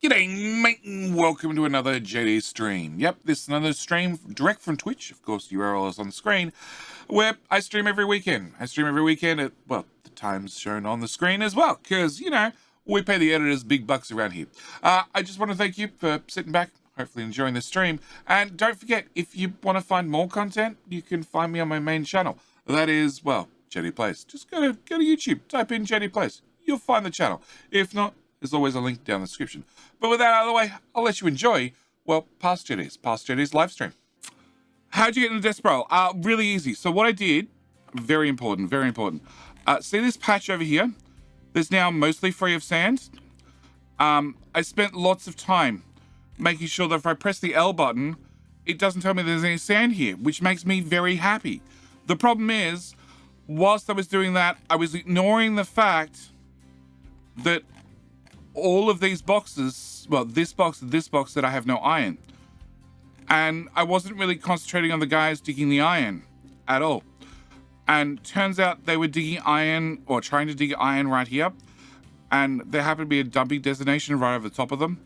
G'day, mate, and welcome to another JD stream. Yep, this is another stream direct from Twitch. Of course, the URL is on the screen, where I stream every weekend. I stream every weekend at, well, the times shown on the screen as well, because, you know, we pay the editors big bucks around here. I just want to thank you for sitting back, hopefully enjoying the stream. And don't forget, if you want to find more content, you can find me on my main channel. That is, well, JD Plays. Just go to YouTube, type in JD Plays. You'll find the channel. If not, there's always a link down in the description. But with that out of the way, I'll let you enjoy, well, Past JD's live stream. How'd you get into Desperado? Really easy. So what I did, very important. See this patch over here? There's now mostly free of sand. I spent lots of time making sure that if I press the L button, it doesn't tell me there's any sand here, which makes me very happy. The problem is, whilst I was doing that, I was ignoring the fact that all of these boxes, well, this box and this box, that I have no iron. And I wasn't really concentrating on the guys digging the iron at all. And turns out they were digging iron, or trying to dig iron right here. And there happened to be a dumping destination right over the top of them.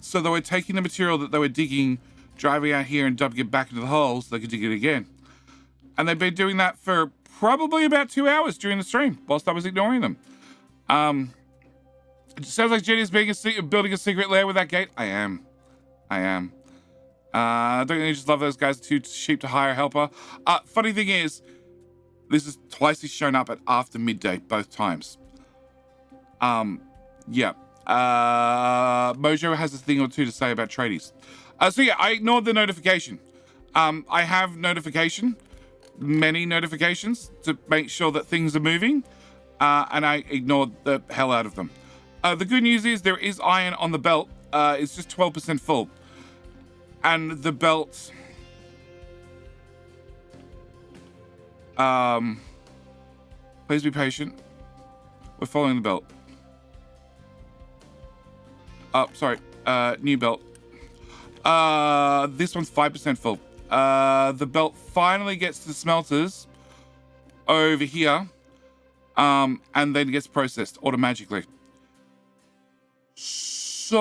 So they were taking the material that they were digging, driving out here and dumping it back into the holes so they could dig it again. And they've been doing that for probably about 2 hours during the stream, whilst I was ignoring them. It sounds like JD is building a secret lair with that gate. I am. Don't you just love those guys too cheap to hire a helper? Funny thing is, this is twice he's shown up at after midday, both times. Yeah. Mojo has a thing or two to say about tradies. So yeah, I ignored the notification. I have many notifications to make sure that things are moving, and I ignored the hell out of them. The good news is there is iron on the belt. It's just 12% full. And the belt... please be patient. We're following the belt. Sorry. New belt. This one's 5% full. The belt finally gets to the smelters over here. And then gets processed automatically. So,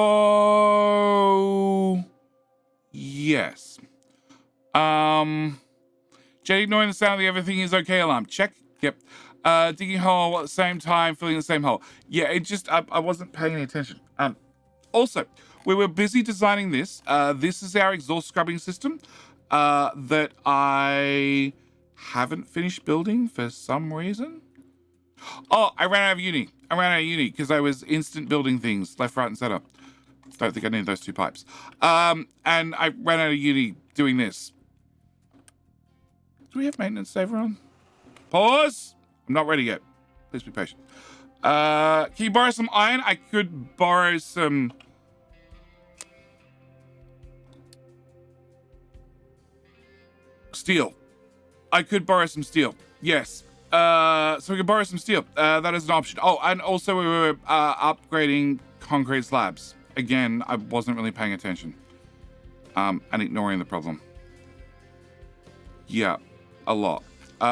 yes. JD knowing the sound of the everything is okay alarm. Check. Yep. Digging hole at the same time, filling the same hole. Yeah, it just, I wasn't paying any attention. Also, we were busy designing this. This is our exhaust scrubbing system that I haven't finished building for some reason. Oh, I ran out of uni because I was instant building things left, right, and center. Don't think I need those 2 pipes. And I ran out of uni doing this. Do we have maintenance saver on? Pause! I'm not ready yet. Please be patient. Can you borrow some iron? I could borrow some... steel. I could borrow some steel. Yes. So we can borrow some steel. That is an option. Oh, and also we were upgrading concrete slabs. Again, I wasn't really paying attention. And ignoring the problem. Yeah, a lot.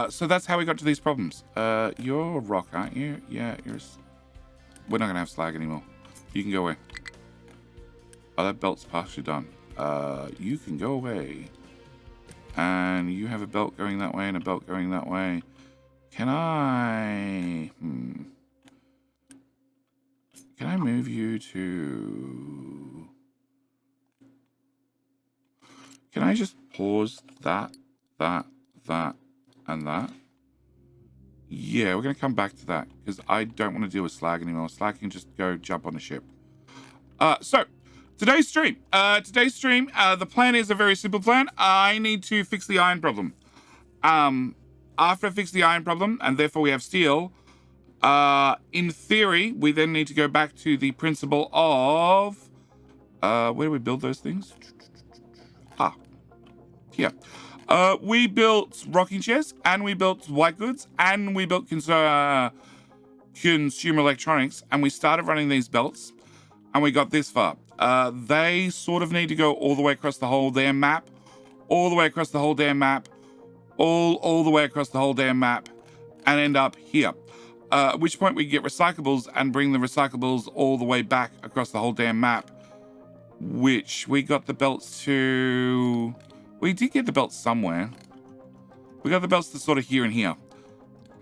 So that's how we got to these problems. You're a rock, aren't you? Yeah, we're not gonna have slag anymore. You can go away. Oh, that belt's partially done. You can go away. And you have a belt going that way and a belt going that way. Can I move you to... Can I just pause that, and that? Yeah, we're going to come back to that because I don't want to deal with slag anymore. Slag can just go jump on a ship. So, today's stream. The plan is a very simple plan. I need to fix the iron problem. After I fix the iron problem, and therefore we have steel, in theory, we then need to go back to the principle of... where do we build those things? Here. We built rocking chairs, and we built white goods, and we built consumer electronics, and we started running these belts, and we got this far. They sort of need to go all the way across the whole damn map, all the way across the whole damn map, all the way across the whole damn map, and end up here. At which point we get recyclables and bring the recyclables all the way back across the whole damn map, which we got the belts to... We did get the belts somewhere. We got the belts to sort of here and here.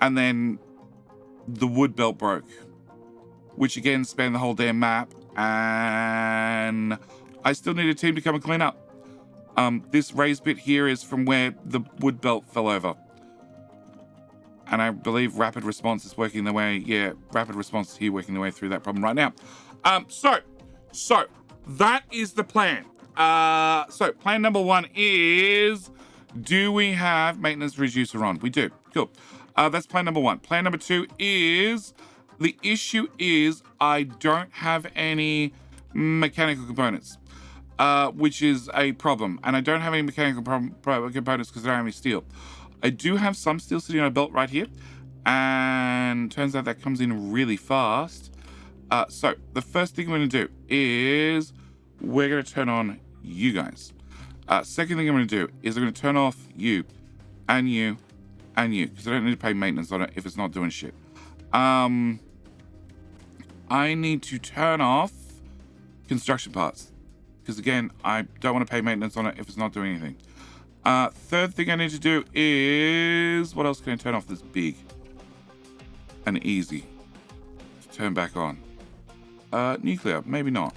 And then the wood belt broke, which again spanned the whole damn map. And I still need a team to come and clean up. This raised bit here is from where the wood belt fell over. And I believe rapid response is working their way. Yeah, rapid response is here working their way through that problem right now. So that is the plan. So plan number one is, do we have maintenance reducer on? We do. Cool. That's plan number one. Plan number two is, the issue is I don't have any mechanical components, which is a problem. And I don't have any mechanical components because I don't have any steel. I do have some steel sitting on a belt right here. And turns out that comes in really fast. So the first thing we're going to do is we're going to turn on you guys. Second thing I'm going to do is I'm going to turn off you and you and you, because I don't need to pay maintenance on it if it's not doing shit. I need to turn off construction parts, because again, I don't want to pay maintenance on it if it's not doing anything. Third thing I need to do is, what else can I turn off that's big and easy to turn back on? Nuclear, maybe not.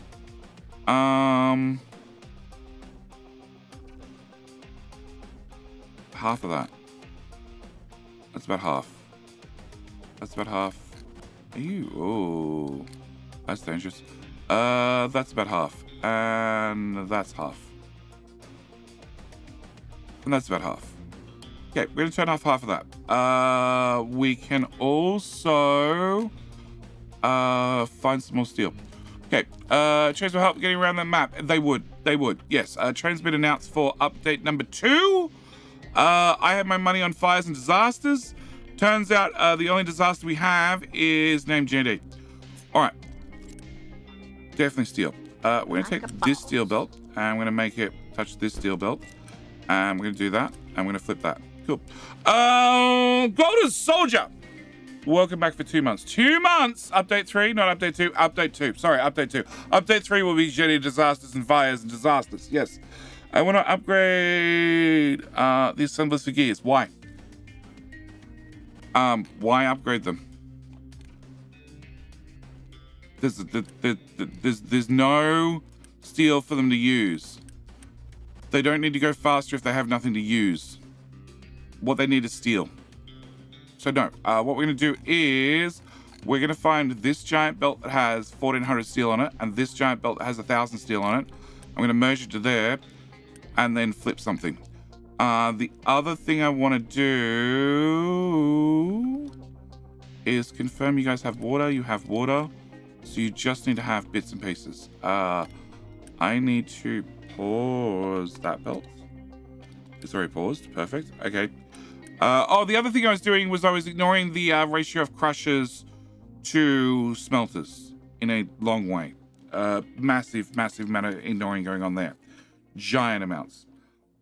Half of that. That's about half. That's about half. Are you? Oh, that's dangerous. That's about half. And that's half. And that's about half. Okay, we're going to turn off half of that. We can also find some more steel. Okay, trains will help getting around the map. They would, yes. Train's been announced for update number 2. I have my money on fires and disasters. Turns out the only disaster we have is named GND. All right, definitely steel. We're going to take this steel belt and I'm going to make it touch this steel belt. And we're going to do that. And we're going to flip that. Cool. Golden Soldier. Welcome back for 2 months. 2 months! Update 3, not update 2. Update 2. Sorry, update 2. Update 3 will be GND disasters and fires and disasters. Yes. I want to upgrade the assemblers for gears. Why? Why upgrade them? There's no steel for them to use. They don't need to go faster if they have nothing to use. What they need is steel. So no, what we're going to do is we're going to find this giant belt that has 1400 steel on it and this giant belt that has 1000 steel on it. I'm going to merge it to there and then flip something. The other thing I want to do is confirm you guys have water. You have water. So you just need to have bits and pieces. I need to pause that belt. It's already paused. Perfect. Okay. Oh, the other thing I was doing was I was ignoring the ratio of crushers to smelters in a long way. Massive amount of ignoring going on there. Giant amounts.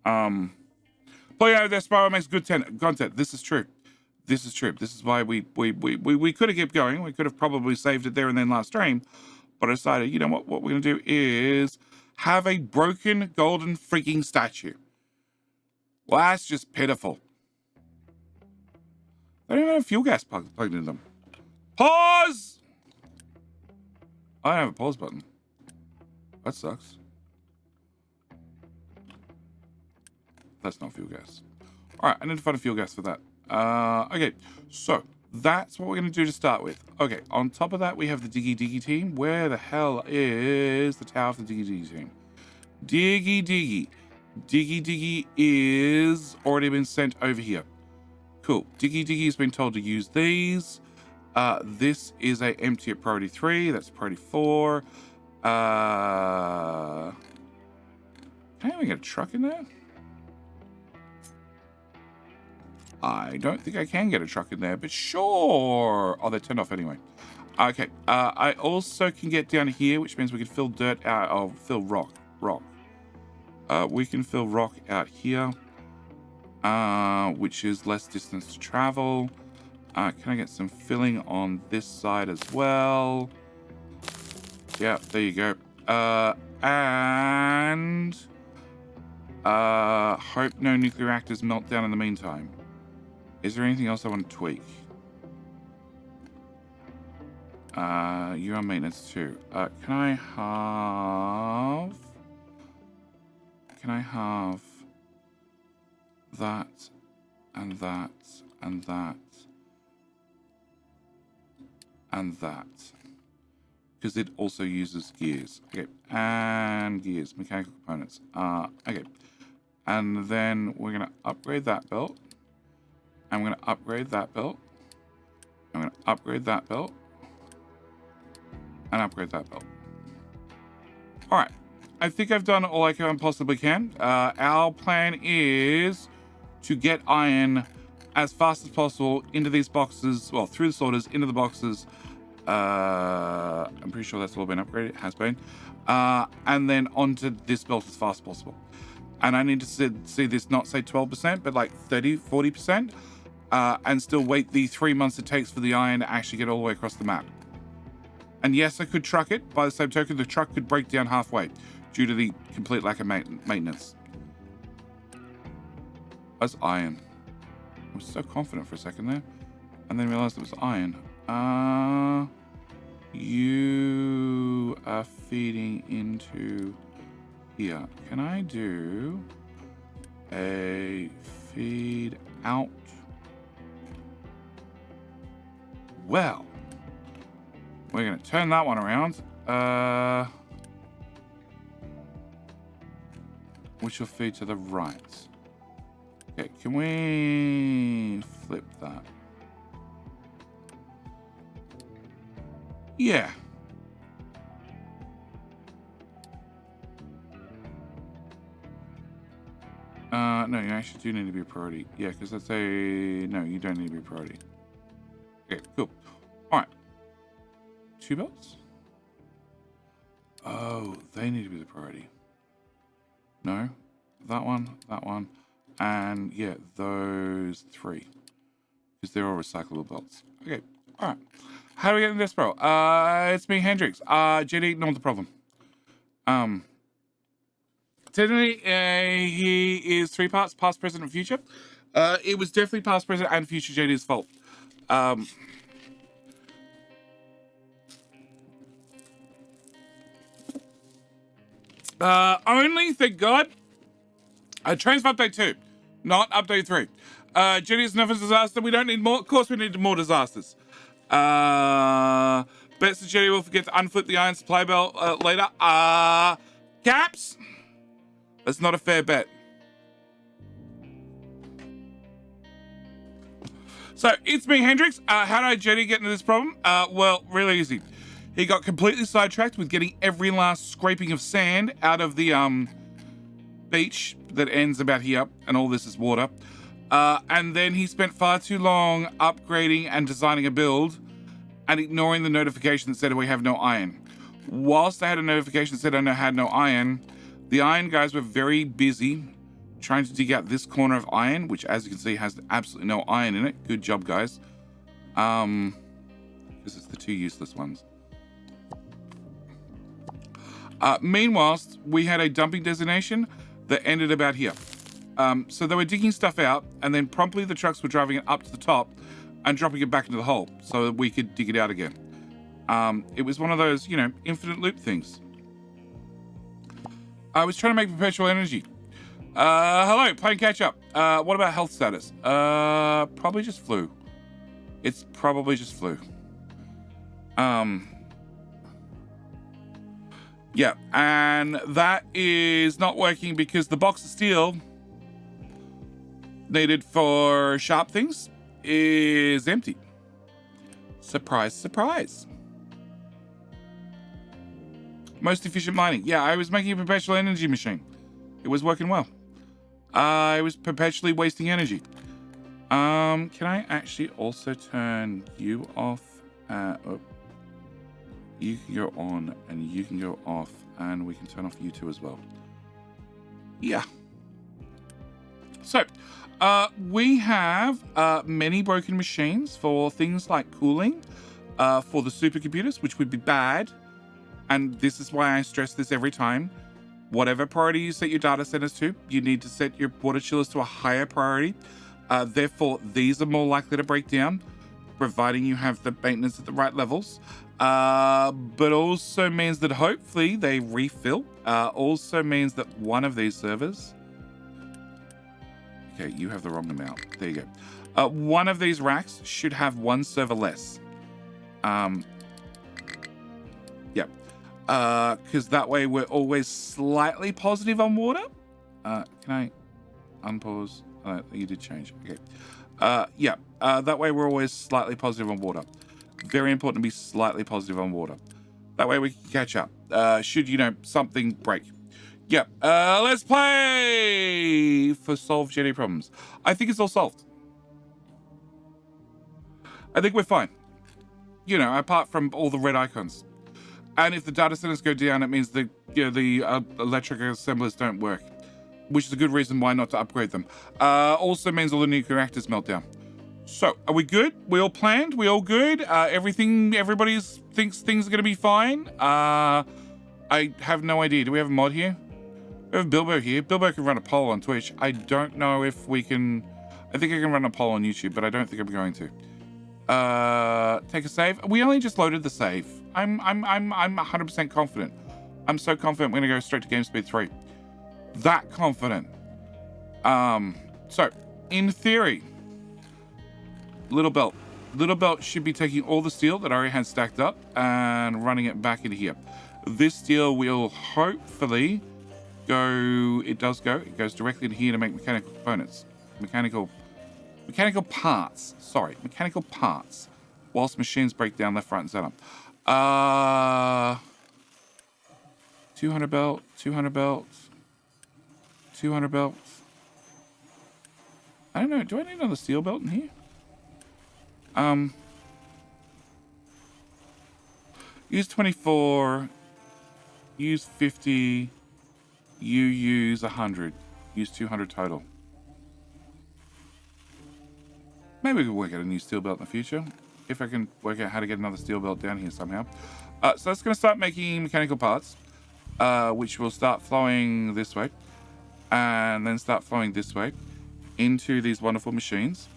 But yeah, their Spyro makes good content. This is true. This is true. This is why we could have kept going. We could have probably saved it there and then last stream. But I decided, you know what we're going to do is have a broken golden freaking statue. Well, that's just pitiful. They don't even have fuel gas plugged into them. Pause! I don't have a pause button. That sucks. That's not fuel gas. All right, I need to find a fuel gas for that. Okay, so that's what we're going to do to start with. Okay, on top of that, we have the Diggy team. Where the hell is the tower for the Diggy team? Diggy is already been sent over here. Cool. Diggy has been told to use these. This is a empty at priority 3. That's priority 4. Can I even get a truck in there? I don't think I can get a truck in there, but sure. Oh, they're turned off anyway. Okay. I also can get down here, which means we can fill dirt out. Oh, fill rock. We can fill rock out here, which is less distance to travel. Can I get some filling on this side as well? Yeah, there you go. And hope no nuclear reactors melt down in the meantime. Is there anything else I want to tweak? You're on maintenance too. Can I have that and that and that and that? Because it also uses gears. Okay, and gears, mechanical components. Okay. And then we're gonna upgrade that belt. I'm gonna upgrade that belt. I'm gonna upgrade that belt. And upgrade that belt. Alright. I think I've done all I can possibly can. Our plan is to get iron as fast as possible into these boxes, well, through the sorters, into the boxes. I'm pretty sure that's all been upgraded. It has been. And then onto this belt as fast as possible. And I need to see this not say 12%, but like 30, 40%. And still wait the 3 months it takes for the iron to actually get all the way across the map. And yes, I could truck it. By the same token, the truck could break down halfway due to the complete lack of maintenance. That's iron. I was so confident for a second there. And then realized it was iron. You are feeding into here. Can I do a feed out? Well, we're going to turn that one around. Which will feed to the right. Okay, can we flip that? Yeah. No, you actually do need to be a priority. Yeah, because that's a... No, you don't need to be a priority. Okay, cool. Alright. 2 belts? Oh, they need to be the priority. No. That one, and yeah, those 3. Because they're all recyclable belts. Okay, alright. How do we get in this, bro? It's me, Hendrix. JD, not the problem. Technically, he is 3 parts, past, present, and future. It was definitely past, present, and future JD's fault. Only, thank God, transfer update 2, not update 3. JD is enough of a disaster. We don't need more. Of course, we need more disasters. Bets that JD will forget to unflip the iron supply belt later. Caps? That's not a fair bet. So, it's me, Hendrix. How did JD get into this problem? Well, really easy. He got completely sidetracked with getting every last scraping of sand out of the beach that ends about here, and all this is water. And then he spent far too long upgrading and designing a build and ignoring the notification that said we have no iron. Whilst I had a notification that said I had no iron, the iron guys were very busy trying to dig out this corner of iron, which, as you can see, has absolutely no iron in it. Good job, guys. Because it's the 2 useless ones. Meanwhile, we had a dumping designation that ended about here. So they were digging stuff out, and then promptly the trucks were driving it up to the top and dropping it back into the hole so that we could dig it out again. It was one of those, infinite loop things. I was trying to make perpetual energy. Hello, playing catch up. What about health status? Probably just flu. It's probably just flu. Yeah, and that is not working because the box of steel needed for sharp things is empty. Surprise, surprise. Most efficient mining. Yeah, I was making a perpetual energy machine. It was working well. I was perpetually wasting energy. Can I actually also turn you off? You can go on and you can go off, and we can turn off you two as well. Yeah. So, We have many broken machines for things like cooling, for the supercomputers, which would be bad. And this is why I stress this every time. Whatever priority you set your data centers to, you need to set your water chillers to a higher priority. Therefore, these are more likely to break down, providing you have the maintenance at the right levels. But also means that hopefully they refill. Also means that one of these servers... Okay, you have the wrong amount. There you go. One of these racks should have one server less. Yeah. Because that way we're always slightly positive on water. Can I unpause? You did change. Okay. Yeah. That way we're always slightly positive on water. Very important to be slightly positive on water. That way we can catch up. Should, something break. Yep. Let's play for solve Jedi problems. I think it's all solved. I think we're fine. Apart from all the red icons. And if the data centers go down, it means the electric assemblers don't work, which is a good reason why not to upgrade them. Also means all the nuclear reactors melt down. So, are we good? We all planned? We all good? Everybody thinks things are going to be fine? I have no idea. Do we have a mod here? We have Bilbo here. Bilbo can run a poll on Twitch. I don't know if we can... I think I can run a poll on YouTube, but I don't think I'm going to. Take a save. We only just loaded the save. I'm 100% confident. I'm so confident we're going to go straight to game speed 3. That confident. So, in theory... Little Belt should be taking all the steel that I already had stacked up and running it back into here. This steel will hopefully go... It does go. It goes directly into here to make mechanical components. Mechanical parts. Sorry, mechanical parts. Whilst machines break down left, right, and center. 200 belt, 200 belts, 200 belts. I don't know. Do I need another steel belt in here? Use 24, use 50, you use 100, use 200 total. Maybe we could work out a new steel belt in the future, if I can work out how to get another steel belt down here somehow. So that's going to start making mechanical parts, which will start flowing this way, and then start flowing this way into these wonderful machines.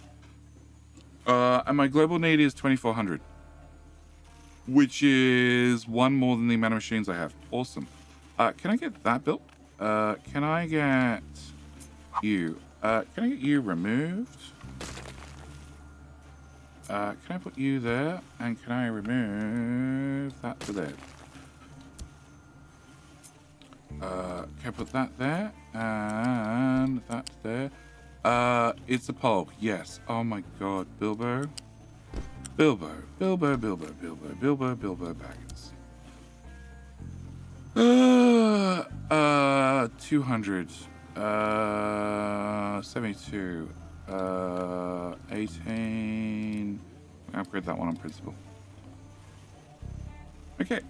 And my global need is 2,400, which is one more than the amount of machines I have. Awesome. Can I get that built? Can I get you? Can I get you removed? Can I put you there? And can I remove that to there? Can I put that there? And that there? It's a poll. Yes. Oh my god. Bilbo Baggins. 200. 72. 18. Upgrade that one on principle. Okay.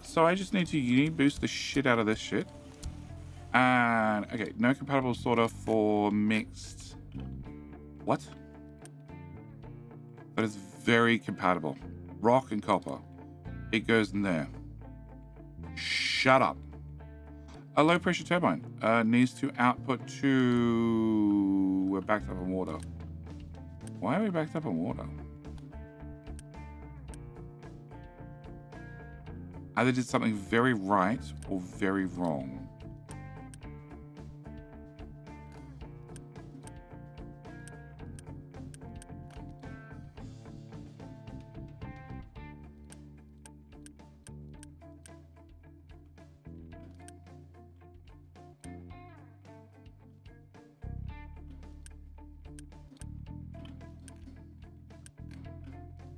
So I just need to uni boost the shit out of this shit. And, okay, no compatible sorter for mixed... What? That is very compatible. Rock and copper. It goes in there. Shut up. A low pressure turbine needs to output to... We're backed up on water. Why are we backed up on water? Either did something very right or very wrong.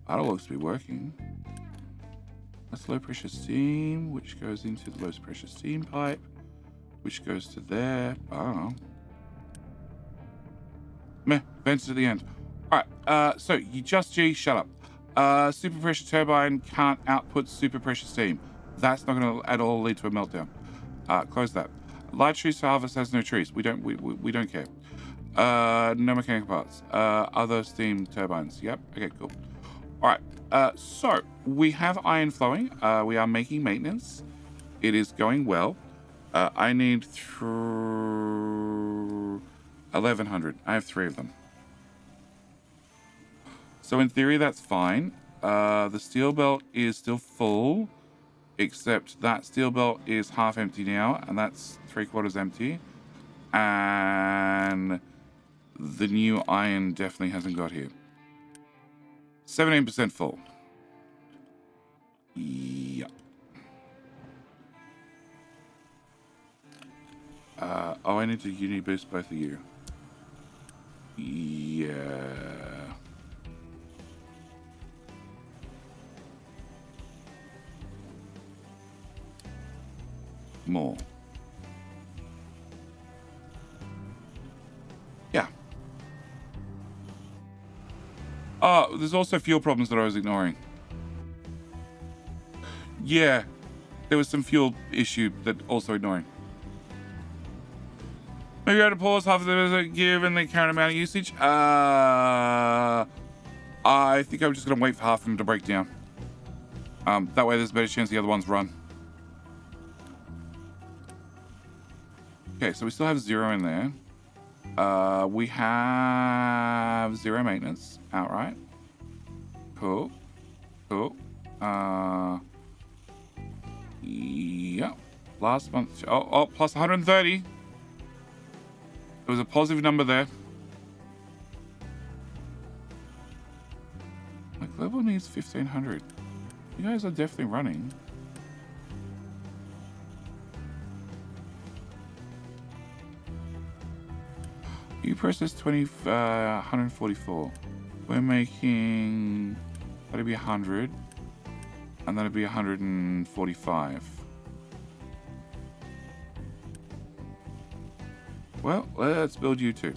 That looks to be working. That's low pressure steam, which goes into the low pressure steam pipe, which goes to there. Oh. Meh, vents at the end. Alright, so you just G, shut up. Super pressure turbine can't output super pressure steam. That's not going to at all lead to a meltdown. Close that. Large trees to harvest has no trees. We don't care. No mechanical parts. Other steam turbines. Yep. Okay, cool. All right. So we have iron flowing. We are making maintenance. It is going well. I need 1,100. I have 3 of them. So in theory, that's fine. The steel belt is still full, except that steel belt is half empty now, and that's 3/4 empty. And the new iron definitely hasn't got here. 17% full. Yeah. I need to uni boost both of you. Yeah. More. Yeah. Oh, there's also fuel problems that I was ignoring. Yeah. There was some fuel issue that also ignoring. Maybe I had to pause half of the given the current amount of usage. I think I'm just going to wait for half of them to break down. That way there's a better chance the other ones run. Okay, so we still have 0 in there. We have 0 maintenance outright. Cool. Cool. Yeah. Last month. Oh, plus 130. There was a positive number there. My global needs 1,500. You guys are definitely running. You processed 144. We're making, that'd be 100, and that'd be 145. Well, let's build you 2.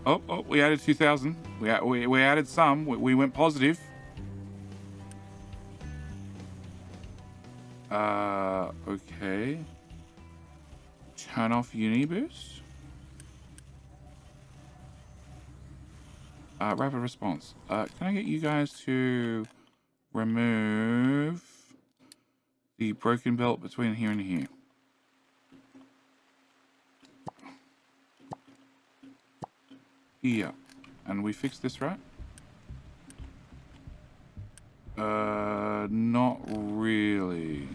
Oh, we added 2,000. We added some. We went positive. Okay. Turn off uni boost. Rapid response. Can I get you guys to remove the broken belt between here and here? Yeah. And we fixed this, right? Not really.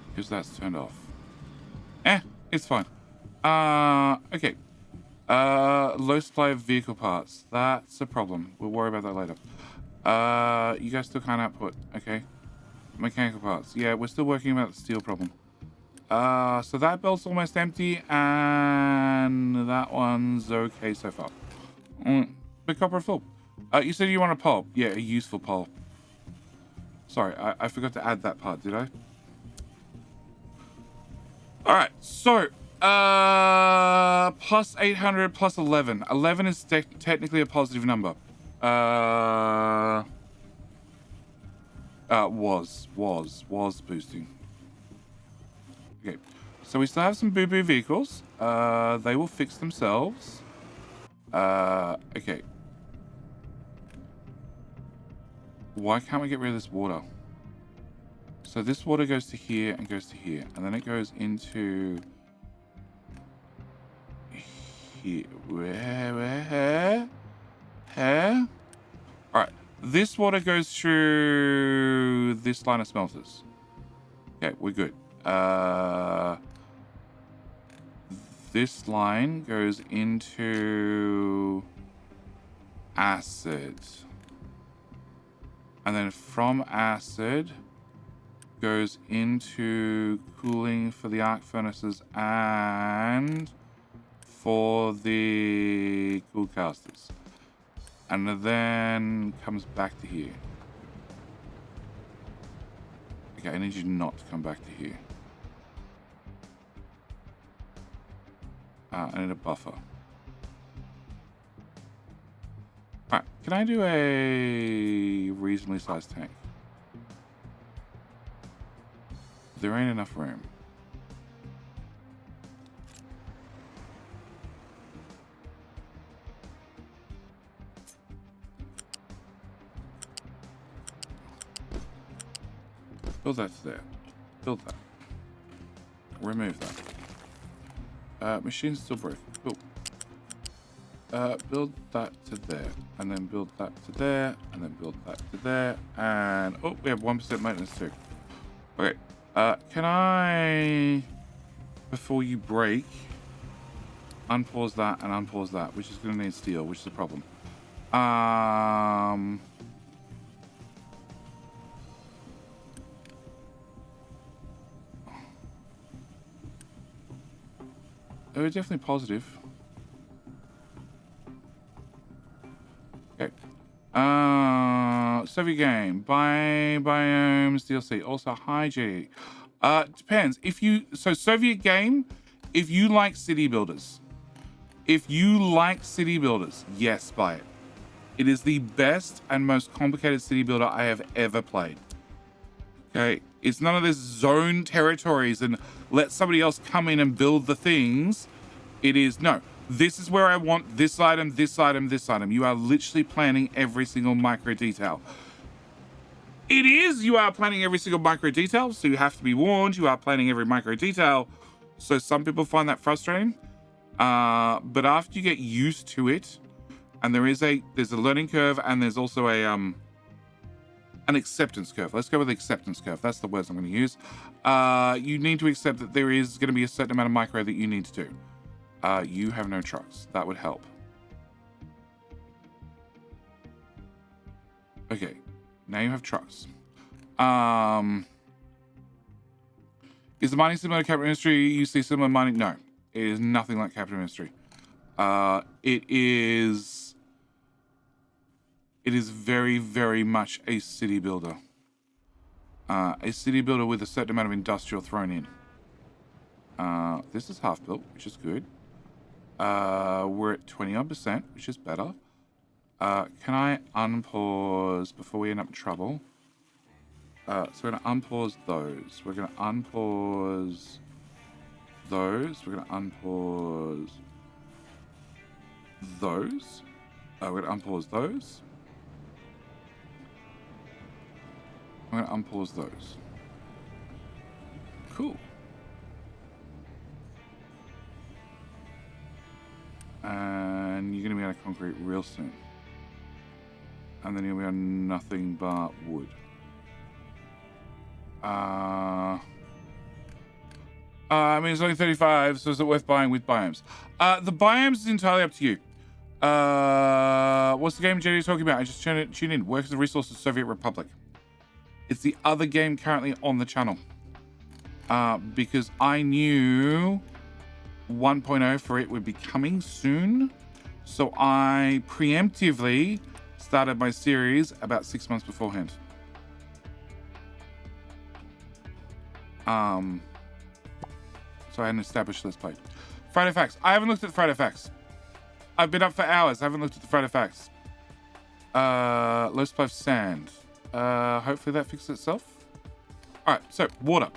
Because that's turned off. It's fine. Okay. Low supply of vehicle parts. That's a problem. We'll worry about that later. You guys still can't output. Okay. Mechanical parts. Yeah, we're still working about the steel problem. So that belt's almost empty, and that one's okay so far. The copper full. You said you want a pole. Yeah, a useful pole. Sorry, I forgot to add that part, did I? Alright, so, plus 800 plus 11. 11 is technically a positive number. Was boosting. Okay, so we still have some boo-boo vehicles. They will fix themselves. Okay. Why can't we get rid of this water? So this water goes to here and goes to here. And then it goes into here. Where? Alright. This water goes through this line of smelters. Okay, we're good. This line goes into acid. And then from acid goes into cooling for the arc furnaces and for the cool casters. And then comes back to here. Okay, I need you not to come back to here. I need a buffer. can I do a reasonably sized tank? There ain't enough room. Build that to there. Build that. Remove that. Machine's still broken. Cool. Build that to there. And then build that to there. And then build that to there. And, oh, we have 1% maintenance too. Okay. Can I, before you break, unpause that and unpause that, which is going to need steel, which is a problem. They were definitely positive. Okay. Soviet game. Biomes DLC. Also, hi, G. Depends. So Soviet game, if you like city builders. If you like city builders, yes, buy it. It is the best and most complicated city builder I have ever played. Okay. It's none of this zone territories and let somebody else come in and build the things. It is, no, this is where I want this item, this item, this item. You are literally planning every single micro detail. It is, you are planning every single micro detail, so you have to be warned, you are planning every micro detail. So some people find that frustrating. But after you get used to it, and there's a learning curve and there's also an acceptance curve. Let's go with the acceptance curve. That's the words I'm going to use. You need to accept that there is going to be a certain amount of micro that you need to do. You have no trucks. That would help. Okay. Now you have trucks. Is the mining similar to capital industry? You see similar mining? No. It is nothing like capital industry. It is very, very much a city builder. A city builder with a certain amount of industrial thrown in. This is half built, which is good. We're at 20-odd%, which is better. Can I unpause before we end up in trouble? So we're going to unpause those. We're going to unpause those. We're going to unpause those. We're going to unpause those. I'm going to unpause those. Cool. And you're going to be out of concrete real soon. And then you'll be on nothing but wood. I mean, it's only 35, so is it worth buying with biomes? The biomes is entirely up to you. What's the game Jenny talking about? I just tuned in. Work as a resource of Soviet Republic. It's the other game currently on the channel. Because I knew 1.0 for it would be coming soon. So I preemptively started my series about 6 months beforehand. So I hadn't established Let's Play. Friday Facts. I haven't looked at the Friday Facts. I've been up for hours. I haven't looked at the Friday Facts. Low supply of sand. Hopefully that fixes itself. Alright, so water.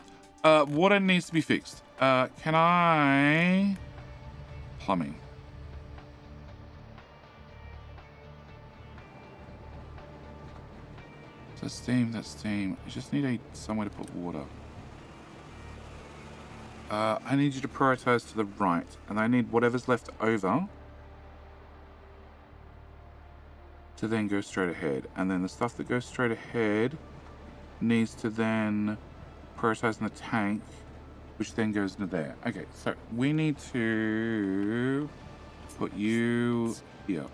Water needs to be fixed. Can I... Plumbing. So steam, that's steam. I just need somewhere to put water. I need you to prioritize to the right, and I need whatever's left over to then go straight ahead. And then the stuff that goes straight ahead needs to then prioritize in the tank, which then goes into there. Okay, so we need to put you here.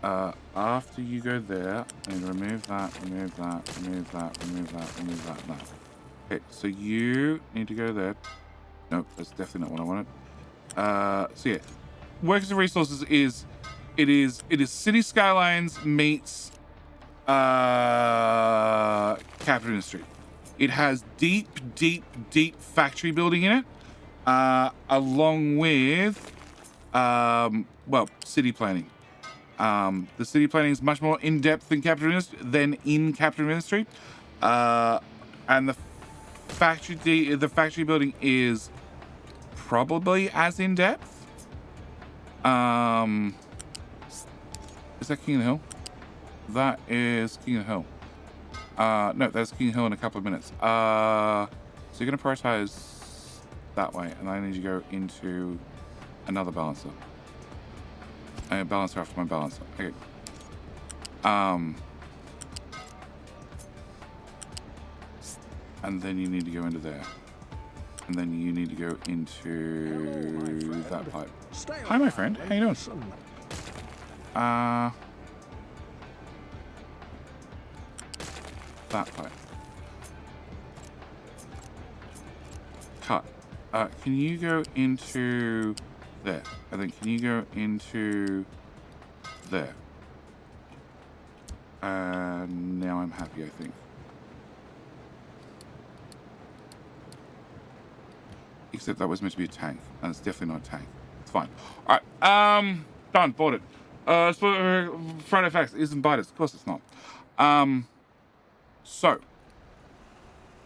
After you go there, I need to remove that, remove that, remove that, remove that, remove that, that. Okay, so you need to go there. Nope, that's definitely not what I wanted. So yeah, Workers and Resources is City Skylines meets capital industry. It has deep factory building in it, along with well, city planning. The city planning is much more in depth than in Capital Ministry, and the factory building is probably as in depth. Is that King of the Hill? That is King of the Hill. No, that's King of the Hill in a couple of minutes. So you're going to prioritize that way, and I need you to go into another balancer. Balancer after my balancer. Okay. And then you need to go into there. And then you need to go into that pipe. Hi, my friend. How you doing? That pipe. Cut. Can you go into there? And then can you go into there? Now I'm happy, I think. Except that was meant to be a tank, and it's definitely not a tank. It's fine. All right. Done. Bought it. Friday Facts isn't Biters. Of course it's not. So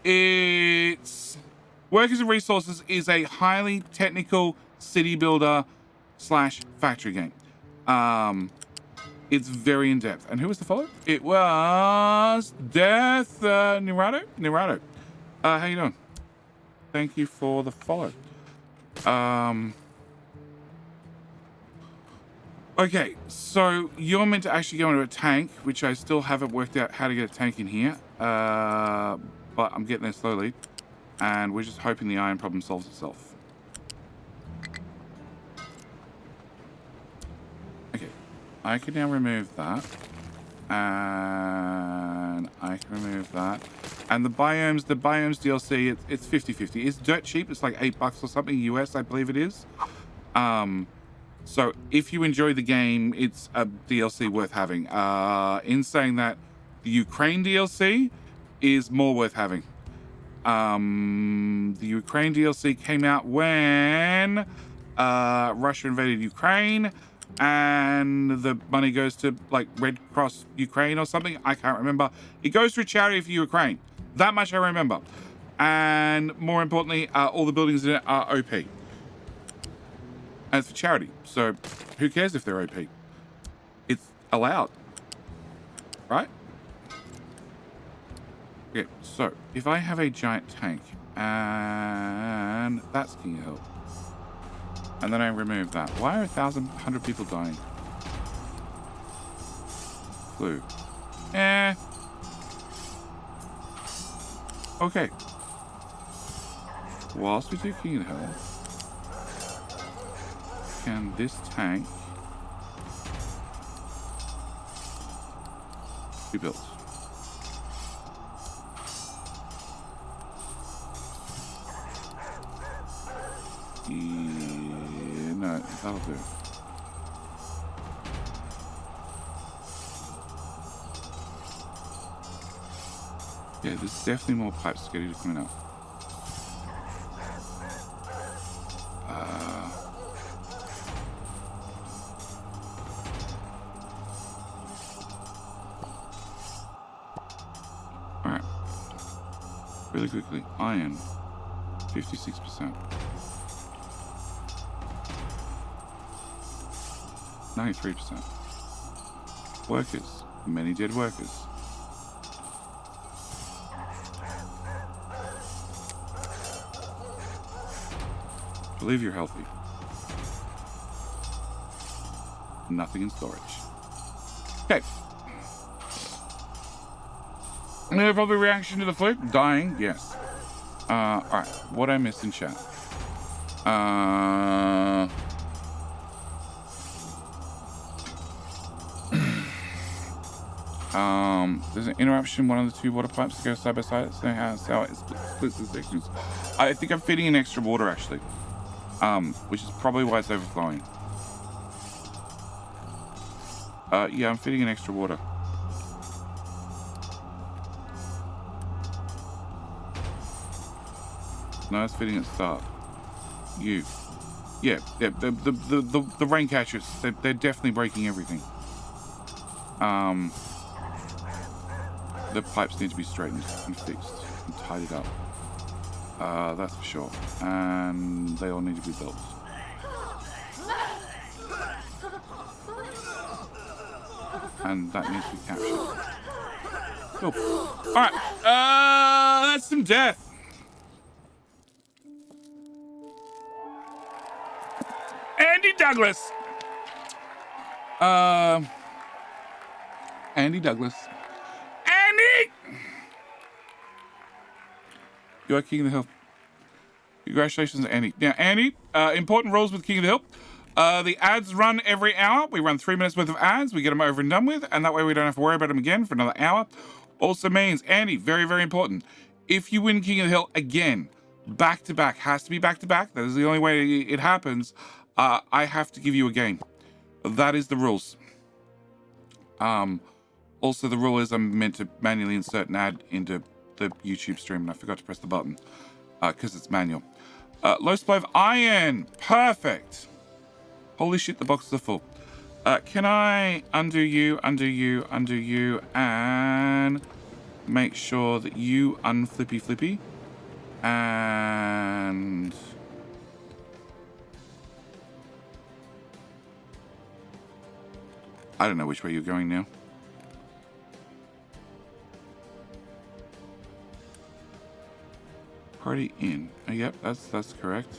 it's Workers and Resources is a highly technical city builder / factory game. It's very in depth. And who was the follow? It was Death Nirado. Nirado. How you doing? Thank you for the follow. Okay, so you're meant to actually go into a tank, which I still haven't worked out how to get a tank in here. But I'm getting there slowly. And we're just hoping the iron problem solves itself. Okay, I can now remove that. And I can remove that. And the biomes DLC, it's 50-50. It's dirt cheap. It's like $8 or something US, I believe it is. So if you enjoy the game, it's a DLC worth having. In saying that, the Ukraine DLC is more worth having. The Ukraine DLC came out when Russia invaded Ukraine, and the money goes to like Red Cross Ukraine or something. I can't remember. It goes to a charity for Ukraine. That much I remember. And more importantly, all the buildings in it are OP. And it's for charity. So who cares if they're OP? It's allowed. Right? Okay, so if I have a giant tank, and that's King of Hill, and then I remove that, why are 1,100 people dying? Flu. Okay. Whilst we do King of the Hill, can this tank be built? No, that'll do. Yeah, there's definitely more pipe spaghetti coming up. Alright. Really quickly, iron, 56%. 93%. Workers. Many dead workers. Believe you're healthy. Nothing in storage. Okay. No probably reaction to the flu? Dying? Yes. Alright. What I missed in chat? There's an interruption. One of the two water pipes go side by side. So how it splits the sections. I think I'm feeding in extra water actually, which is probably why it's overflowing. Yeah, I'm feeding in extra water. No, it's feeding at the start. Yeah. The rain catchers. They're definitely breaking everything. The pipes need to be straightened and fixed and tidied up. That's for sure. And they all need to be built. And that needs to be captured. Cool. Alright. That's some death. Andy Douglas. Andy Douglas. Andy! You are King of the Hill. Congratulations, Andy. Now, Andy, important rules with King of the Hill. The ads run every hour. We run 3 minutes worth of ads. We get them over and done with. And that way we don't have to worry about them again for another hour. Also means, Andy, very, very important. If you win King of the Hill again, back to back, has to be back to back. That is the only way it happens. I have to give you a game. That is the rules. Also, the rule is I'm meant to manually insert an ad into the YouTube stream, and I forgot to press the button because it's manual. Low supply of iron. Perfect. Holy shit, the boxes are full. Can I undo you, and make sure that you unflippy? And... I don't know which way you're going now. Party in. Yep, that's correct.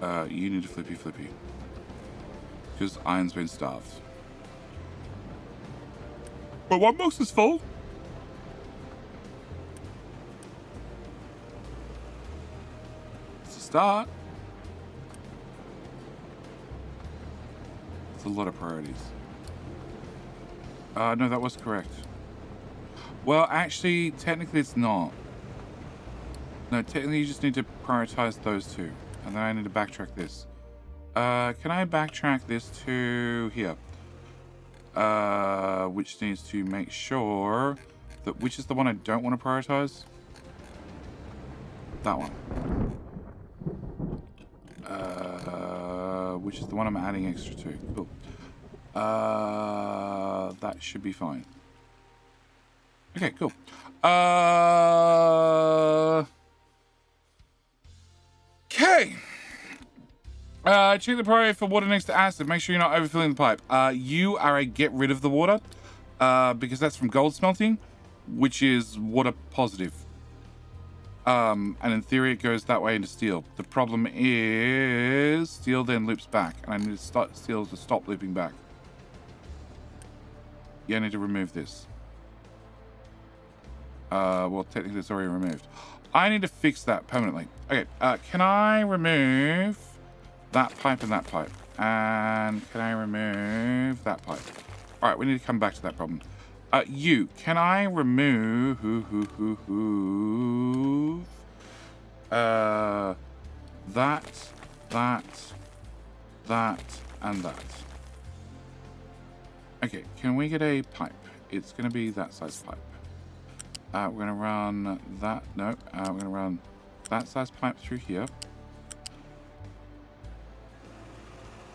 You need to flippy. Because iron's been starved. But one box is full. It's a start. It's a lot of priorities. No, that was correct. Well, actually, technically it's not. No, technically you just need to prioritize those two. And then I need to backtrack this. Can I backtrack this to here? Which needs to make sure that which is the one I don't want to prioritize? That one. Which is the one I'm adding extra to. Cool. That should be fine. Okay, cool. Okay. Check the priority for water next to acid. Make sure you're not overfilling the pipe. You are a get rid of the water, because that's from gold smelting, which is water positive. And in theory, it goes that way into steel. The problem is steel then loops back, and I need to start steel to stop looping back. Yeah, I need to remove this. Well, technically it's already removed. I need to fix that permanently. Okay, can I remove that pipe and that pipe? And can I remove that pipe? All right, we need to come back to that problem. You, can I remove that, and that? Okay, can we get a pipe? It's going to be that size pipe. We're going to run that. No, we're going to run that size pipe through here.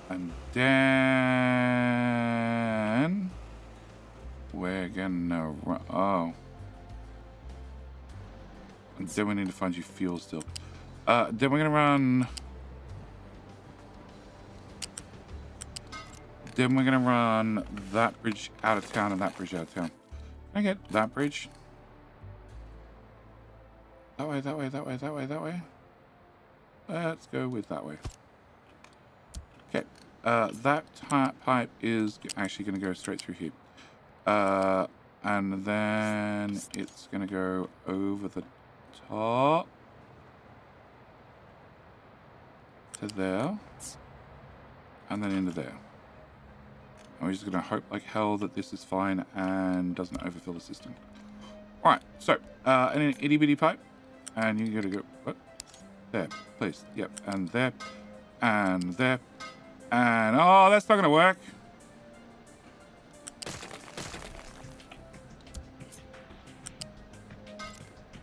And then we're going to run. Oh. And then we need to find you fuel still. Then we're going to run. Then we're going to run that bridge out of town and that bridge out of town. Can I get that bridge? That way, that way, that way, that way, that way. Let's go with that way. Okay. That pipe is actually going to go straight through here. And then it's going to go over the top to there. And then into there. And we're just going to hope like hell that this is fine and doesn't overfill the system. Alright, so, an itty bitty pipe. And you gotta go, what? There, please. Yep, and there. And there. And, oh, that's not gonna work.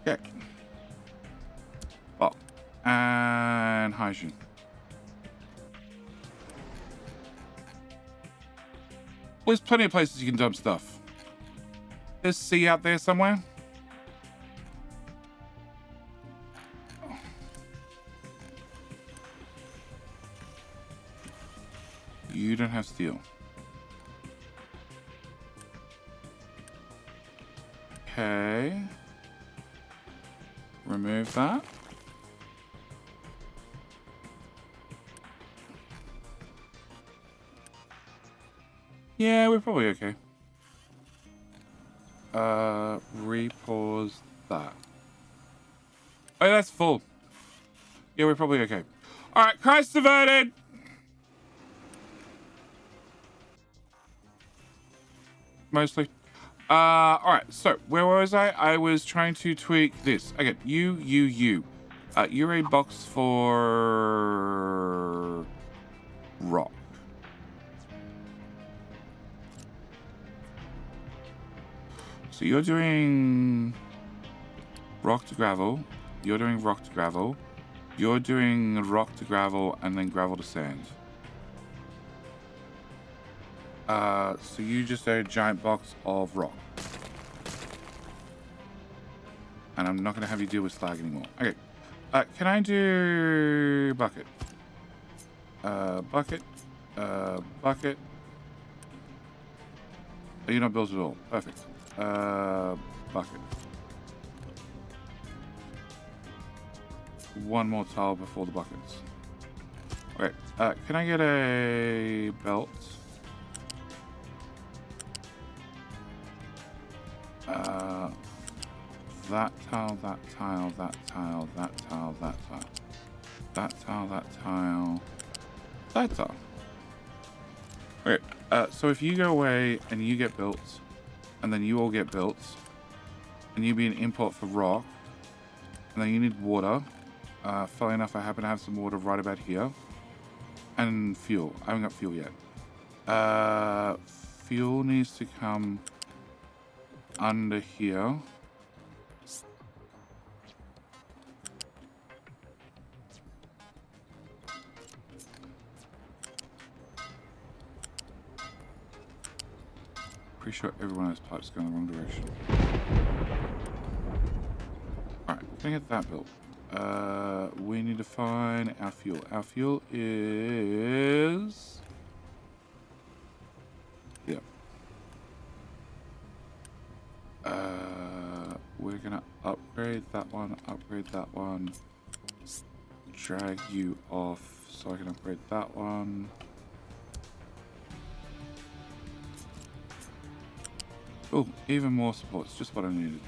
Okay. Oh, and hydrogen. There's plenty of places you can dump stuff. There's sea out there somewhere. You don't have steel. Okay. Remove that. Yeah, we're probably okay. Repause that. Oh, that's full. Yeah, we're probably okay. All right, Christ averted. Mostly. All right, so where was I? I was trying to tweak this. Okay, you. You're a box for rock. So you're doing rock to gravel. You're doing rock to gravel. You're doing rock to gravel and then gravel to sand. So you just a giant box of rock. And I'm not going to have you deal with slag anymore. Okay. Can I do bucket? Bucket. Bucket. Oh, you're not built at all. Perfect. Bucket. One more tile before the buckets. Okay. Can I get a belt? That tile, that tile, that tile, that tile, that tile. That tile, that tile, that tile. Okay, so if you go away and you get built, and then you all get built, and you be an import for rock, and then you need water. Funnily enough, I happen to have some water right about here. And fuel. I haven't got fuel yet. Fuel needs to come under here. Pretty sure every one of those pipes is going the wrong direction. Alright, can I get that built? We need to find our fuel. Our fuel is... Yep. We're gonna upgrade that one, drag you off so I can upgrade that one. Oh, even more support. It's just what I needed.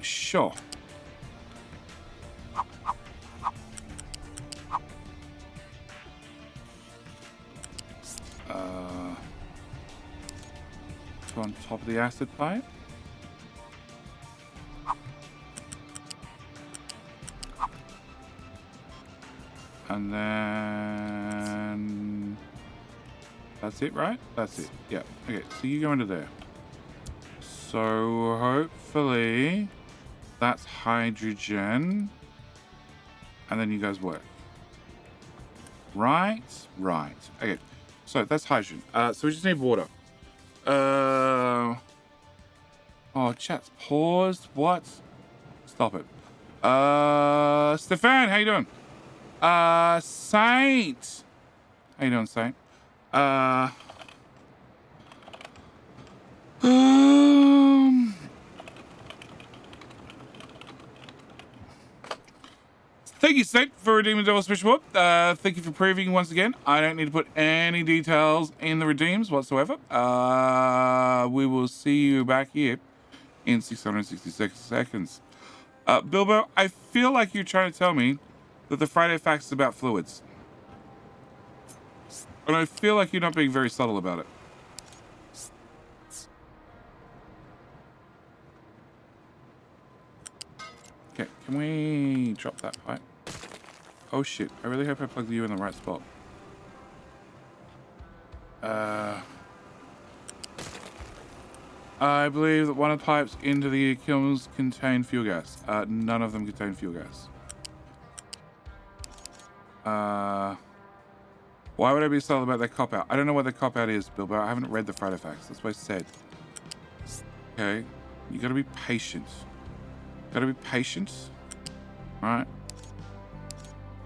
Sure. On top of the acid pipe. And then that's it, right? That's it. Yeah. Okay, so you go into there. So hopefully that's hydrogen. And then you guys work. Right? Right. Okay. So that's hydrogen. So we just need water. Oh, chat's paused. What? Stop it. Stefan, how you doing? Saint. How you doing, Saint? Thank you, Saint, for redeeming the Devil Special Book. Thank you for proving once again. I don't need to put any details in the redeems whatsoever. We will see you back here in 666 seconds. Bilbo, I feel like you're trying to tell me that the Friday Facts is about fluids. And I feel like you're not being very subtle about it. Okay, can we drop that pipe? Oh shit, I really hope I plugged you in the right spot. I believe that one of the pipes into the kilns contain fuel gas. None of them contain fuel gas. Why would I be subtle about that cop-out? I don't know what the cop-out is, Bilbo. I haven't read the Friday facts. That's what I said. Okay. You gotta be patient. Gotta be patient. Alright.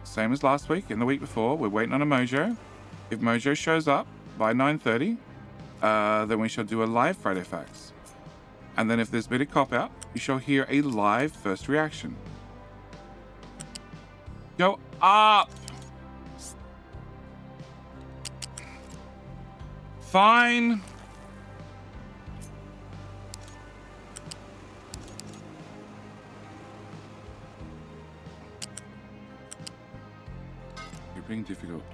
Same as last week and the week before. We're waiting on a Mojo. If Mojo shows up by 9:30, then we shall do a live Friday facts. And then if there's been a cop-out, you shall hear a live first reaction. Go up! Fine. You're being difficult.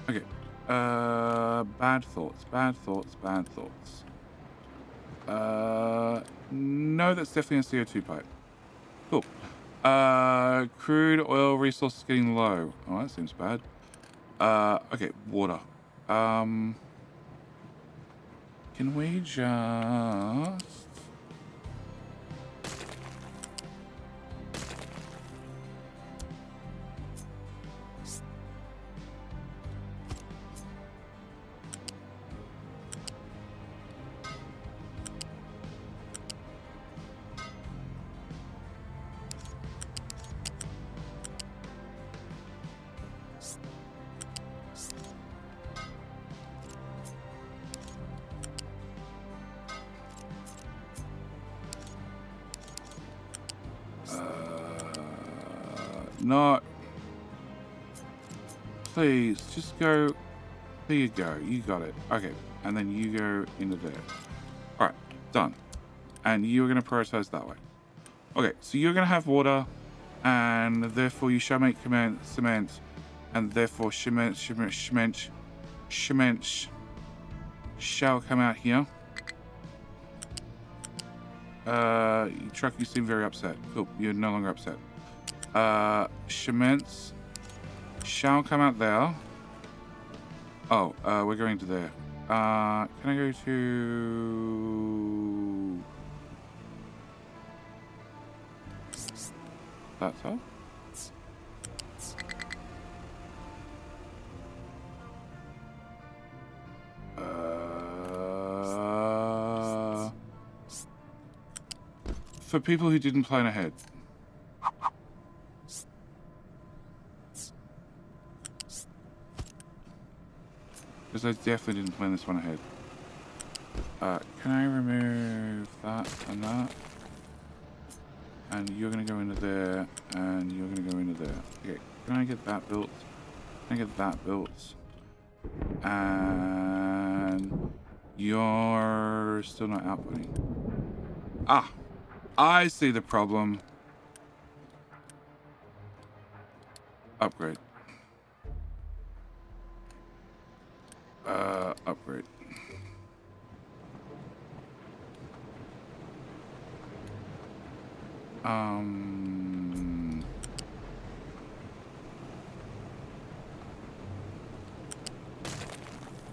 Okay. Bad thoughts, bad thoughts, bad thoughts. No, that's definitely a CO2 pipe. Cool. Crude oil resources getting low. Oh, that seems bad. Okay, water. Can we just... Not. Please, just go. There you go. You got it. Okay. And then you go into there. Alright. Done. And you're going to prioritize that way. Okay. So you're going to have water. And therefore you shall make cement. And therefore cement shall come out here. Truck, you seem very upset. Cool. You're no longer upset. Cements shall come out there. Oh, we're going to there. Can I go to... That's all? For people who didn't plan ahead. Because I definitely didn't plan this one ahead. Can I remove that and that? And you're going to go into there, and you're going to go into there. Okay, can I get that built? Can I get that built? And you're still not outputting. Ah, I see the problem. Upgrade. Upgrade.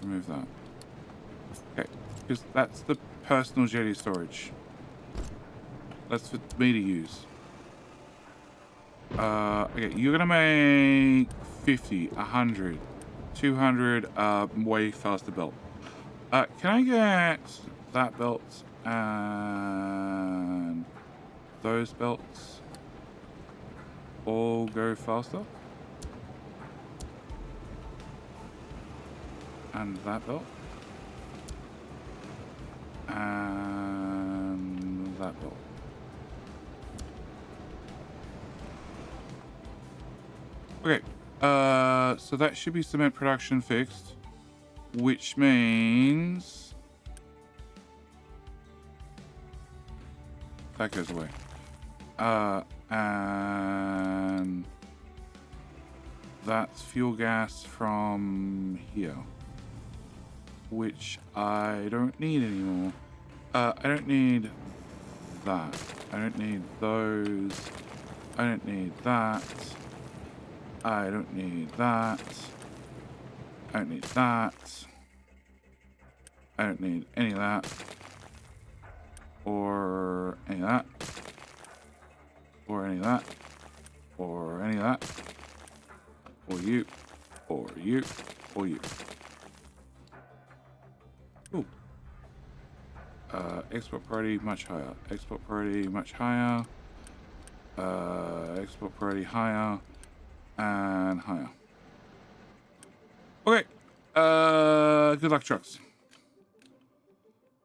Remove that. Okay, because that's the personal jetty storage. That's for me to use. Okay, you're gonna make 50, 100, 200, way faster belt. Can I get that belt and those belts all go faster? And that belt. And that belt. Okay, so that should be cement production fixed, which means that goes away. And that's fuel gas from here, which I don't need anymore. I don't need that. I don't need those. I don't need that. I don't need that. I don't need that. I don't need any of that. Or any of that. Or any of that. Or any of that. Or you. Or you. Or you. Ooh. Export priority much higher. Export priority much higher. Export priority higher. And higher. Okay. Good luck, trucks.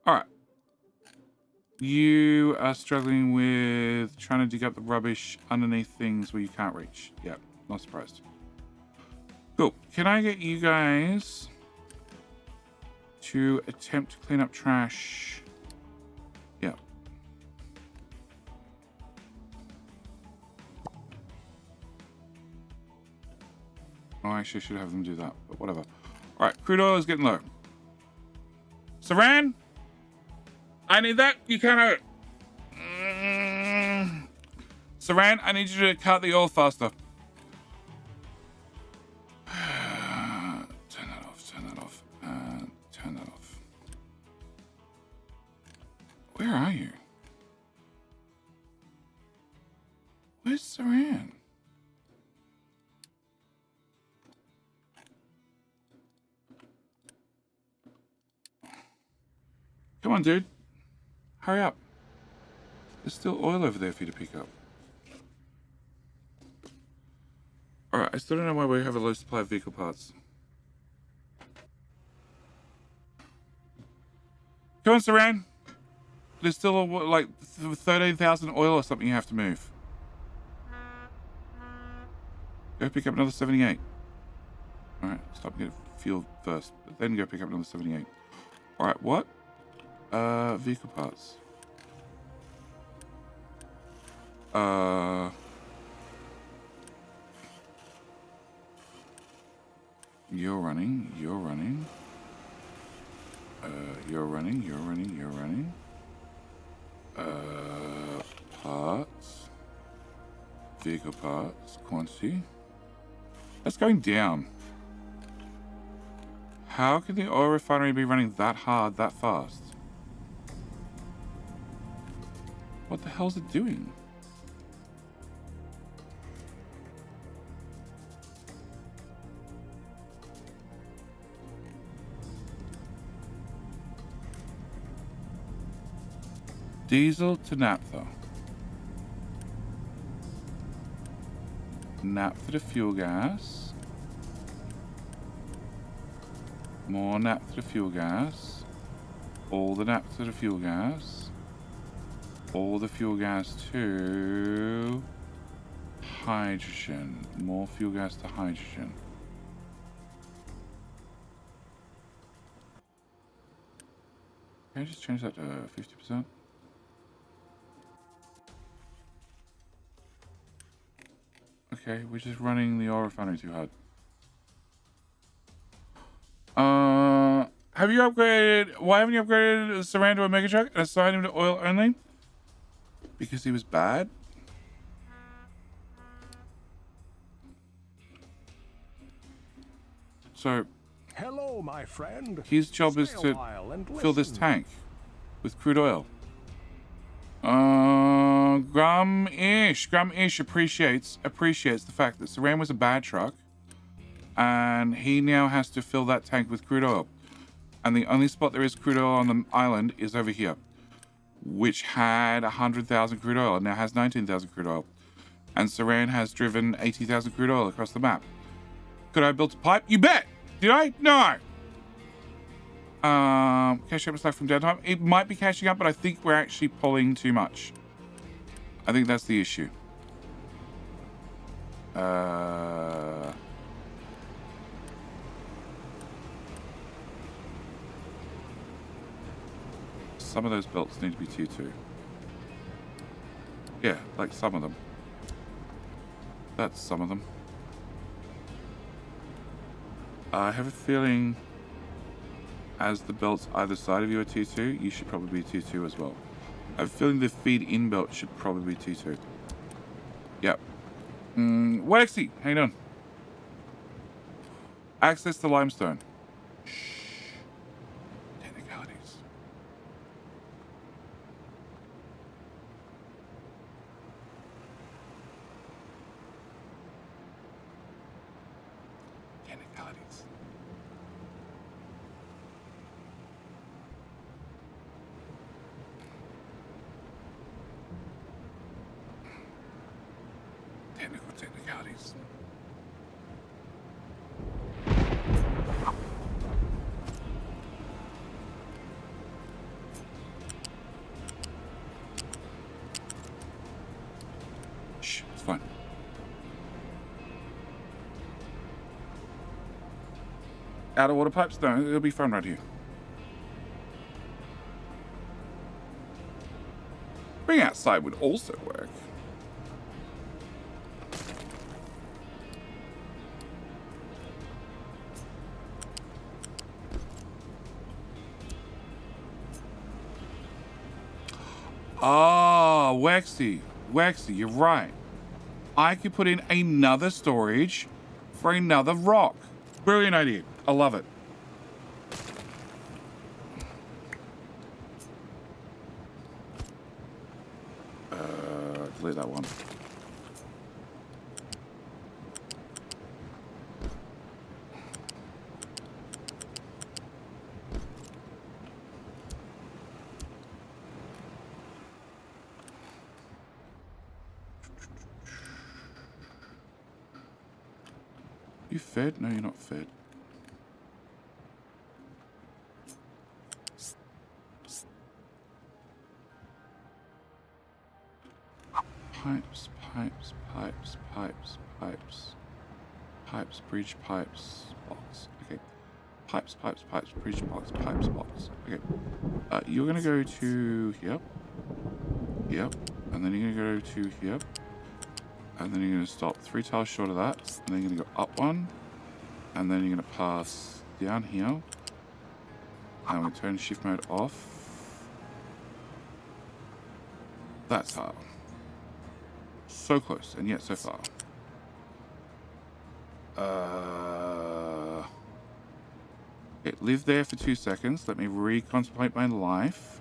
Alright. You are struggling with trying to dig up the rubbish underneath things where you can't reach. Yep, not surprised. Cool. Can I get you guys to attempt to clean up trash? Yeah. Oh, actually, I should have them do that, but whatever. Alright, crude oil is getting low. Saran? I need that. You can't have it. Saran, I need you to cut the oil faster. Turn that off, turn that off, turn that off. Where are you? Where's Saran? Come on, dude. Hurry up. There's still oil over there for you to pick up. Alright, I still don't know why we have a low supply of vehicle parts. Come on, Saran. There's still like 13,000 oil or something you have to move. Go pick up another 78. Alright, stop and get fuel first. But then go pick up another 78. Alright, what? Vehicle parts. You're running. You're running. You're running. You're running. You're running. Parts. Vehicle parts. Quantity. That's going down. How can the oil refinery be running that hard, that fast? What the hell's it doing? Diesel to naphtha. Naphtha to fuel gas. More naphtha to fuel gas. All the naphtha to fuel gas. All the fuel gas to hydrogen. More fuel gas to hydrogen. Can I just change that to 50%? Okay, we're just running the oil refinery too hard. Have you upgraded? Why haven't you upgraded Saran to a mega truck and assigned him to oil only? Because he was bad? So, hello, my friend. His job is to fill this tank with crude oil. Grum-ish appreciates the fact that Saran was a bad truck, and he now has to fill that tank with crude oil. And the only spot there is crude oil on the island is over here, which had 100,000 crude oil and now has 19,000 crude oil. And Saran has driven 80,000 crude oil across the map. Could I have built a pipe? You bet! Did I? No! Catching up slack from downtime. It might be catching up, but I think we're actually pulling too much. I think that's the issue. Some of those belts need to be T2. Yeah, like some of them. That's some of them. I have a feeling as the belts either side of you are T2, you should probably be T2 as well. I have a feeling the feed-in belt should probably be T2. Yep. What XC? How you doing? Access the limestone. Shh. Technicalities. Technicalities. Technicalities. Shh, it's fine. Out of water pipes? No, it'll be fun right here. Being outside would also work. Oh, Waxy, you're right. I could put in another storage for another rock. Brilliant idea. I love it. Delete that one. You fed? No, you're not fed. Pipes, pipes, pipes, pipes, pipes. Pipes, bridge, pipes, box. Okay. Pipes, pipes, pipes, bridge, box, pipes, box. Okay. You're gonna go to here. Yep. And then you're gonna go to here. And then you're gonna stop 3 tiles short of that. And then you're gonna go up 1. And then you're gonna pass down here. And I'm gonna turn shift mode off. That tile. So close, and yet so far. Okay, live there for 2 seconds. Let me recontemplate my life.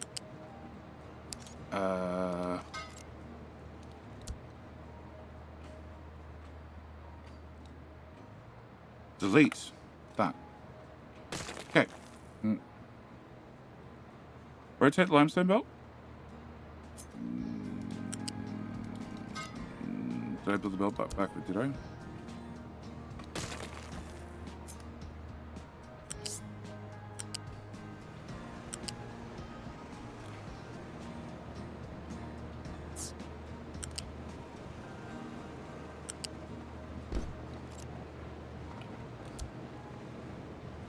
Delete that. Okay. Rotate the limestone belt. Did I build the belt backward, did I?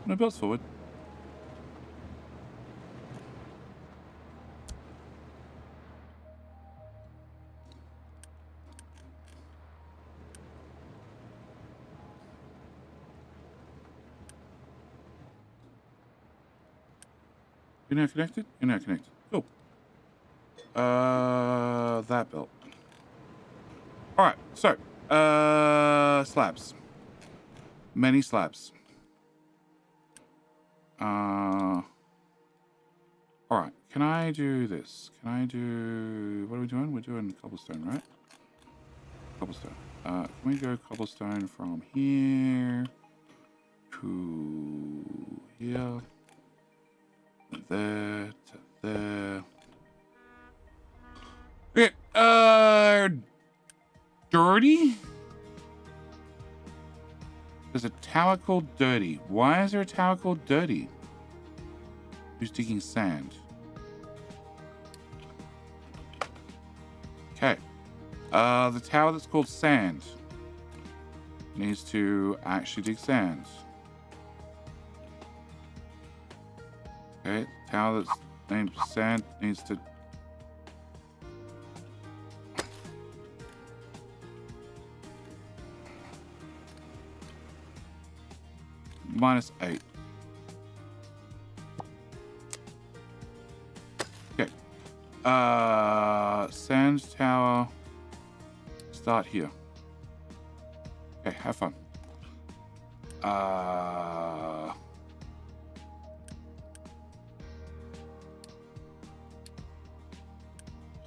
No, belt's forward. You're now connected? You're now connected. Cool. That belt. Alright, so, slabs. Many slabs. Alright, can I do this? Can I do... What are we doing? We're doing cobblestone, right? Cobblestone. Can we go cobblestone from here to here? There to there. Okay, Dirty? There's a tower called Dirty. Why is there a tower called Dirty? Who's digging sand? Okay. The tower that's called Sand needs to actually dig sand. Okay, tower that's named Sand needs to... -8. Okay. Sand tower. Start here. Okay, have fun.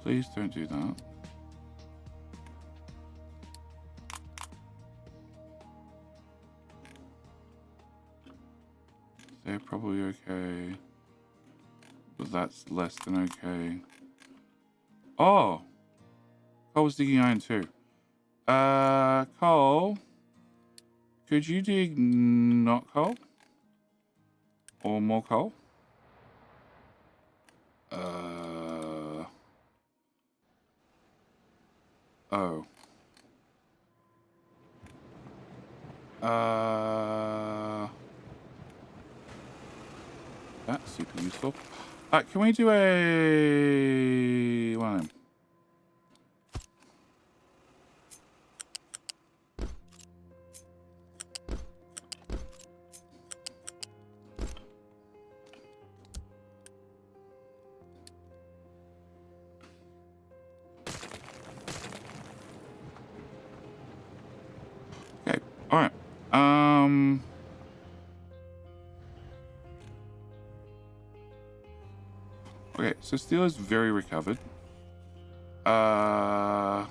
Please don't do that. They're probably okay. But that's less than okay. Oh! Cole was digging iron too. Cole? Could you dig not coal? Or more coal? Oh. That's super useful. Can we do a... one of them? Okay, alright. Okay, so steel is very recovered. My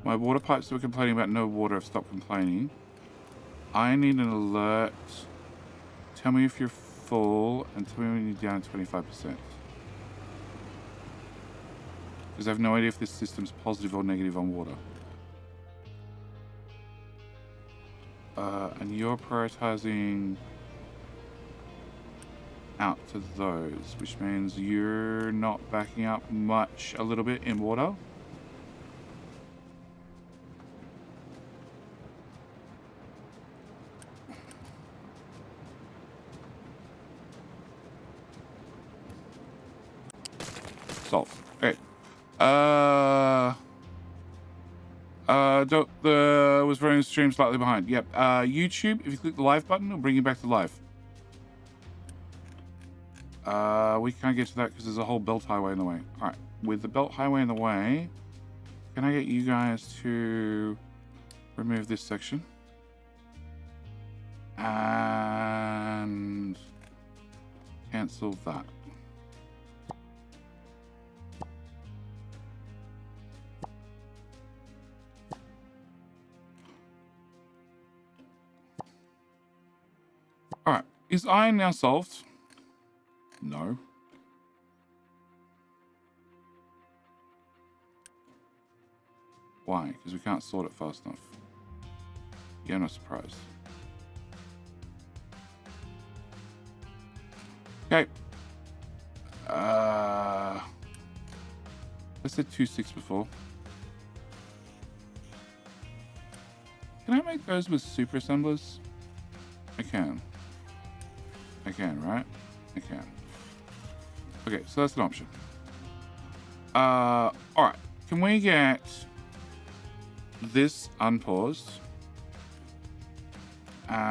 water pipes that were complaining about no water have stopped complaining. I need an alert. Tell me if you're full and tell me when you're down 25%. Because I have no idea if this system's positive or negative on water. And you're prioritizing out to those, which means you're not backing up much, a little bit in water. Solved. Okay. Was running the stream slightly behind. Yep. YouTube, if you click the live button, it'll bring you back to live. We can't get to that because there's a whole belt highway in the way. Alright. With the belt highway in the way, can I get you guys to remove this section? And cancel that. Alright, is iron now solved? No. Why? Because we can't sort it fast enough. Yeah, I'm not surprised. Okay. I said 2.6 before. Can I make those with super assemblers? I can. I can, right? I can. Okay, so that's an option. Alright. Can we get this unpaused? And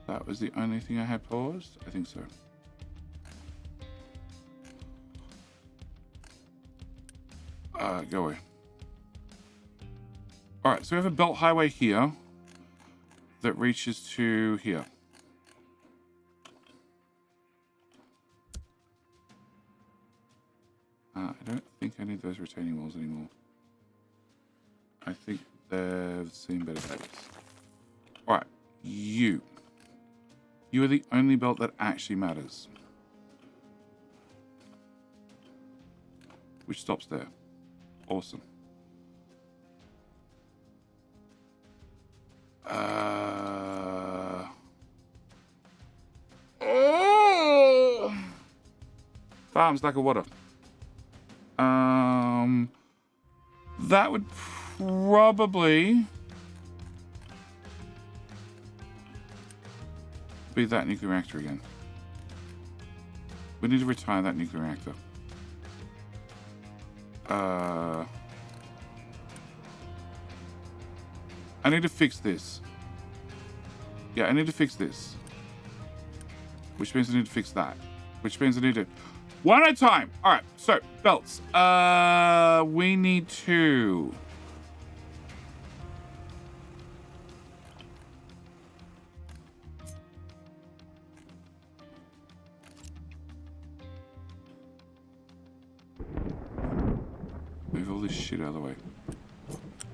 that was the only thing I had paused? I think so. Go away. Alright, so we have a belt highway here that reaches to here. I don't think I need those retaining walls anymore. I think they've seen better days. Alright, you. You are the only belt that actually matters. Which stops there. Awesome. Farms lack of water. That would probably be that nuclear reactor again. We need to retire that nuclear reactor. I need to fix this. Yeah, I need to fix this. Which means I need to fix that. Which means I need to... One at a time. All right, so belts. We need to Move all this shit out of the way.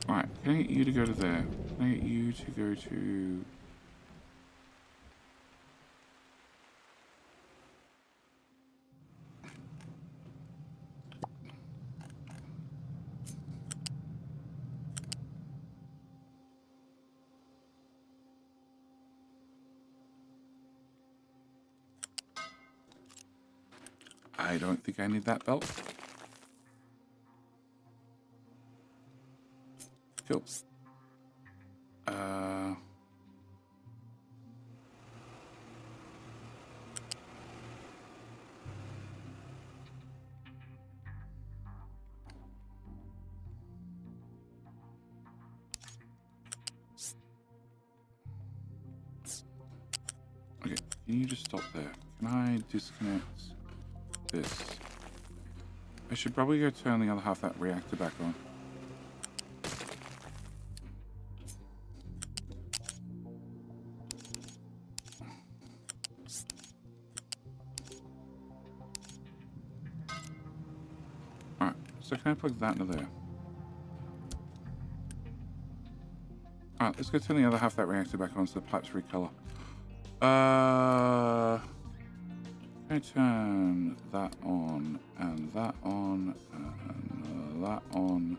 Alright, can I get you to go to there? Can I get you to go to... I don't think I need that belt. Cool. Okay, can you just stop there? Can I disconnect this? I should probably go turn the other half of that reactor back on. Alright, so can I plug that into there? Alright, let's go turn the other half of that reactor back on so the pipes recolor. Can I turn that on, and that on, and that on,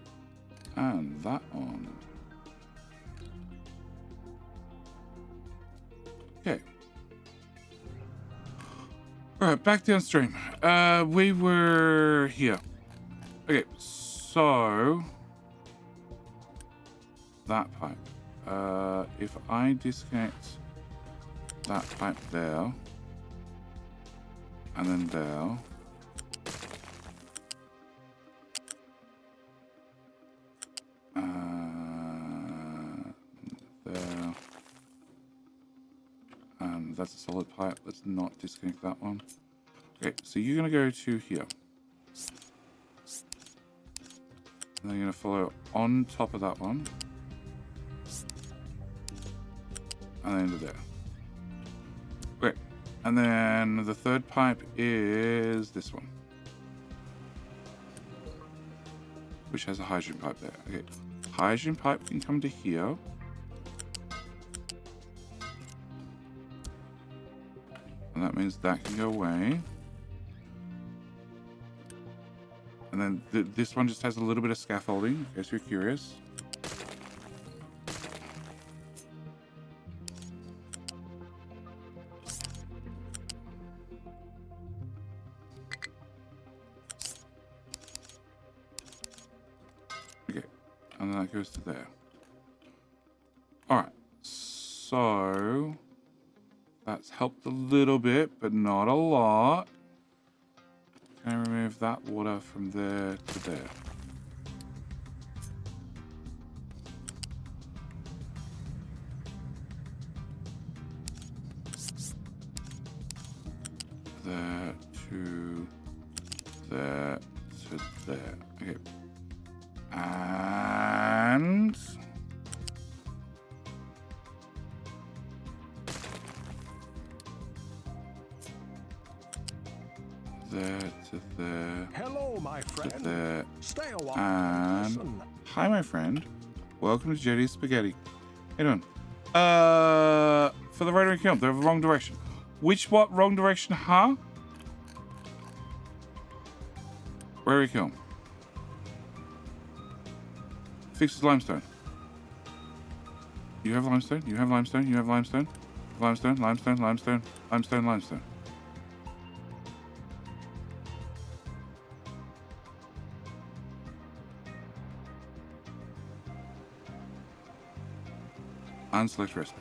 and that on? Okay. Alright, back downstream. We were here. Okay, so... that pipe. If I disconnect that pipe there, and then there, there, and that's a solid pipe. Let's not disconnect that one. Okay, so you're going to go to here. And then you're going to follow on top of that one. And then into there. Great. And then the third pipe is this one. Which has a hydrogen pipe there. Okay. Hydrogen pipe can come to here. And that means that can go away. And then this one just has a little bit of scaffolding, in case you're curious. Okay, and then that goes to there. Alright, so that's helped a little bit, but not a lot. Can I remove that water from there to there? There to there to there. Okay. And there to there. Hello, my friend. To there. Stay a while. And Listen. hi, my friend. Welcome to Jetty Spaghetti. How you doing? For the rotary kiln, they're the wrong direction. Which what? Wrong direction, huh? Rotary kiln. Fixes limestone. You have limestone? You have limestone? You have limestone? Limestone, limestone, limestone, limestone, limestone. Unselect recipe.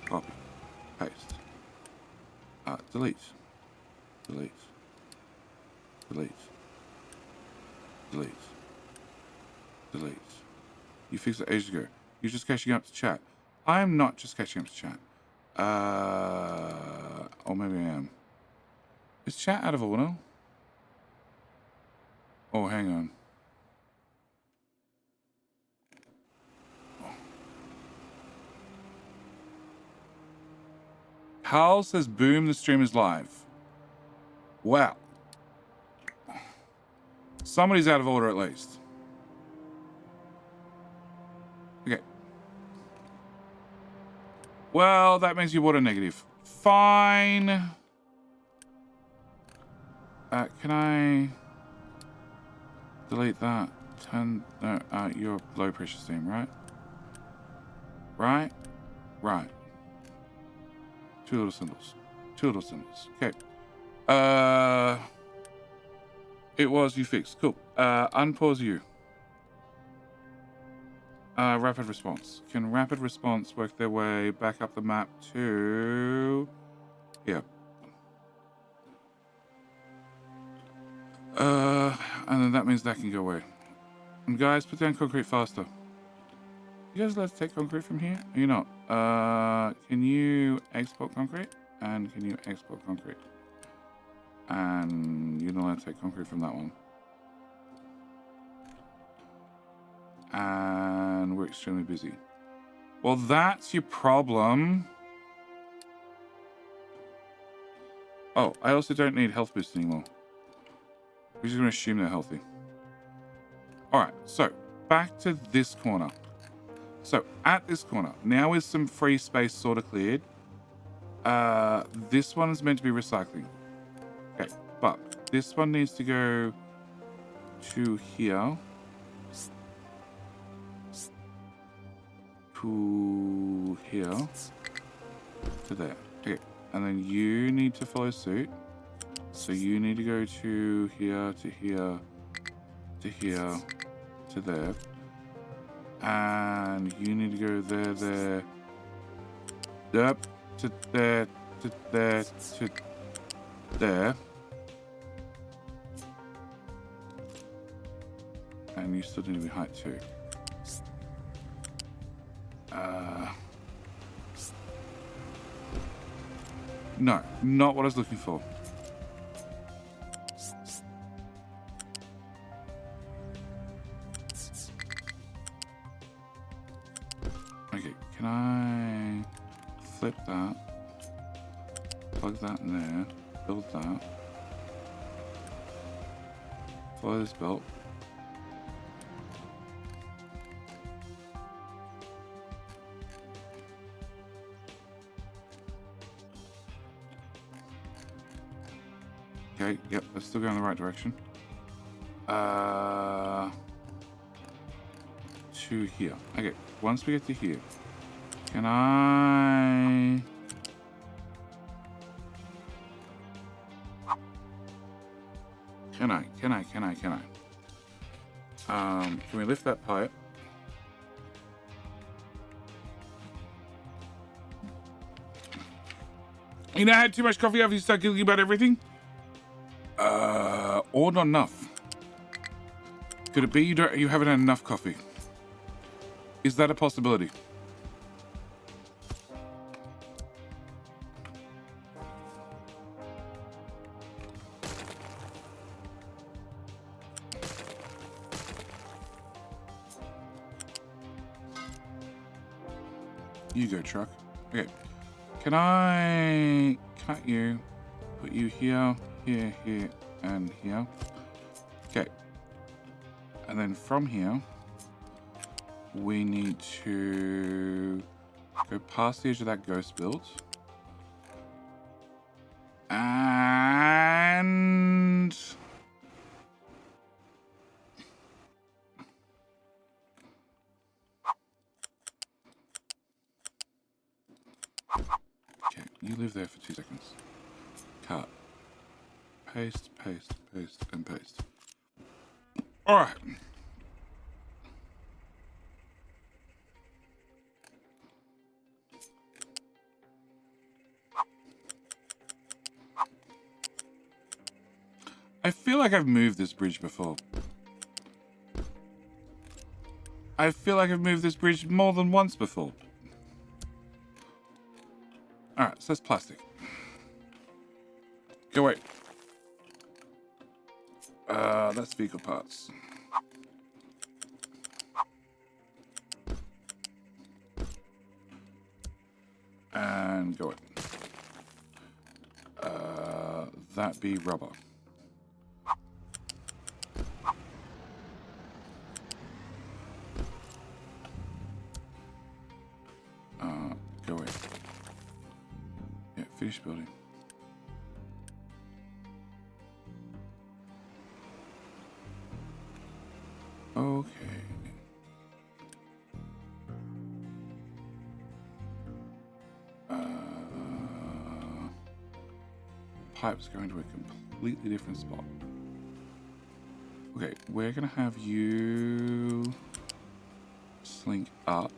Copy. Paste. Delete. Delete. Delete. Delete. Delete. You fixed it ages ago. You're just catching up to chat. I'm not just catching up to chat. Or maybe I am. Is chat out of order? Oh, hang on. Carl says, boom, the stream is live. Wow. Somebody's out of order at least. Well, that means you water negative. Fine. Can I delete that? Turn, no, you're low pressure steam, right? Right? Right. Two little symbols. Two little symbols. Okay. It was you fixed. Cool. Unpause you. Rapid response. Can rapid response work their way back up the map to here? And then that means that can go away. And guys, put down concrete faster. You guys allowed to take concrete from here? Are you not? Can you export concrete? And can you export concrete? And you're not allowed to take concrete from that one. And we're extremely busy. Well, that's your problem. Oh, I also don't need health boost anymore. We're just going to assume they're healthy. Alright, so back to this corner. So at this corner, now is some free space sort of cleared. This one is meant to be recycling. Okay, but this one needs to go to here. To here. To there. Okay, and then you need to follow suit. So you need to go to here, to here, to here, to there. And you need to go there, there. Yep, to there, to there, to there. And you still need to be height 2. No, not what I was looking for. Okay, can I flip that? Plug that in there. Build that. Follow this belt. Okay, yep, let's still go in the right direction. To here. Okay, once we get to here, can I... Can we lift that pipe? You know, I had too much coffee after you start thinking about everything? Or not enough. Could it be you haven't had enough coffee? Is that a possibility? You go, truck. Okay. Can I cut you, put you here, here, here, and here? Okay. And then from here, we need to go past the edge of that ghost build. And... okay, you live there for 2 seconds. Cut. Paste, paste, paste, and paste. Alright. I feel like I've moved this bridge before. I feel like I've moved this bridge more than once before. Alright, so that's plastic. Go away. That's vehicle parts. And go away. That be rubber. Go away. British building. Okay. Pipe's going to a completely different spot. Okay, we're gonna have you slink up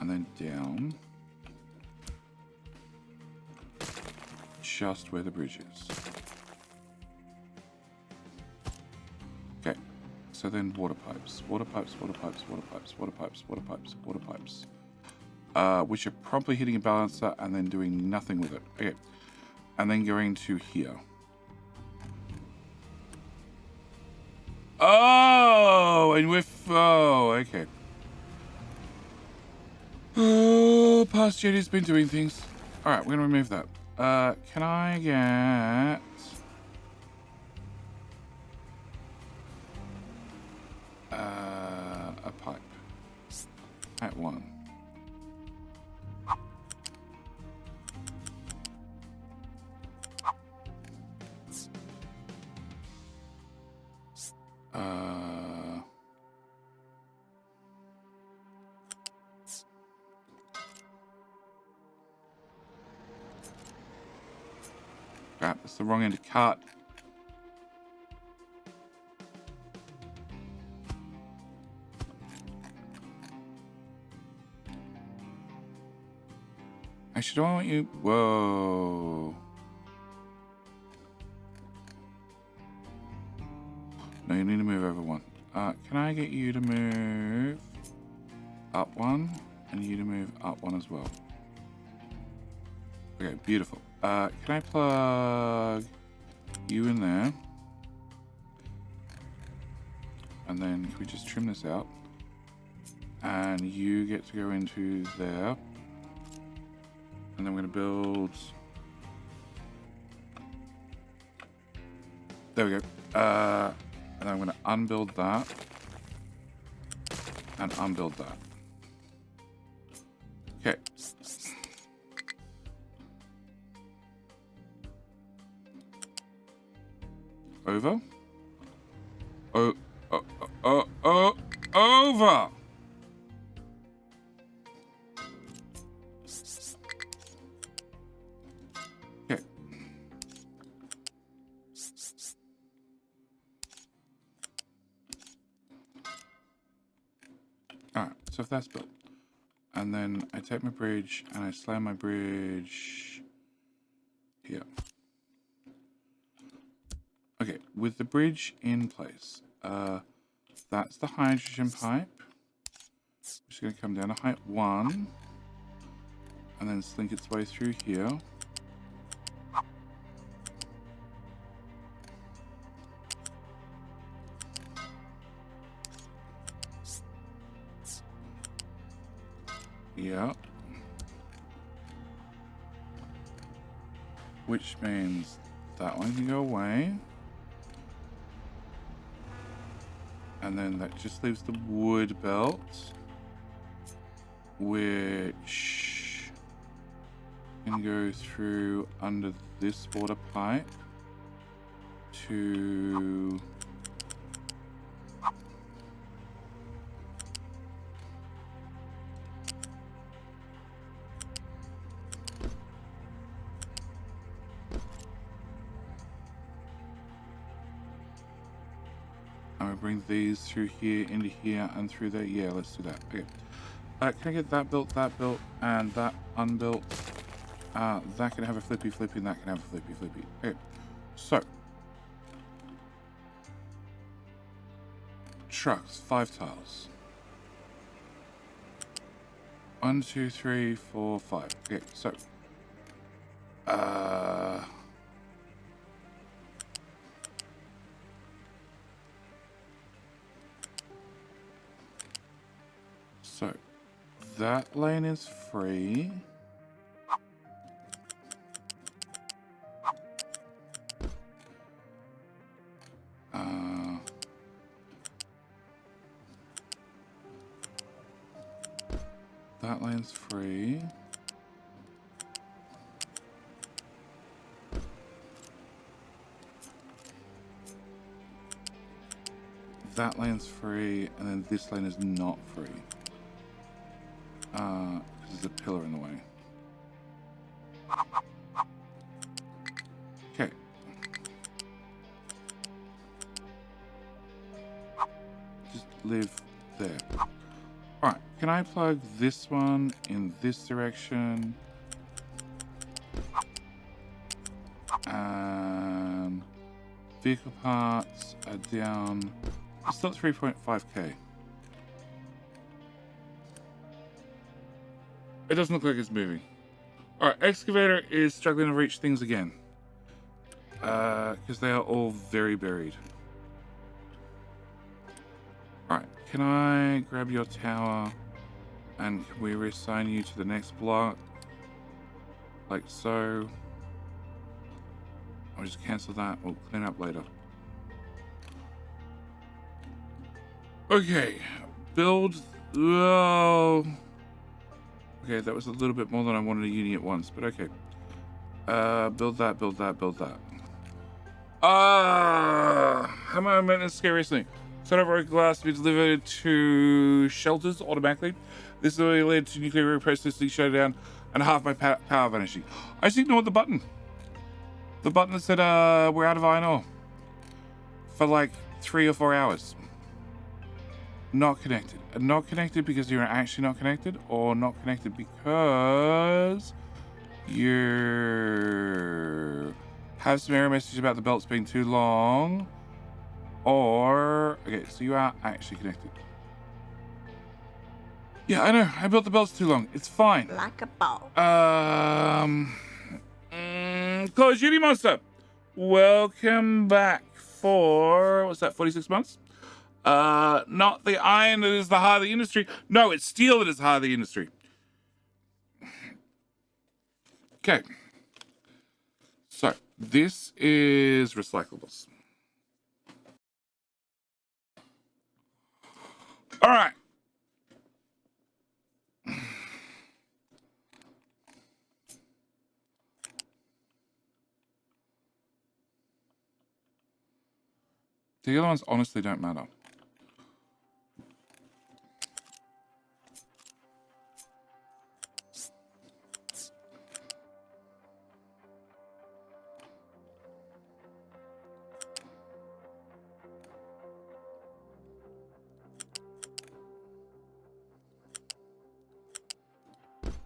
and then down just where the bridge is. Okay, so then water pipes, water pipes, water pipes, water pipes, water pipes, water pipes, water pipes, which are promptly hitting a balancer and then doing nothing with it. Okay, and then going to here. Oh, and okay. Oh, past Jetty's been doing things. All right, we're gonna remove that. Can I get a pipe at one? Crap, that's the wrong end of cart. Actually, do I want you? Whoa. No, you need to move over one. Can I get you to move up one and you to move up one as well? Okay, beautiful. Can I plug you in there? And then can we just trim this out? And you get to go into there. And then we're going to build... There we go. And then I'm going to unbuild that. And unbuild that. Okay. Over. Over. Okay. Alright, so if that's built. And then I take my bridge and I slam my bridge here. Okay, with the bridge in place, that's the hydrogen pipe. Which is going to come down to height 1 and then slink its way through here. Yeah. Which means that one can go away. And then that just leaves the wood belt, which can go through under this water pipe to bring these through here, into here, and through there. Yeah, let's do that. Okay. Can I get that built, and that unbuilt? That can have a flippy, and that can have a flippy. Okay. So. Trucks, 5 tiles. 1, 2, 3, 4, 5. Okay, so. So, that lane is free. That lane's free. that lane's free, and then this lane is not free. Because there's a pillar in the way. Okay. Just live there. Alright, can I plug this one in this direction? And vehicle parts are down. It's still at 3.5k. It doesn't look like it's moving. Alright, excavator is struggling to reach things again. Because they are all very buried. Alright, can I grab your tower and can we reassign you to the next block? Like so. I'll just cancel that. We'll clean up later. Okay. Build. Oh. Okay, that was a little bit more than I wanted a uni at once, but okay. Build that, build that, build that. How am I meant to seriously? Set of road glass to be delivered to shelters automatically. This will lead to nuclear processing shutdown and half my power vanishing. I just ignored the button. The button that said we're out of iron ore for like 3 or 4 hours. Not connected. And not connected because you're actually not connected, or not connected because you have some error message about the belts being too long, or okay, so you are actually connected. Yeah, I know. I built the belts too long. It's fine. Like a ball. Call of Duty Monster. Welcome back for what's that? 46 months. Not the iron that is the heart of the industry. No, it's steel that is the heart of the industry. Okay. So, this is recyclables. All right. The other ones honestly don't matter.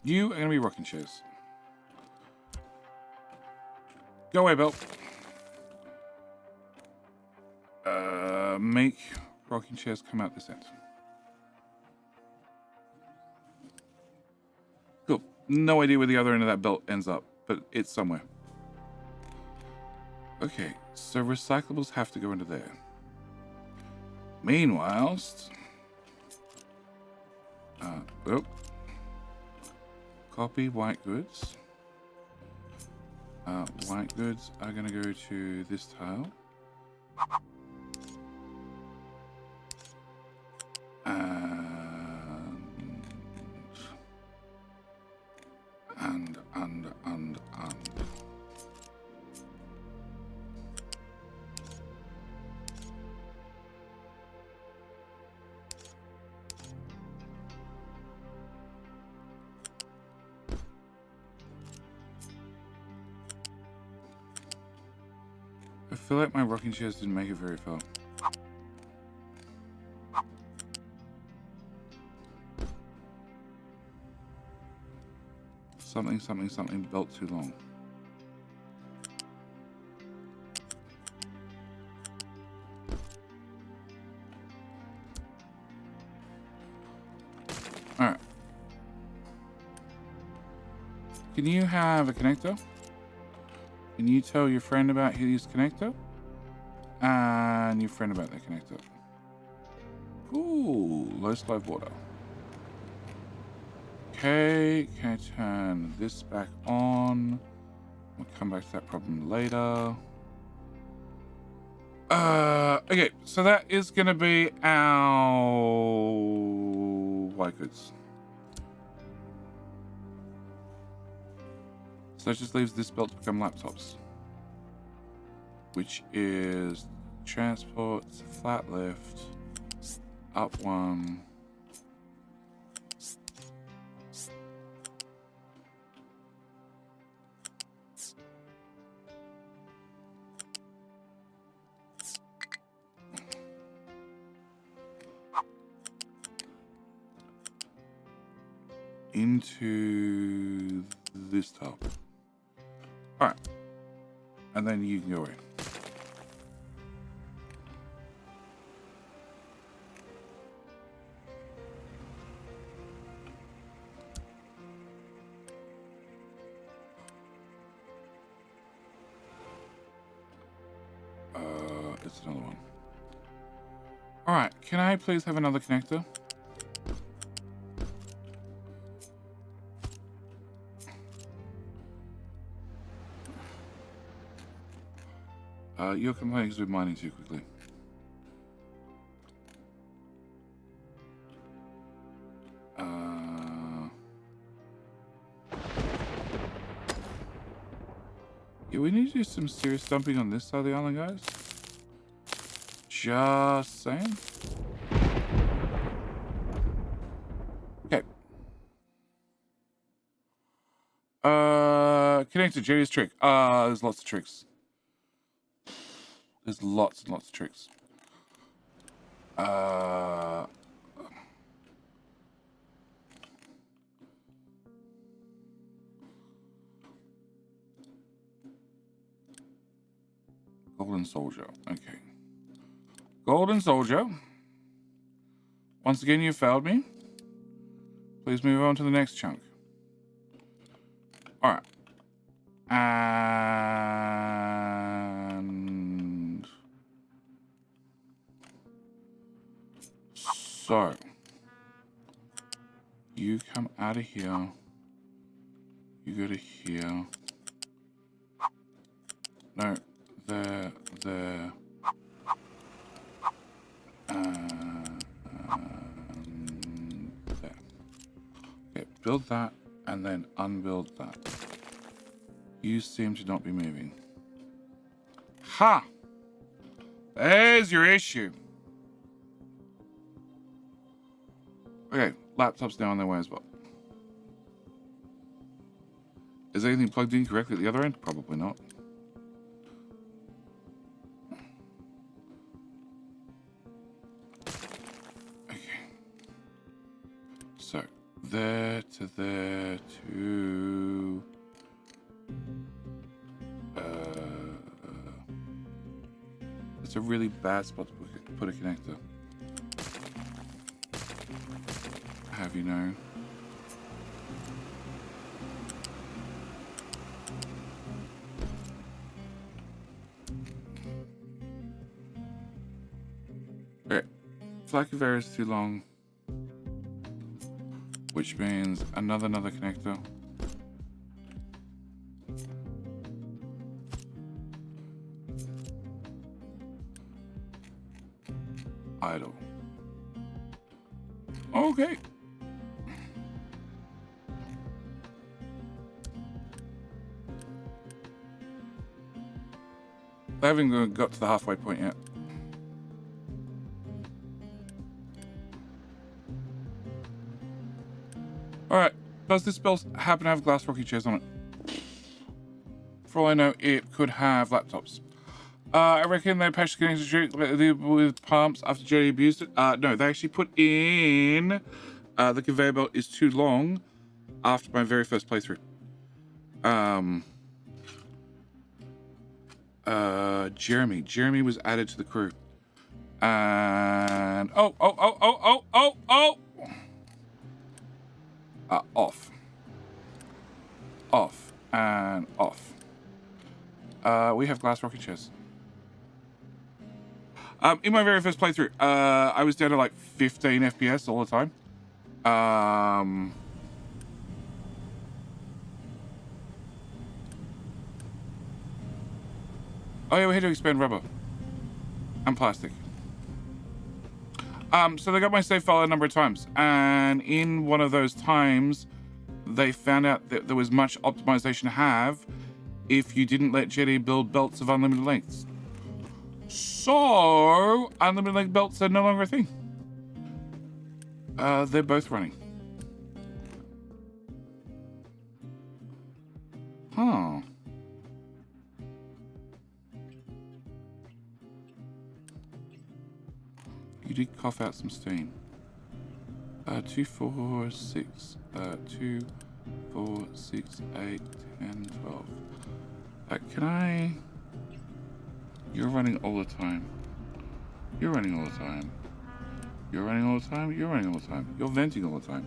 You are going to be rocking chairs. Go away, Bill. Make rocking chairs come out this end. Cool. No idea where the other end of that belt ends up, but it's somewhere. Okay, so recyclables have to go into there. Meanwhile, copy white goods. White goods are going to go to this tile. And. I feel like my rocking chairs didn't make it very far. Something belt too long. Alright. Can you have a connector? Can you tell your friend about his connector? And your friend about their connector. Ooh, low slide water. Okay, can I turn this back on? We'll come back to that problem later. Okay, so that is gonna be our white goods. So that just leaves this belt to become laptops. Which is transport, flat lift, up one. Into this top. Alright. And then you can go in. It's another one. Alright, can I please have another connector? You're complaining because we're mining too quickly. Yeah, we need to do some serious dumping on this side of the island, guys. Just saying. Okay. Connected, Jerry's trick. There's lots of tricks. There's lots and lots of tricks. Golden Soldier. Okay. Golden Soldier. Once again, you failed me. Please move on to the next chunk. Alright. And... so... you come out of here. You go to here. No. There. And there. Okay, build that and then unbuild that. You seem to not be moving. Ha! There's your issue. Okay, laptop's now on their way as well. Is anything plugged in correctly at the other end? Probably not. So, there to there to... it's a really bad spot to put a connector. Have you know? Okay, flag of error is too long. Which means another connector. Idle. Okay. I haven't got to the halfway point yet. Alright, does this spell happen to have glass rocky chairs on it? For all I know, it could have laptops. I reckon they patched the connection with pumps after Jody abused it. No, they actually put in the conveyor belt is too long after my very first playthrough. Jeremy was added to the crew. And off. Off and off. We have glass rocket chairs. In my very first playthrough, I was down to like 15 FPS all the time. Oh yeah, we're here to expand rubber and plastic. So they got my save file a number of times, and in one of those times, they found out that there was much optimization to have if you didn't let Jetty build belts of unlimited lengths. So, unlimited length belts are no longer a thing. They're both running. Huh. You did cough out some steam. 2, 4, 6. 2, 4, 6, 8, 10, 12. Can I... You're running all the time. You're running all the time. You're running all the time. You're running all the time. You're venting all the time.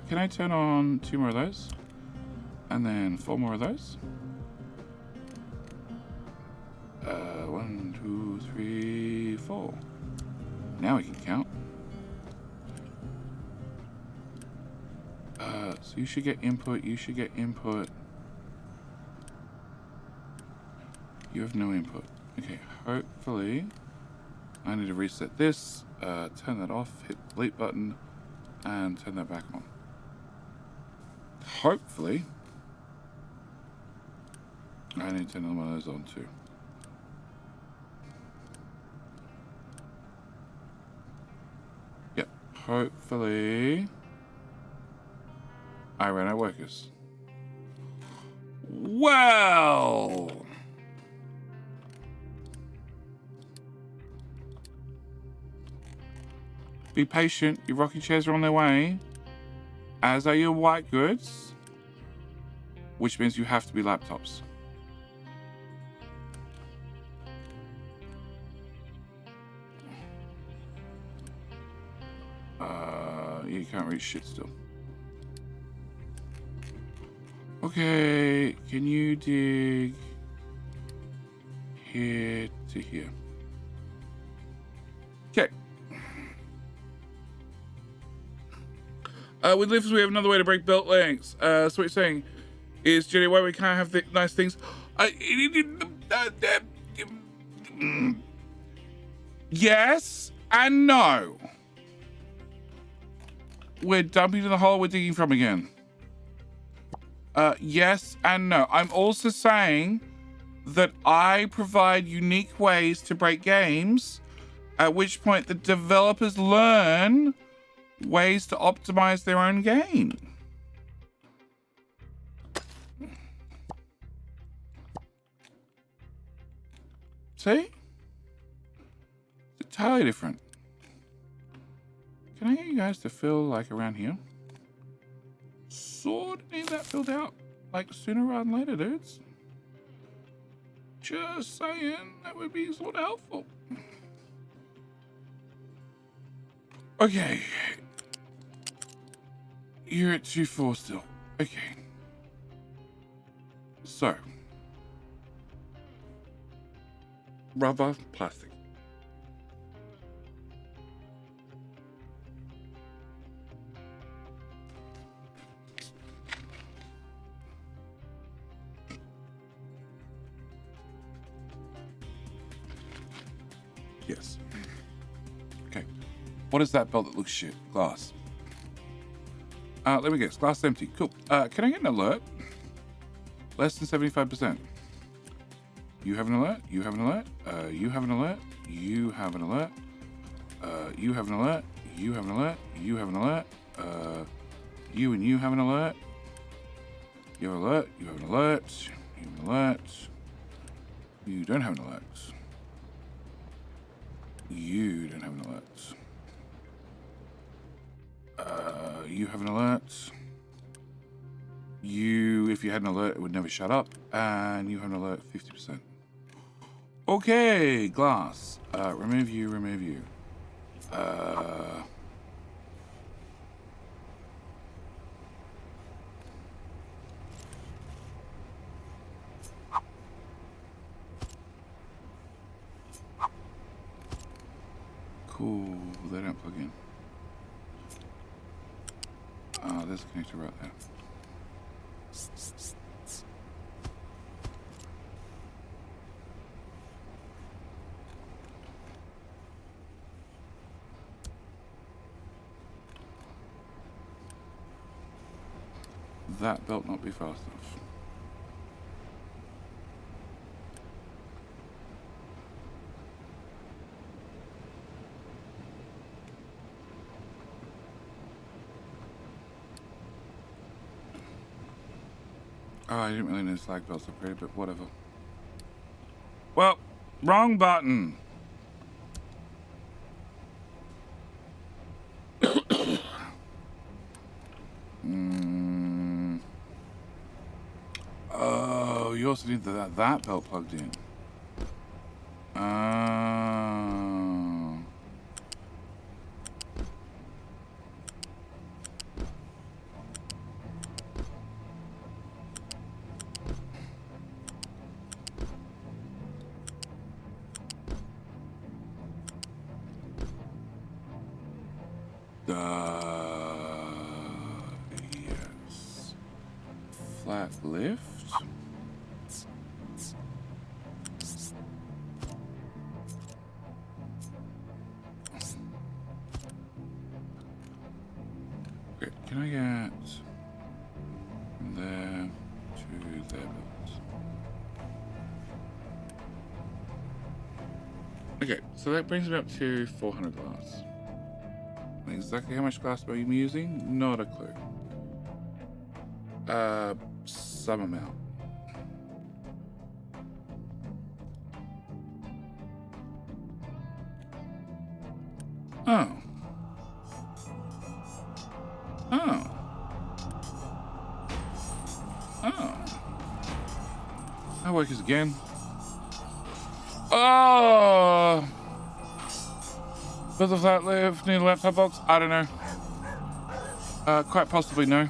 Can I turn on 2 more of those? And then 4 more of those? 1, 2, 3, 4. Now we can count. So you should get input. You should get input. You have no input. Okay, hopefully I need to reset this, turn that off, hit the delete button, and turn that back on. Hopefully I need to turn one of those on too. Yep, hopefully I ran out of workers. Well, be patient, your rocking chairs are on their way, as are your white goods, which means you have to be laptops. You can't reach shit still. Okay, can you dig here to here? Okay. With lifts, we have another way to break belt lengths. So what you're saying is, Jenny, why we can't have the nice things? Yes and no. We're dumping to the hole we're digging from again. Yes and no. I'm also saying that I provide unique ways to break games, at which point the developers learn ways to optimize their own game. See? It's entirely different. Can I get you guys to fill like around here? Sort of need that filled out like sooner rather than later, dudes. Just saying, that would be sort of helpful. Okay. You're at 2-4 still. Okay. So. Rubber, plastic. Yes. Okay. What is that belt that looks shit? Glass. Let me guess. Glass empty. Cool. Can I get an alert? Less than 75%. You have an alert? You have an alert? You have an alert? You have an alert? You have an alert? You have an alert? You have an alert? You and you have an alert? You have an alert? You have an alert? You have an alert? You don't have an alert. You don't have an alert. You have an alert. You, if you had an alert, it would never shut up. And you have an alert 50%. Okay, glass. Remove you, remove you. Cool, they don't plug in. There's a connector right there. That belt not be fast enough. Oh, I didn't really know slag belts separated, but whatever. Well, wrong button. Oh, you also need that belt plugged in. Oh. Yes. Flat lift. Okay, can I get from there to there? Okay, so that brings me up to 400 glass. Exactly how much glass are you using? Not a clue. Some amount. Oh. Oh. Oh. That works again. Oh. Does the flat lift near the laptop box? I don't know. Quite possibly no.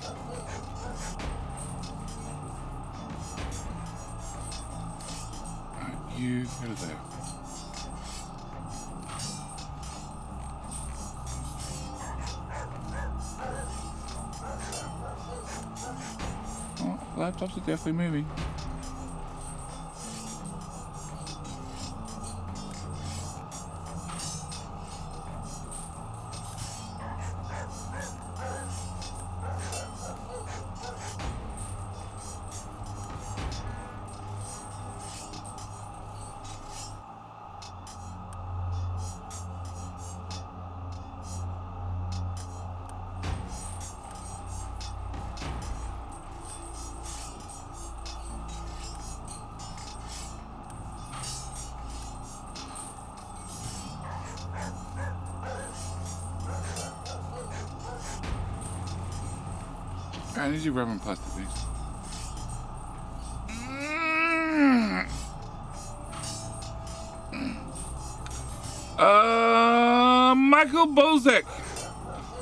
Alright, you go to there. Oh, laptops are definitely moving. I need you rubber and plastic things. Michael Bozek.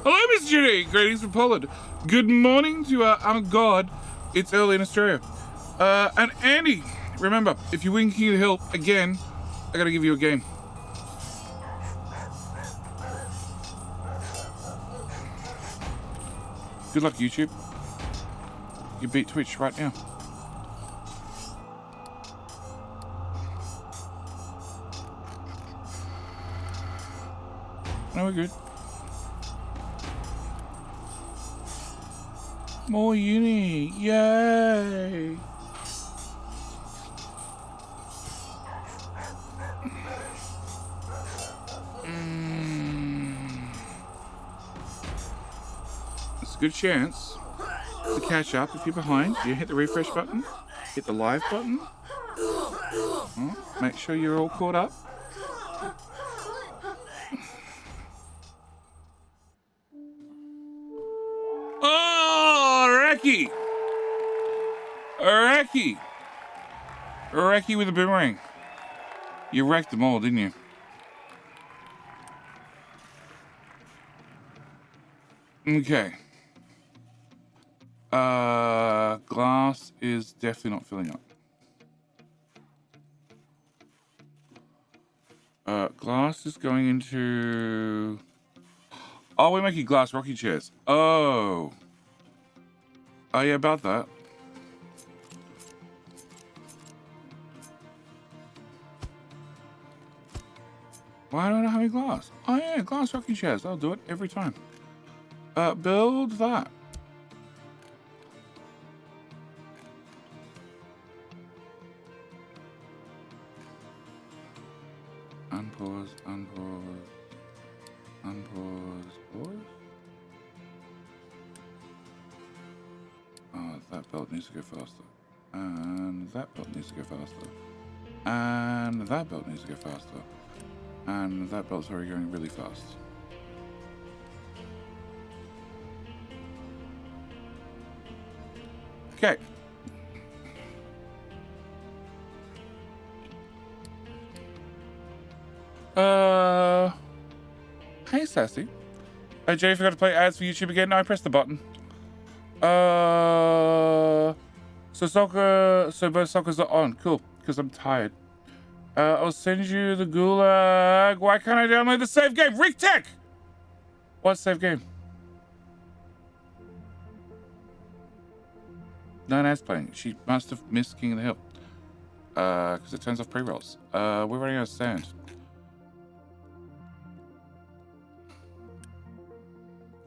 Hello, Miss Judy. Greetings from Poland. Good morning to Armageddon. It's early in Australia. And Andy, remember, if you win King of the Hill again, I gotta give you a game. Good luck, YouTube. You beat Twitch right now. No, we're good. More uni. Yay. It's a good chance to catch up if you're behind. You hit the refresh button, hit the live button. Oh, make sure you're all caught up. Oh, Reki! Reki with a boomerang. You wrecked them all, didn't you? Okay. Glass is definitely not filling up. Glass is going into... Oh, we're making glass rocking chairs. Oh. Oh, yeah, about that. Why don't I have any glass? Oh, yeah, glass rocking chairs. I'll do it every time. Build that. Unpause, unpause, unpause, pause. Oh, that belt needs to go faster. And that belt needs to go faster. And that belt needs to go faster. And that belt's already going really fast. Okay. Hey, Sassy. Hey, Jay, forgot to play ads for YouTube again. No, I pressed the button. So both soccers are on. Cool, because I'm tired. I'll send you the gulag. Why can't I download the save game? Rick Tech! What save game? No ads playing. She must have missed King of the Hill. Because it turns off pre-rolls. We're running out of sand.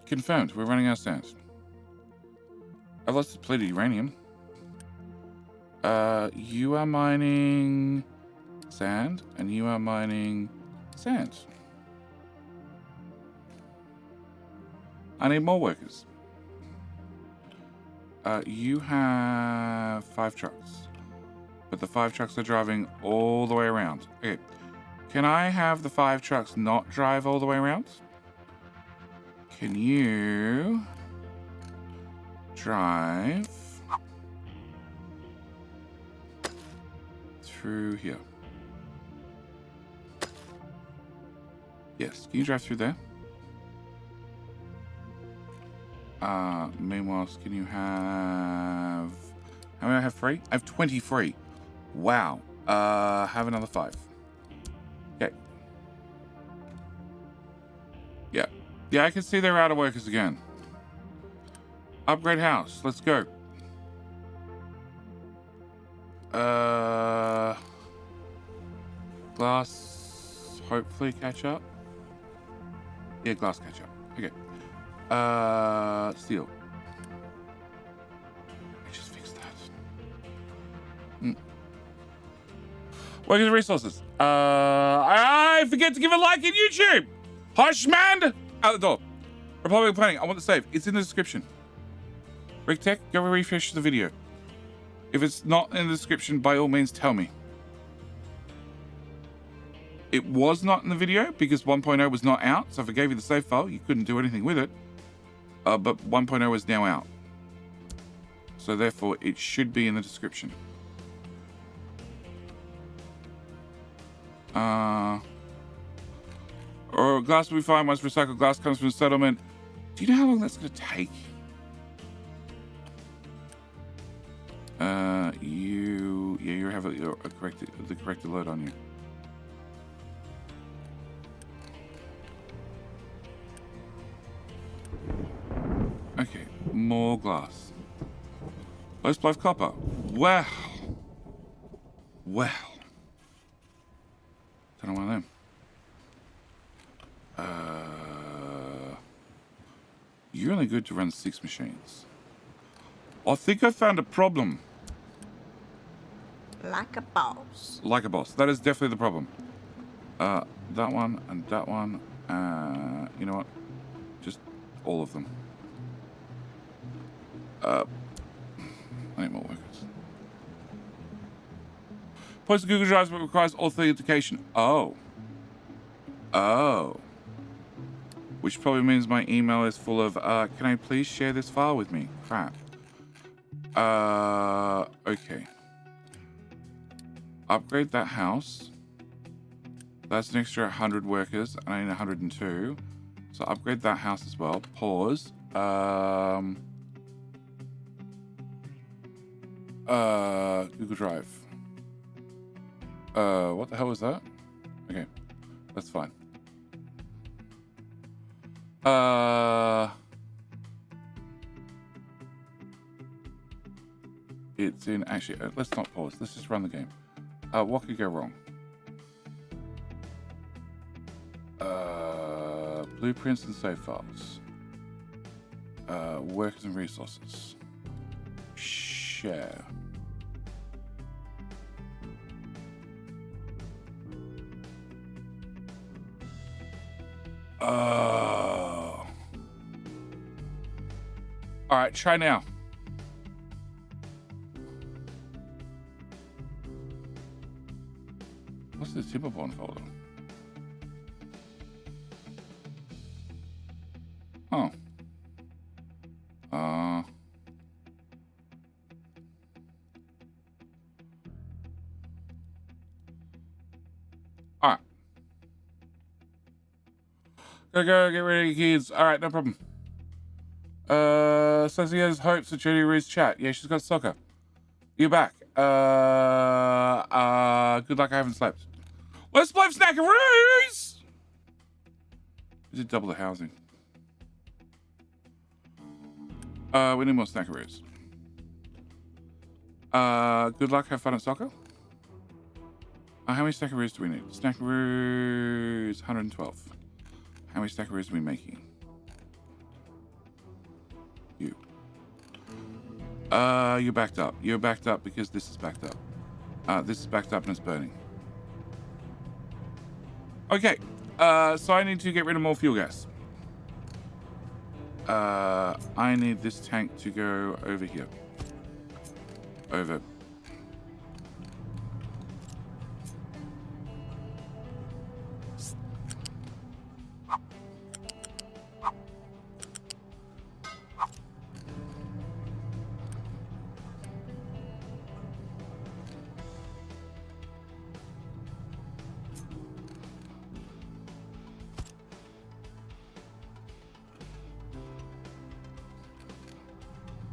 Confirmed, we're running out of sand. I've lost depleted uranium. You are mining sand, and you are mining sand. I need more workers. You have 5 trucks, but the 5 trucks are driving all the way around. Okay, can I have the 5 trucks not drive all the way around? Can you drive through here? Yes, can you drive through there? Meanwhile, can you have... How many do I have free? I have 20 free. Wow. Have another 5. Okay. Yeah. Yeah, I can see they're out of workers again. Upgrade house. Let's go. Glass hopefully catch up. Yeah, glass catch up. Okay. Steel. I just fixed that. Workers and resources. I forget to give a like in YouTube. Hush, man! Out the door. Republic Planning. I want the save. It's in the description. Rick Tech, go refresh the video. If it's not in the description, by all means, tell me. It was not in the video because 1.0 was not out. So if I gave you the save file, you couldn't do anything with it. But 1.0 is now out. So therefore, it should be in the description. Or glass will be fine once recycled glass comes from the settlement. Do you know how long that's going to take? You have the correct alert on you. Okay, more glass. Low splice copper. Wow. Wow. Don't know one of them. You're only good to run 6 machines. I think I found a problem. Like a boss. Like a boss. That is definitely the problem. That one and that one. You know what? Just all of them. I need more workers. Post to Google Drive but requires authentication. Oh. Oh. Which probably means my email is full of, can I please share this file with me? Crap. Okay. Upgrade that house. That's an extra 100 workers. I need 102. So upgrade that house as well. Pause. Google Drive. What the hell was that? Okay. That's fine. It's in, actually, let's not pause. Let's just run the game. What could go wrong? Blueprints and save files. Workers and resources. Share. Oh. All right, try now. What's the timber bond folder? Oh. Alright. Go, get ready, kids. Alright, no problem. Sassy has hopes that Jodie reads chat. Yeah, she's got soccer. You're back. Good luck, I haven't slept. Let's play Snackaroos! We did double the housing. We need more Snackaroos. Good luck, have fun at soccer. How many Snackaroos do we need? Snackaroos, 112. How many Snackaroos are we making? You. You're backed up. You're backed up because this is backed up. This is backed up and it's burning. Okay. So I need to get rid of more fuel gas. I need this tank to go over here. Over.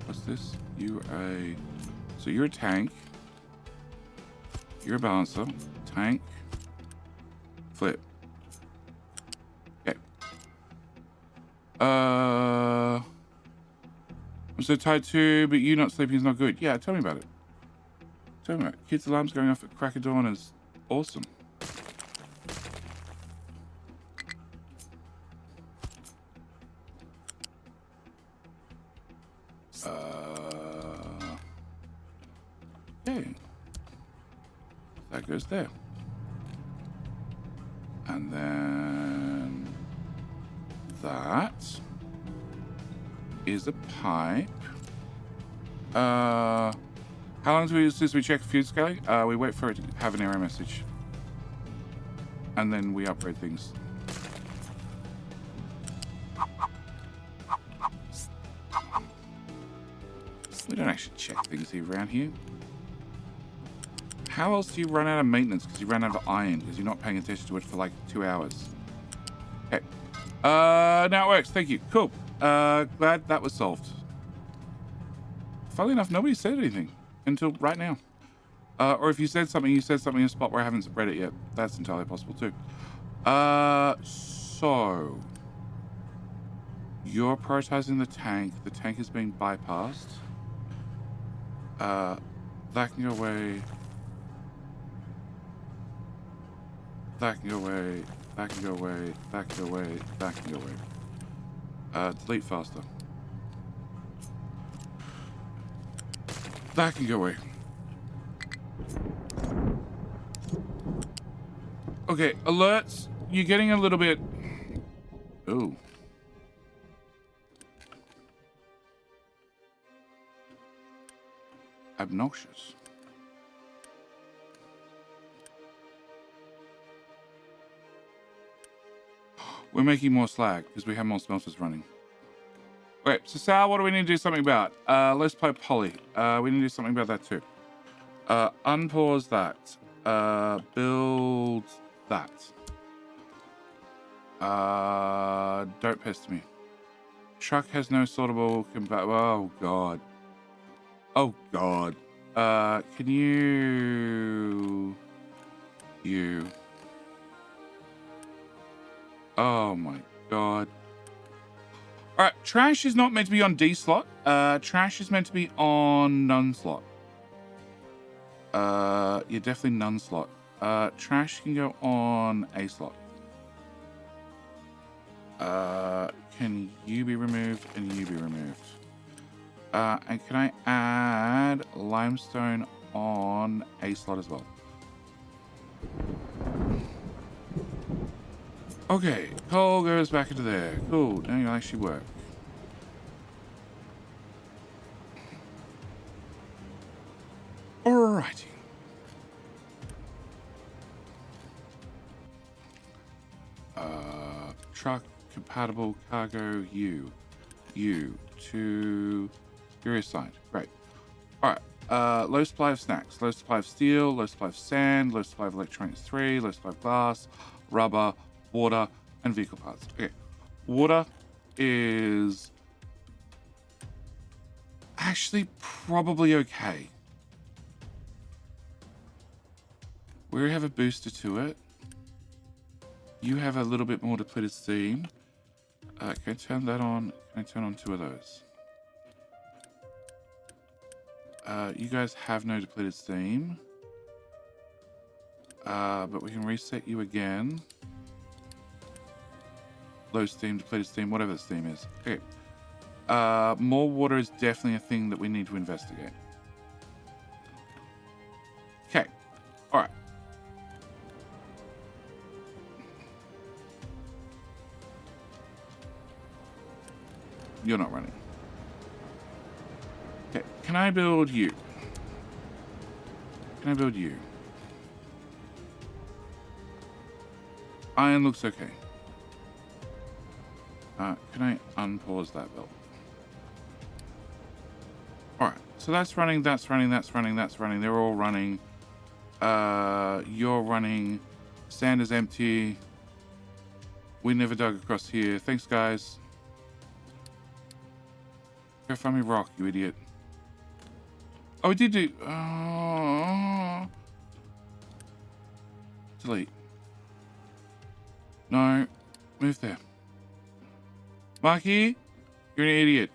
What's this? So you're a tank. You're a balancer. Tank. Flip. Okay. I'm so tired too, but you not sleeping is not good. Yeah, tell me about it. Tell me about it. Kids' alarms going off at crack of dawn is awesome. Okay. That goes there. And then that is a pipe. How long since we check fuse scaling? We wait for it to have an error message. And then we upgrade things. We don't actually check things around here. How else do you run out of maintenance? Because you ran out of iron because you're not paying attention to it for like 2 hours. Okay. Now it works. Thank you. Cool. Glad that was solved. Funnily enough, nobody said anything until right now. Or if you said something in a spot where I haven't read it yet. That's entirely possible too. So you're prioritizing the tank. The tank is being bypassed. That can go away. That can go away. That can go away. That can go away. That can go away. Delete faster. That can go away. Okay, alerts. You're getting a little bit... Ooh. Obnoxious. We're making more slag because we have more smelters running. Okay, so Sal, what do we need to do something about? Let's play Polly. We need to do something about that too. Unpause that. Build that. Don't pester me. Truck has no sortable oh god. Oh god. Can you... Oh my god. Alright, trash is not meant to be on D slot. Trash is meant to be on none slot. Yeah, definitely none slot. Trash can go on A slot. Can you be removed and you be removed? And can I add limestone on A slot as well? Okay, coal goes back into there. Cool, now you'll actually work. Alrighty. Truck, compatible, cargo, you to your side. Great. All right. Low supply of snacks, low supply of steel, low supply of sand, low supply of electronics 3, low supply of glass, rubber, water, and vehicle parts. Okay. Water is actually probably okay. We have a booster to it. You have a little bit more depleted steam. Can I turn that on? Can I turn on 2 of those? You guys have no depleted steam. But we can reset you again. Low steam, depleted steam, whatever the steam is. Okay. More water is definitely a thing that we need to investigate. Okay. All right. You're not running. Okay. Can I build you? Can I build you? Iron looks okay. Can I unpause that build? Alright, so that's running, that's running, that's running, that's running. They're all running. You're running. Sand is empty. We never dug across here. Thanks, guys. Go find me rock, you idiot. Oh, we did do... delete. No. Move there. Marky, you're an idiot.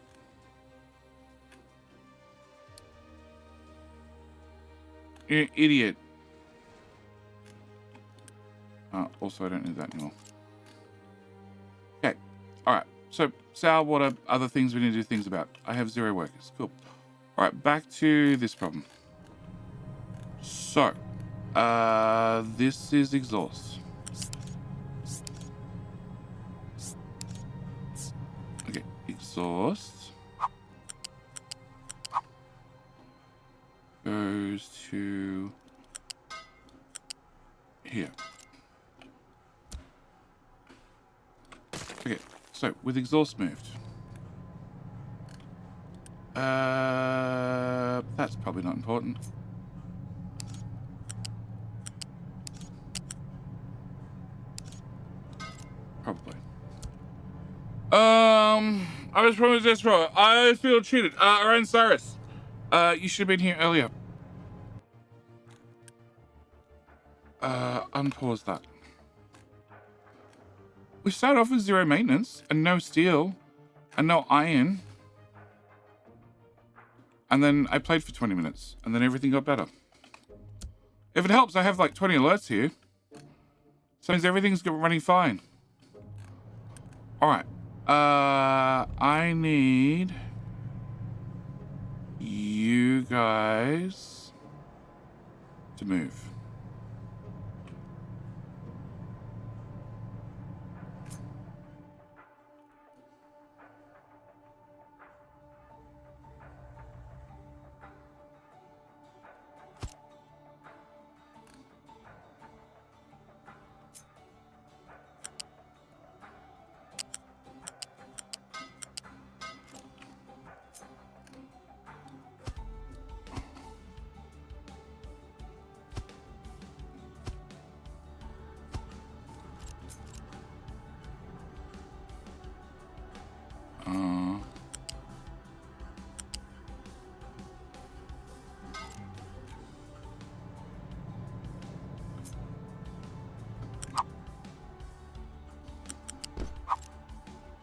You're an idiot. Also, I don't need that anymore. Okay. Alright. So, sour water, other things we need to do things about. I have 0 workers. Cool. Alright, back to this problem. So, this is exhaust. Okay, exhaust goes to here. Okay, so with exhaust moved, that's probably not important. Probably. I was promised this bro. I feel cheated. Orion Cyrus, you should have been here earlier. Unpause that. We started off with 0 maintenance and no steel and no iron. And then I played for 20 minutes and then everything got better. If it helps, I have like 20 alerts here. So it means everything's running fine. All right. I need you guys to move.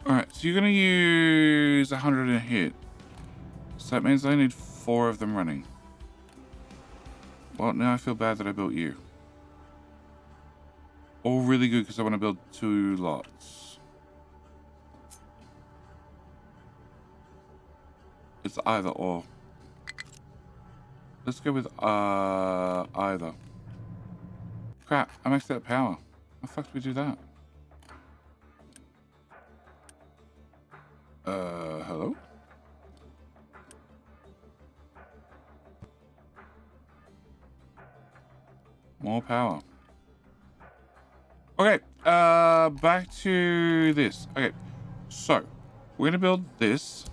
Alright, so you're going to use 100 in a hit. So that means I need 4 of them running. Well, now I feel bad that I built you. All really good because I want to build 2 lots. It's either or. Let's go with either. Crap, I maxed out power. How the fuck do we do that? Hello? More power. Okay, back to this. Okay, so we're gonna build this.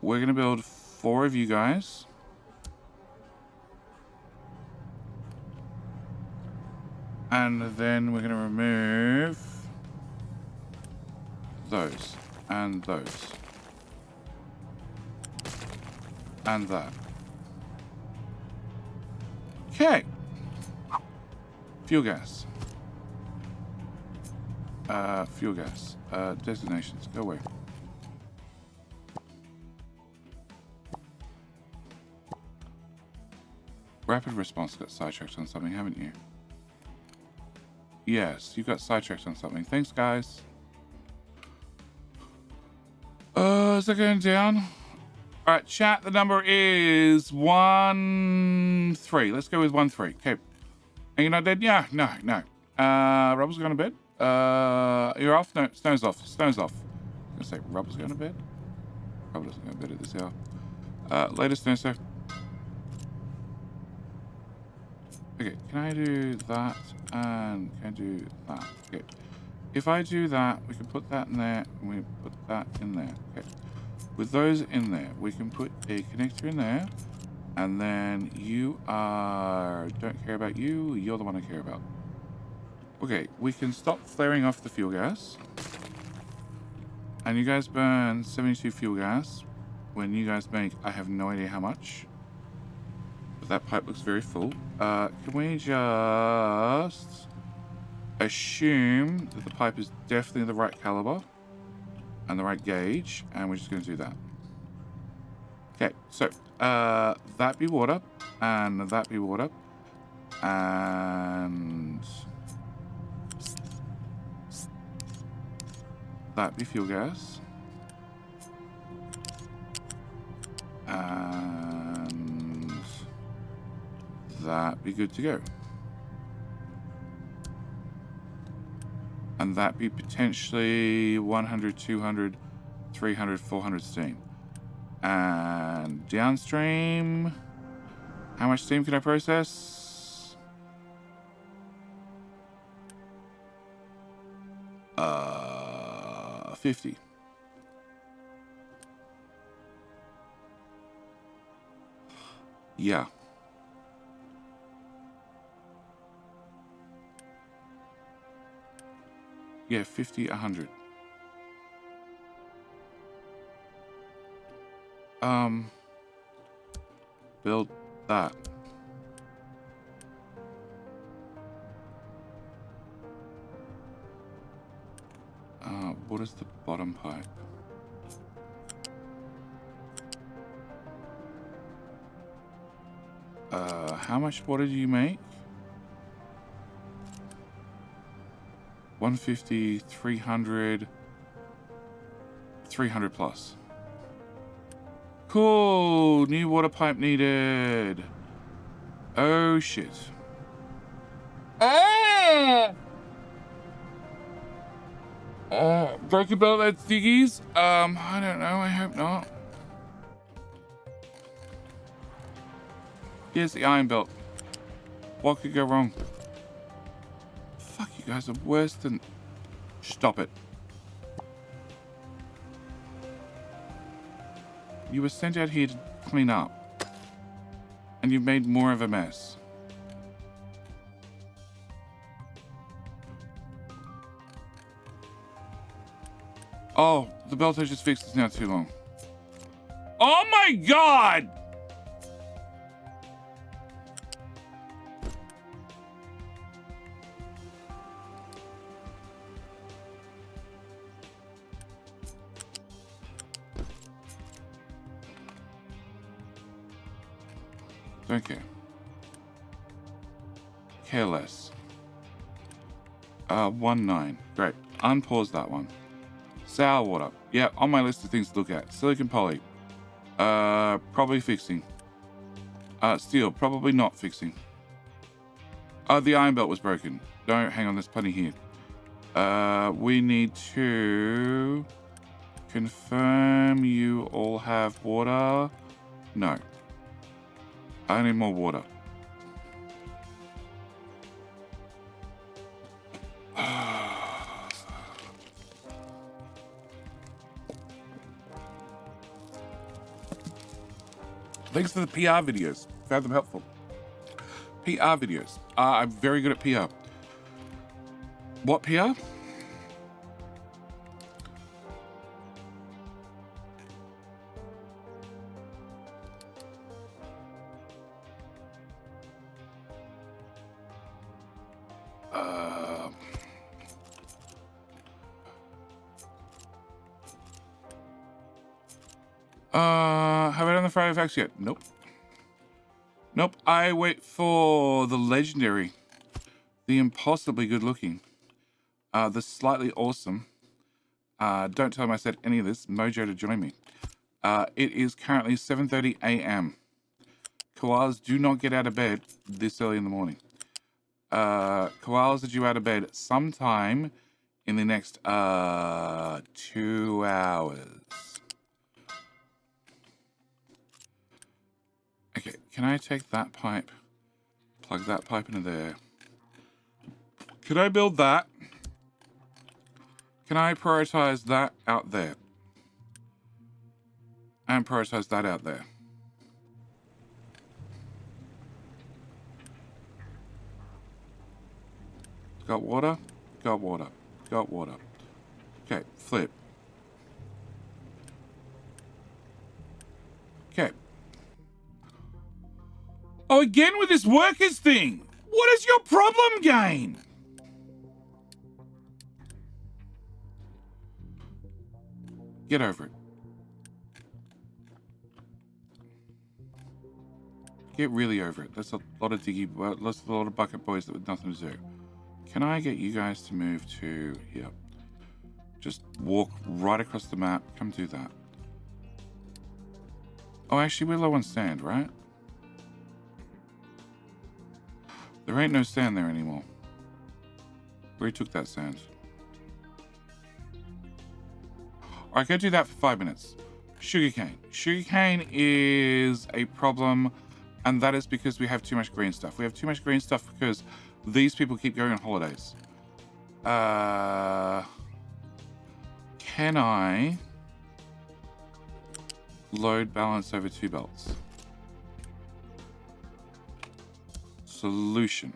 We're gonna build 4 of you guys. And then we're gonna remove those and those and that. Okay. Fuel gas. Fuel gas. Designations. Go away. Rapid response. Got sidetracked on something, haven't you? Yes, you got sidetracked on something. Thanks, guys. Is that going down? All right, chat. The number is 1-3. Let's go with 1-3. Okay. Are you not dead? Yeah. No. Rubble's going to bed. You're off? No, Stone's off. Stone's off. I was gonna say Rubble's going to bed. Rubble doesn't go to bed at this hour. Later, Stone, sir. Okay, can I do that? And can I do that? Okay. If I do that, we can put that in there, and we put that in there. Okay. With those in there, we can put a connector in there, and then you are... Don't care about you, you're the one I care about. Okay, we can stop flaring off the fuel gas. And you guys burn 72 fuel gas. When you guys make, I have no idea how much. But that pipe looks very full. Can we just assume that the pipe is definitely the right caliber and the right gauge, and we're just going to do that. Okay, so that be water, and that be water, and that be fuel gas, and that be good to go. And that be potentially 100, 200, 300, 400 steam. And downstream, how much steam can I process? 50. Yeah. Yeah, 50, 100. Build that. What is the bottom pipe? How much water do you make? 150, 300, 300 plus. Cool, new water pipe needed. Oh shit. Broken belt, that's Diggies? I don't know, I hope not. Here's the iron belt. What could go wrong? Fuck, you guys are worse than... Stop it. You were sent out here to clean up. And you've made more of a mess. Oh, the belt I just fixed is now too long. Oh my god! Don't care. Care less. 1-9. Great. Unpause that one. Sour water. Yeah, on my list of things to look at. Silicon poly. Probably fixing. Steel. Probably not fixing. The iron belt was broken. No, hang on. There's plenty here. We need to confirm you all have water. No. I need more water. Thanks for the PR videos. Found them helpful. PR videos. I'm very good at PR. What PR? Have I done the Friday Facts yet? Nope. Nope. I wait for the legendary, the impossibly good looking, the slightly awesome. Don't tell him I said any of this. Mojo to join me. It is currently 7:30 a.m. Koalas do not get out of bed this early in the morning. Koalas are due out of bed sometime in the next 2 hours. Okay, can I take that pipe, plug that pipe into there? Can I build that? Can I prioritize that out there? And prioritize that out there. Got water? Got water. Got water. Okay, flip. Okay. Oh, again with this workers thing. What is your problem, game? Get over it. Get really over it. That's a lot of diggy, that's a lot of bucket boys that with nothing to do. Can I get you guys to move to here? Just walk right across the map. Come do that. Oh, actually, we're low on sand, right? There ain't no sand there anymore. Where he took that sand? Alright, go do that for 5 minutes. Sugarcane. Sugarcane is a problem, and that is because we have too much green stuff. We have too much green stuff because these people keep going on holidays. Can I load balance over 2 belts? Solution.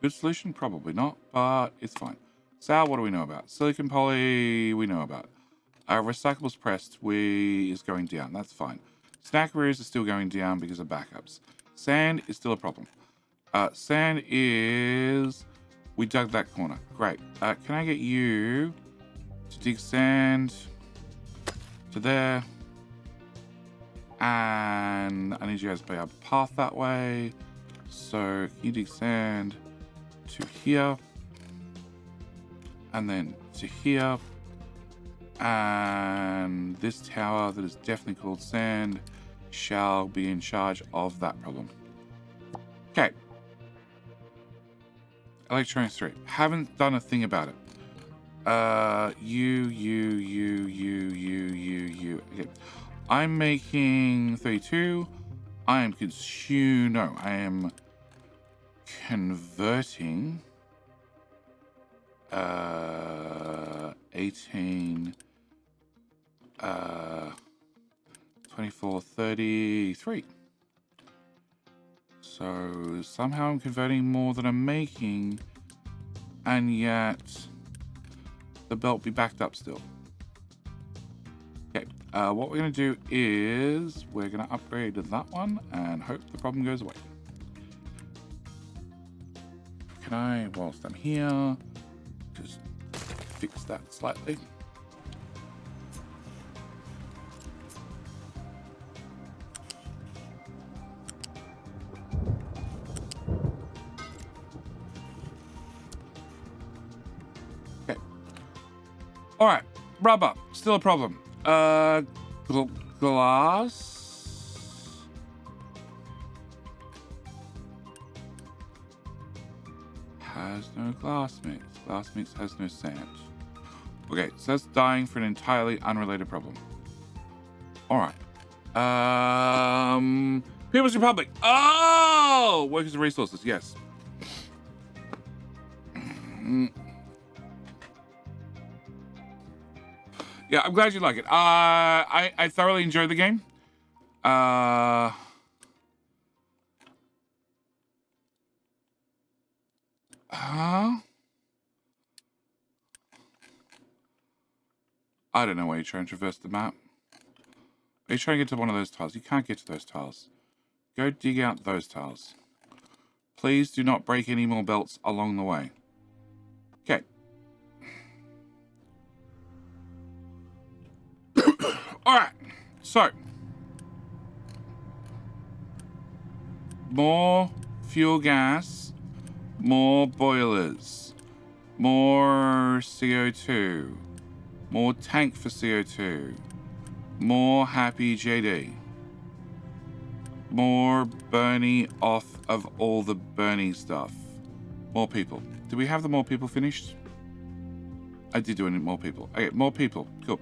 Good solution? Probably not, but it's fine. Sal, what do we know about? Silicon poly, we know about. Recyclables pressed is going down. That's fine. Snackaroos are still going down because of backups. Sand is still a problem. Sand is... We dug that corner. Great. Can I get you to dig sand to there? And I need you guys to play a path that way. So you dig sand to here. And then to here. And this tower that is definitely called sand shall be in charge of that problem. Okay. Electronics 3. Haven't done a thing about it. You. Okay. I'm making 32. I am I am converting 18 24 33. So somehow I'm converting more than I'm making, and yet the belt be backed up still. Okay, what we're going to do is we're going to upgrade that one and hope the problem goes away. Can I, whilst I'm here, just fix that slightly? Okay. All right, rubber, still a problem. Glass. Has no glass mix. Glass mix has no sand. Okay, so that's dying for an entirely unrelated problem. Alright. People's Republic. Oh! Workers and resources, yes. Yeah, I'm glad you like it. I thoroughly enjoyed the game. Uh... Huh? I don't know why you're trying to traverse the map. Are you trying to get to one of those tiles? You can't get to those tiles. Go dig out those tiles. Please do not break any more belts along the way. Okay. Alright. So. More fuel gas. More boilers. More CO2. More tank for CO2. More happy JD. More Bernie off of all the Bernie stuff. More people. Do we have the more people finished? I did do it. More people. Okay, more people. Cool.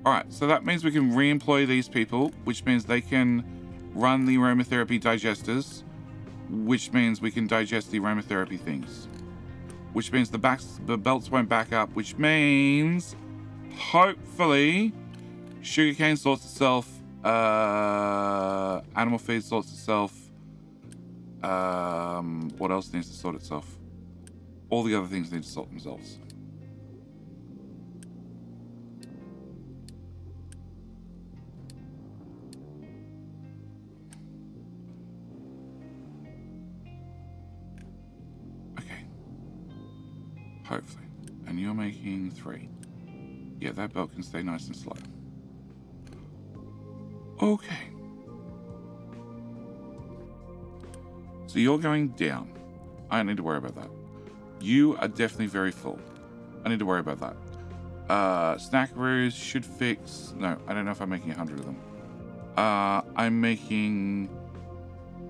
Alright, so that means we can re-employ these people, which means they can run the aromatherapy digesters, which means we can digest the aromatherapy things. Which means the belts won't back up, which means hopefully sugarcane sorts itself, animal feed sorts itself, what else needs to sort itself? All the other things need to sort themselves. Okay. Hopefully. And you're making 3. Yeah, that belt can stay nice and slow. Okay. So you're going down. I don't need to worry about that. You are definitely very full. I need to worry about that. Snackaroos should fix... No, I don't know if I'm making 100 of them. I'm making,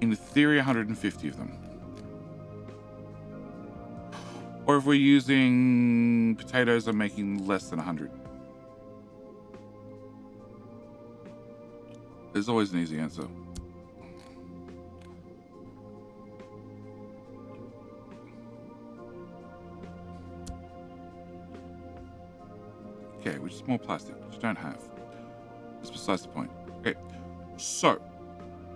in theory, 150 of them. Or if we're using potatoes, I'm making less than 100. There's always an easy answer. Okay, which is more plastic, which you don't have. That's besides the point. Okay, so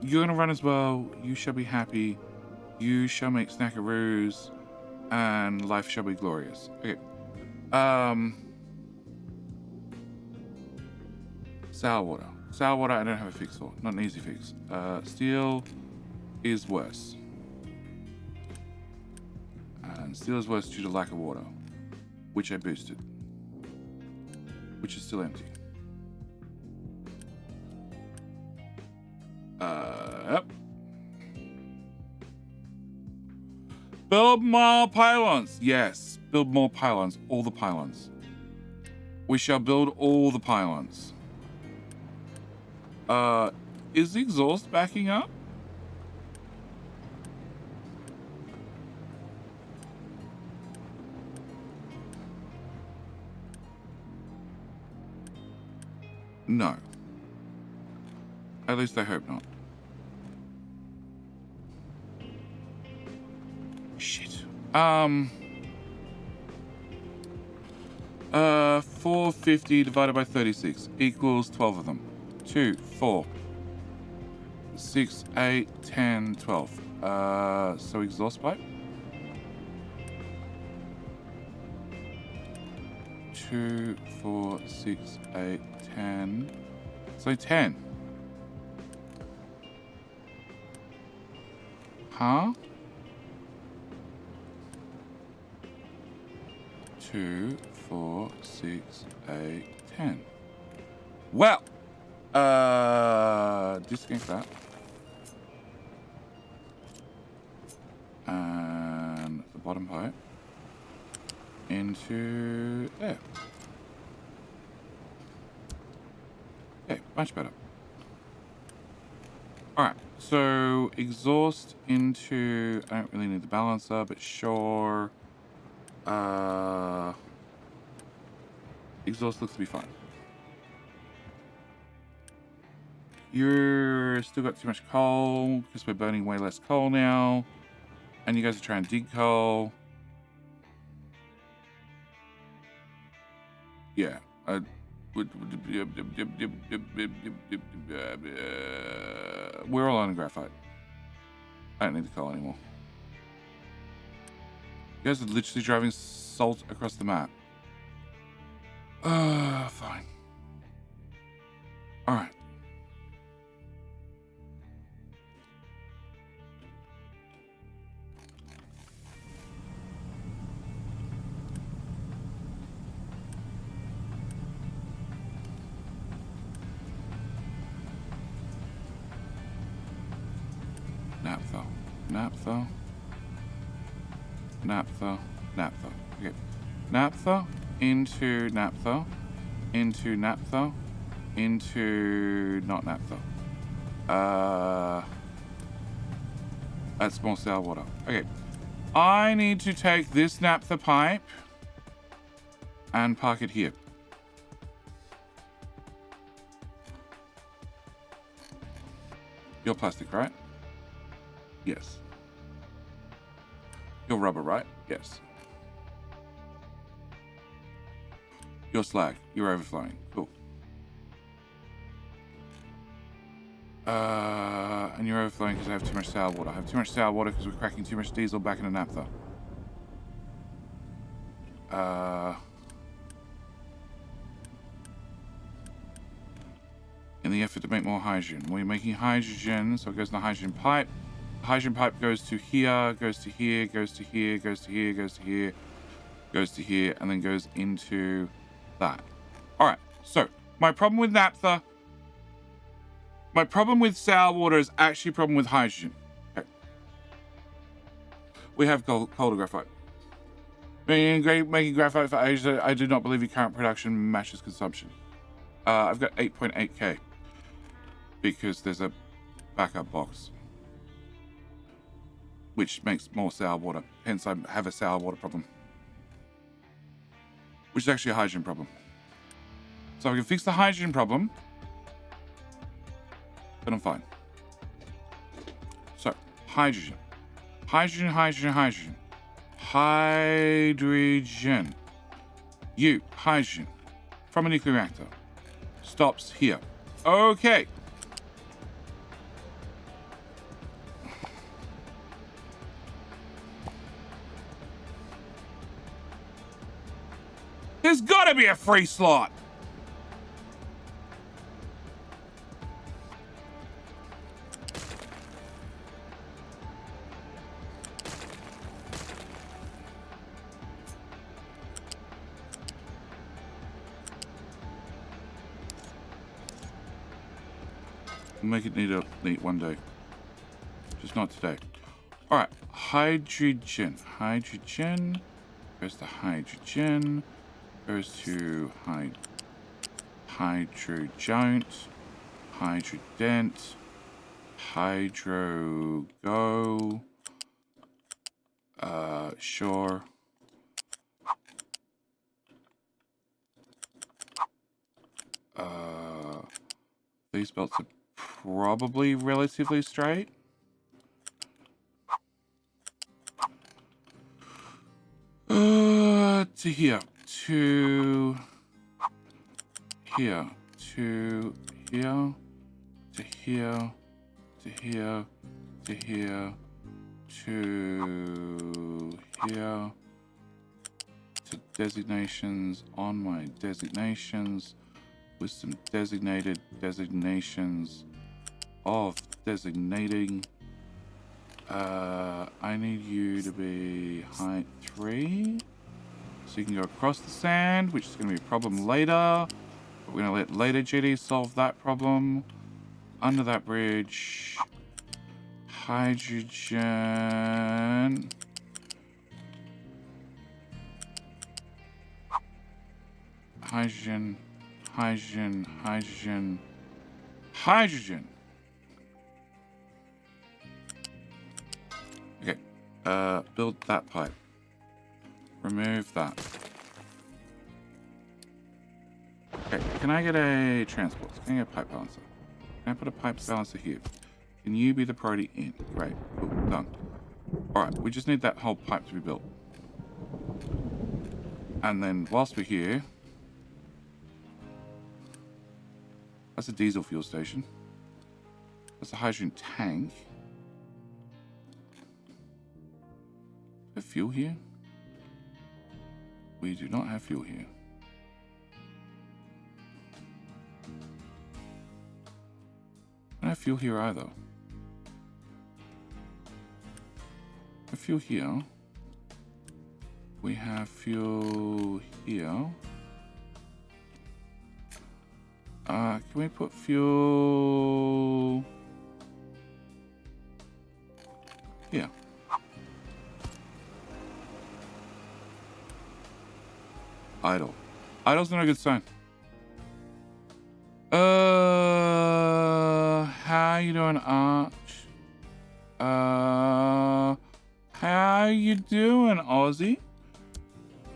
you're gonna run as well. You shall be happy. You shall make snackaroos, and life shall be glorious. Okay. Sour water. Sour water, I don't have a fix for. Not an easy fix. Steel is worse. And steel is worse due to lack of water, which I boosted. Which is still empty. Yep. Build more pylons. Yes, build more pylons. All the pylons. We shall build all the pylons. Is the exhaust backing up? No. At least I hope not. Shit. 450 divided by 36 equals 12 of them. 2, 4, 6, 8, 10, 12. So exhaust pipe. 2, 4, 6, 8, 10. So 10. Huh? 2, 4, 6, 8, 10. Well, disconnect that. And the bottom pipe into there. Okay, much better. Alright, so exhaust into, I don't really need the balancer, but sure. Exhaust looks to be fine. You're still got too much coal because we're burning way less coal now. And you guys are trying to dig coal. Yeah, We're all on graphite. I don't need the coal anymore. You guys are literally driving salt across the map. Fine. Alright. Naphtha. Naphtha. Naphtha. Naphtha. Okay. Naphtha into naphtha. Into naphtha. Into not naphtha. That's more sour water. Okay. I need to take this naphtha pipe and park it here. You're plastic, right? Yes. You're rubber, right? Yes. You're slag. You're overflowing. Cool. And you're overflowing because I have too much sour water. I have too much sour water because we're cracking too much diesel back in a naphtha. In the effort to make more hydrogen. We're making hydrogen, so it goes in the hydrogen pipe. The hydrogen pipe goes to here, goes to here, goes to here, goes to here, goes to here, goes to here, and then goes into that. Alright, so my problem with naphtha, my problem with sour water is actually a problem with hydrogen. Okay. We have coal to graphite. Making graphite for Asia, I do not believe your current production matches consumption. I've got 8.8k because there's a backup box, which makes more sour water. Hence, I have a sour water problem, which is actually a hydrogen problem. So if I can fix the hydrogen problem, then I'm fine. So, hydrogen. Hydrogen, hydrogen, hydrogen. Hydrogen. You, hydrogen. From a nuclear reactor. Stops here. Okay. There's gotta be a free slot. Make it neat one day. Just not today. Alright, hydrogen. Hydrogen. Goes to hydrogen. Goes to hydrogen. Hydrodent. Hydro go. Sure. These belts are probably relatively straight. To here. To here. To here. To here. To here. To here. To here. To designations. On my designations. With some designated designations of designating. I need you to be height 3. So you can go across the sand, which is going to be a problem later. But we're going to let later GD solve that problem. Under that bridge. Hydrogen. Hydrogen. Hydrogen, hydrogen, hydrogen. Okay, build that pipe. Remove that. Okay, can I get a transport? Can I get a pipe balancer? Can I put a pipe balancer here? Can you be the priority in? Great, cool, done. Alright, we just need that whole pipe to be built. And then whilst we're here, That's a diesel fuel station. That's a hydrogen tank. Is there fuel here? We do not have fuel here. I don't have fuel here either. No fuel here. We have fuel here. Can we put fuel here? Idle. Idle's not a good sign. How you doing, Arch? How you doing, Aussie?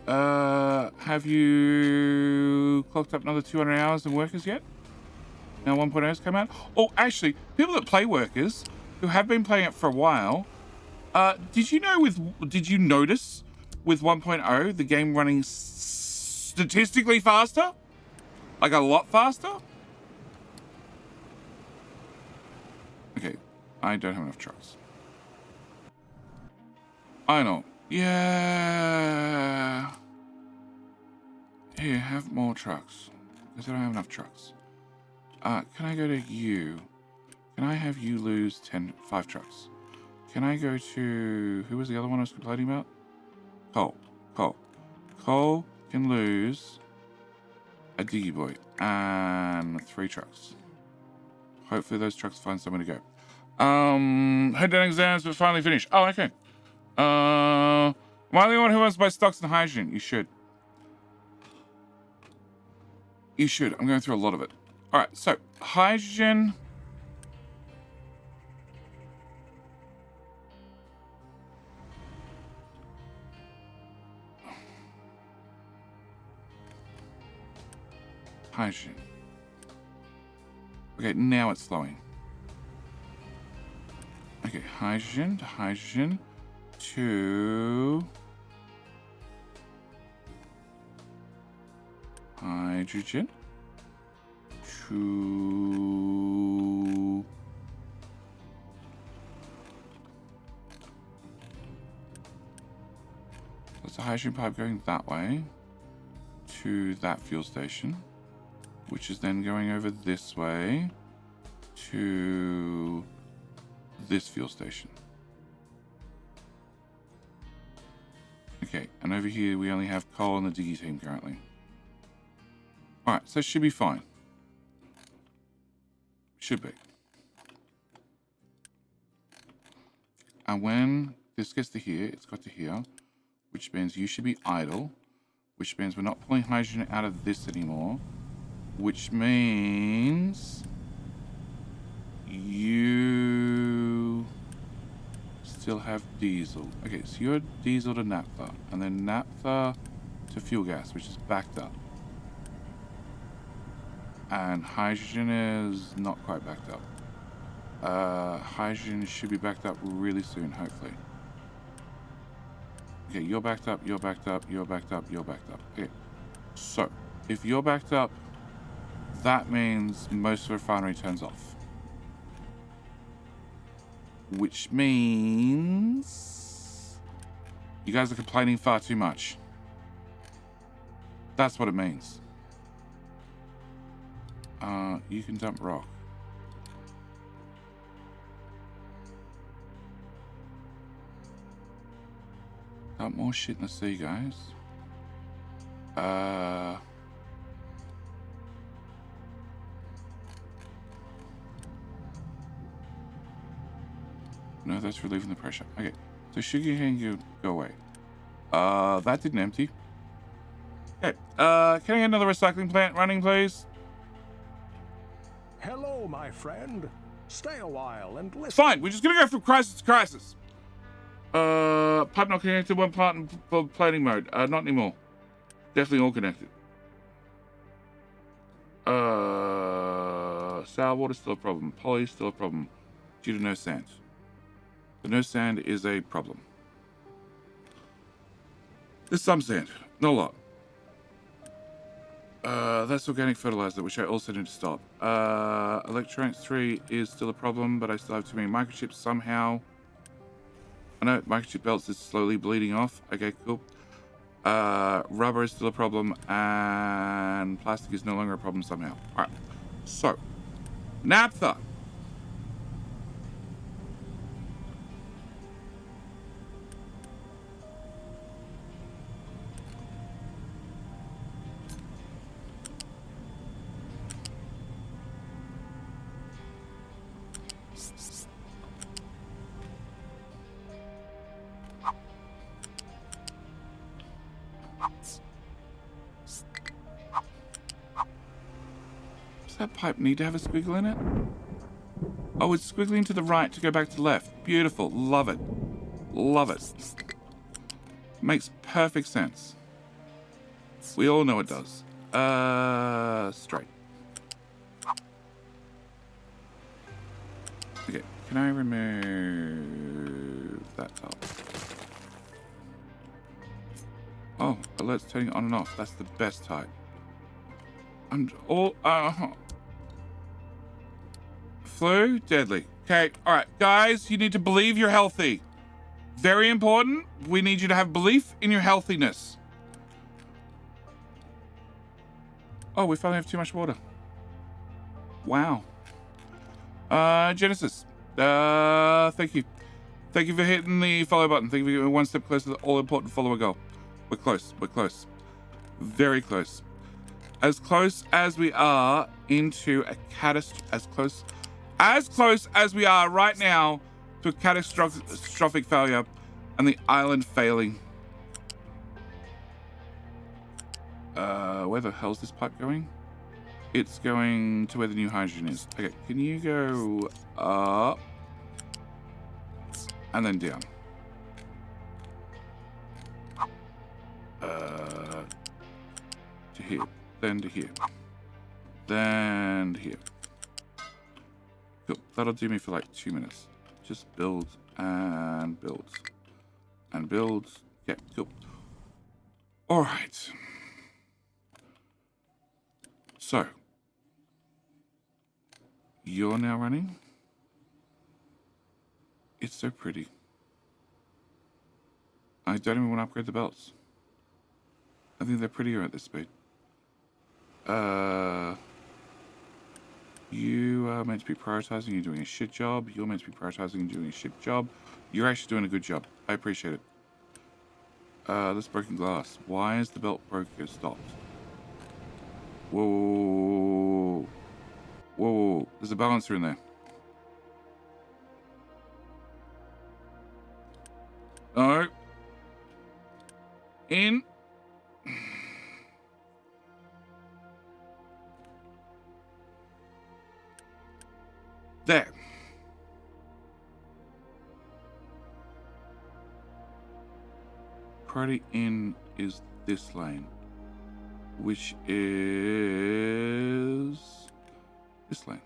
Have you clocked up another 200 hours of workers yet? Now 1.0 has come out. Oh, actually, people that play workers who have been playing it for a while, did you notice with 1.0 the game running statistically faster? Like a lot faster? Okay, I don't have enough trucks. I know. Yeah. Here, have more trucks. Because I don't have enough trucks. Can I go to you? Can I have you lose 5 trucks? Can I go to... Who was the other one I was complaining about? Cole. Cole can lose a diggy boy and 3 trucks. Hopefully those trucks find somewhere to go. Head down exams, but finally finished. Oh, okay. Am I the only one who wants to buy stocks in hydrogen? You should. You should. I'm going through a lot of it. All right, so hydrogen. Hydrogen. Okay, now it's flowing. Okay, hydrogen to hydrogen to hydrogen to that's a hydrogen pipe going that way to that fuel station, which is then going over this way to this fuel station. Okay, and over here we only have Cole and the Diggy team currently. Alright, so it should be fine. Should be. And when this gets to here, it's got to here, which means you should be idle, which means we're not pulling hydrogen out of this anymore, which means you still have diesel. Okay, so you're diesel to naphtha, and then naphtha to fuel gas, which is backed up. And hydrogen is not quite backed up. Hydrogen should be backed up really soon, hopefully. Okay, you're backed up, you're backed up, you're backed up, you're backed up. Okay, so if you're backed up, that means most of the refinery turns off. Which means you guys are complaining far too much. That's what it means. You can dump rock. Dump more shit in the sea, guys. No, that's relieving the pressure. Okay, so sugar can go away. That didn't empty. Okay, can I get another recycling plant running, please? Hello, my friend. Stay a while and listen. Fine, we're just gonna go from crisis to crisis. Pipe not connected, one plant in plating mode. Not anymore. Definitely all connected. Sour water still a problem. Poly still a problem. Due to no sand. The no sand is a problem. There's some sand, not a lot. That's organic fertilizer, which I also need to stop. Electronics 3 is still a problem, but I still have too many microchips somehow. I know microchip belts is slowly bleeding off. Okay, cool. Rubber is still a problem, and plastic is no longer a problem somehow. Alright. So, naphtha. Does that pipe need to have a squiggle in it? Oh, it's squiggling to the right to go back to the left. Beautiful. Love it. Love it. Makes perfect sense. We all know it does. Straight. Okay, can I remove that top? Oh, alerts turning on and off. That's the best type. I'm all, flu? Deadly. Okay, alright. Guys, you need to believe you're healthy. Very important. We need you to have belief in your healthiness. Oh, we finally have too much water. Wow. Genesis. Thank you. Thank you for hitting the follow button. Thank you for getting one step closer to the all-important follower goal. We're close. We're close. Very close. As close as we are into a as close as we are right now to a catastrophic failure and the island failing. Where the hell's this pipe going? It's going to where the new hydrogen is. Okay, can you go up and then down? To here, then to here, then to here. Cool. That'll do me for like 2 minutes. Just build and build and build. Yeah, cool. All right. So, you're now running. It's so pretty. I don't even want to upgrade the belts. I think they're prettier at this speed. You are meant to be prioritizing. You're doing a shit job. You're meant to be prioritizing and doing a shit job. You're actually doing a good job. I appreciate it. This broken glass. Why is the belt broken? Stopped. Whoa. Whoa. There's a balancer in there. No. In. There. Priority in is this lane, which is this lane.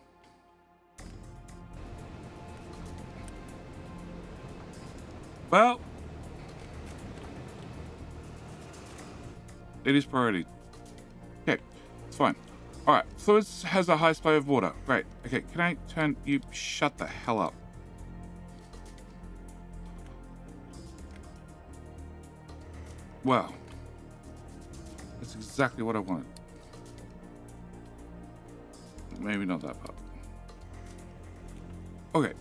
Well, it is priority. Okay, it's fine. All right, fluids has a high supply of water. Great. Okay, can I turn you? Shut the hell up. Wow. That's exactly what I wanted. Maybe not that part. Okay,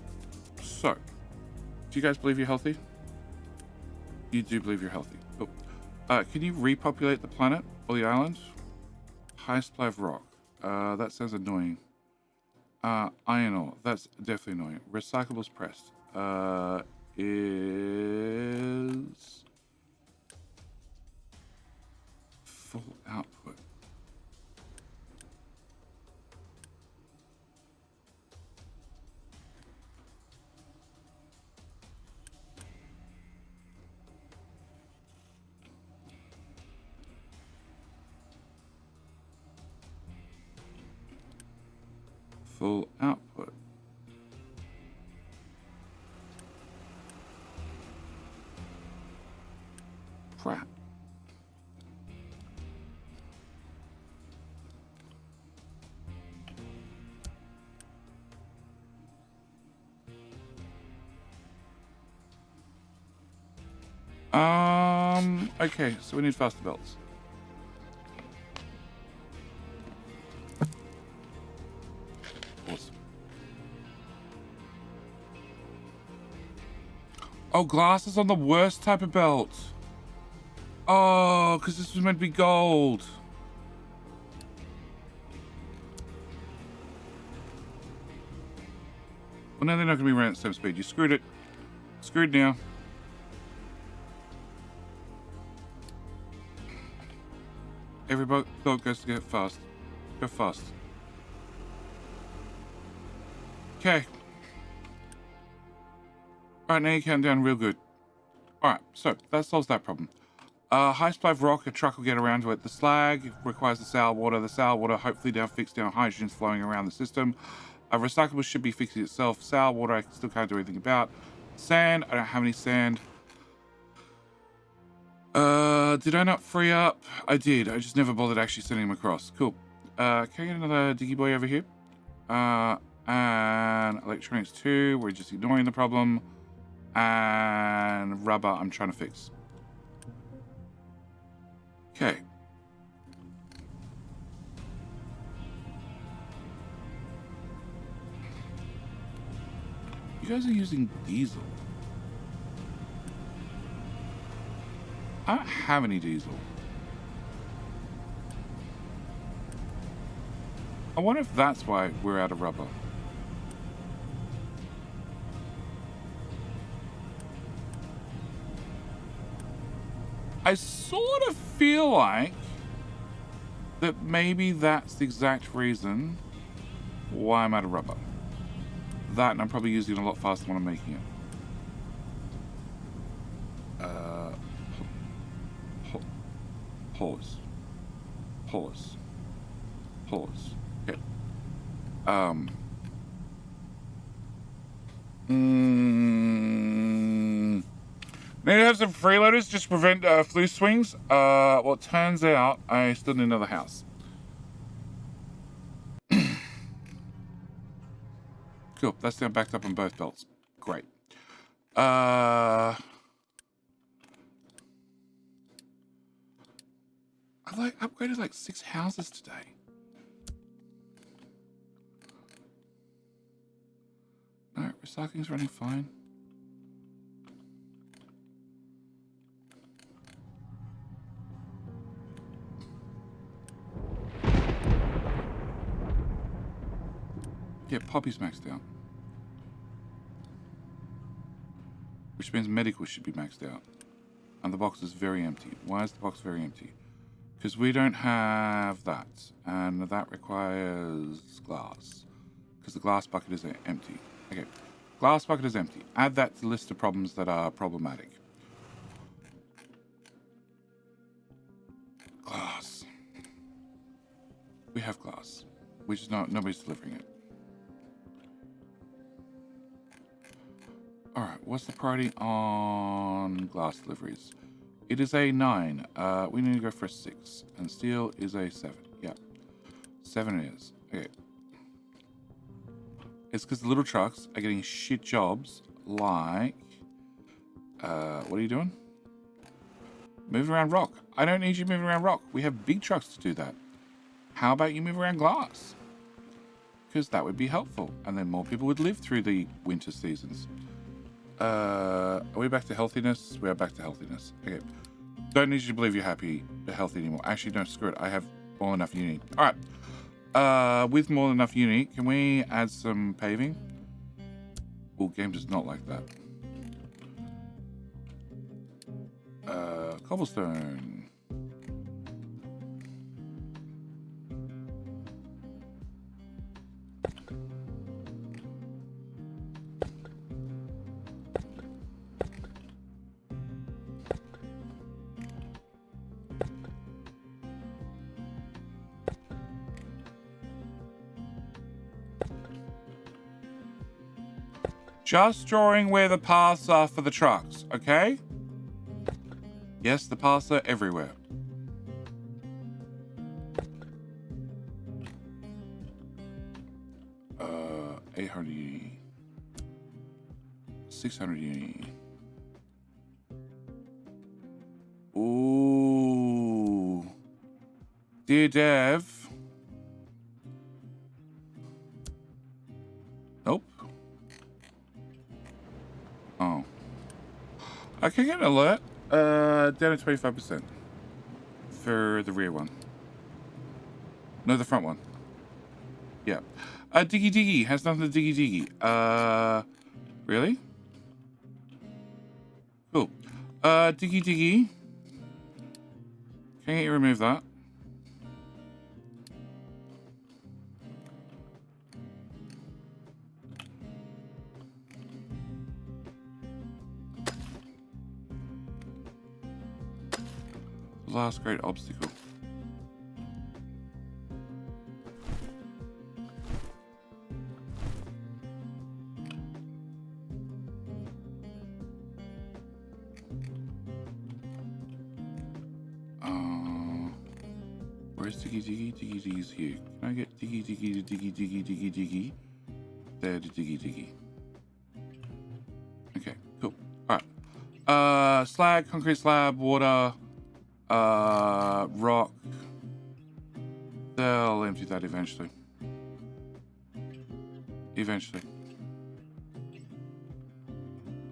so, do you guys believe you're healthy? You do believe you're healthy. Cool. Can you repopulate the planet or the island? High supply of rock. That sounds annoying. Iron ore. That's definitely annoying. Recyclables pressed. Is full output. Full output. Crap. Okay, so we need faster belts. Awesome. Oh, glass is on the worst type of belt. Oh, because this was meant to be gold. Well, now they're not going to be running at the same speed. You screwed it. Screwed now. Every belt goes to get fast. Go fast. Okay. Alright, now you count down real good. Alright, so that solves that problem. High supply of rock, a truck will get around to it. The slag requires the sour water. The sour water hopefully now fixed down hydrogen's flowing around the system. Recyclable should be fixing itself. Sour water I still can't do anything about. Sand, I don't have any sand. Did I not free up? I did. I just never bothered actually sending him across. Cool. Can I get another diggy boy over here? And electronics 2, we're just ignoring the problem. And rubber, I'm trying to fix. Okay. You guys are using diesel. I don't have any diesel. I wonder if that's why we're out of rubber. I sort of feel like that maybe that's the exact reason why I'm out of rubber. That, and I'm probably using it a lot faster when I'm making it. Pause. Pause. Pause. Okay. Need to have some freeloaders just to prevent flu swings. Well, it turns out I still need another house. Cool. That's now backed up on both belts. Great. I've upgraded like 6 houses today. No, recycling's running fine. Yeah, Poppy's maxed out. Which means medical should be maxed out. And the box is very empty. Why is the box very empty? Because we don't have that. And that requires glass. Because the glass bucket is empty. Okay. Glass bucket is empty. Add that to the list of problems that are problematic. Glass. We have glass. We just nobody's delivering it. Alright, what's the priority on glass deliveries? It is a 9. We need to go for a 6. And steel is a 7. Yeah. 7 it is. Okay. It's because the little trucks are getting shit jobs like... what are you doing? Moving around rock. I don't need you moving around rock. We have big trucks to do that. How about you move around glass? Because that would be helpful. And then more people would live through the winter seasons. Are we back to healthiness? We are back to healthiness. Okay. Don't need you to believe you're healthy anymore. Actually, don't screw it. I have more than enough uni. All right. With more than enough uni, can we add some paving? Oh, game does not like that. Cobblestone. Just drawing where the paths are for the trucks, okay? Yes, the paths are everywhere. Uh, 800 uni. 600 uni. Dear Dev. Nope. Oh. I can get an alert. Down to 25% for the rear one. No, the front one. Yeah. Diggy Diggy has nothing to Diggy Diggy. Really? Cool. Diggy Diggy. Can you remove that? Last great obstacle. Where's Diggy Diggy? Diggy Diggy's here. Can I get Diggy Diggy to Diggy Diggy Diggy Diggy? There to Diggy Diggy. Okay, cool. Alright. Slag, concrete slab, water, rock. They'll empty that eventually. Eventually.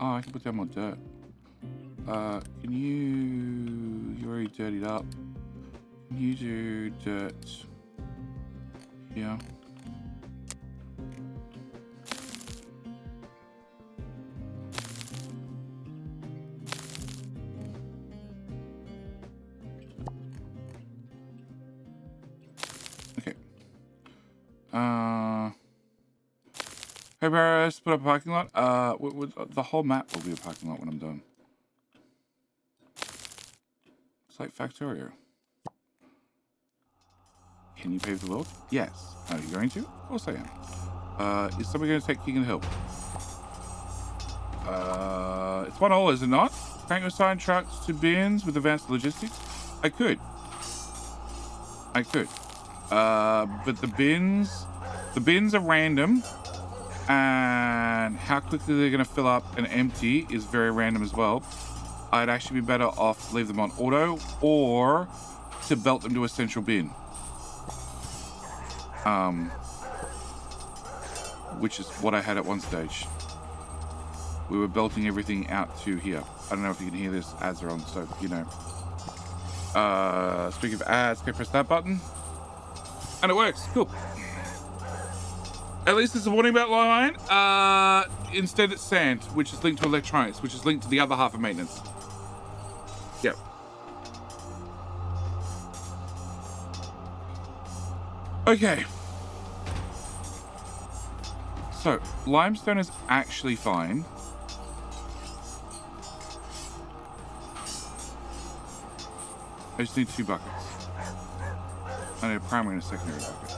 Oh, I can put down more dirt. Can you already dirtied up. Can you do dirt here? Okay. Hey, Paris, put up a parking lot. The whole map will be a parking lot when I'm done. It's like Factorio. Can you pave the world? Yes. Are you going to? Of course I am. Is somebody going to take King of the Hill? It's 1 all, is it not? Can't you assign trucks to bins with advanced logistics? I could. But the bins are random, and how quickly they're going to fill up and empty is very random as well. I'd actually be better off to leave them on auto or to belt them to a central bin. Which is what I had at one stage. We were belting everything out to here. I don't know if you can hear this. Ads are on, so you know. Speaking of ads, can I press that button? And it works. Cool. At least there's a warning about line. Instead it's sand, which is linked to electronics, which is linked to the other half of maintenance. Yep. Okay. So, limestone is actually fine. I just need 2 buckets. I need a primary and a secondary bucket.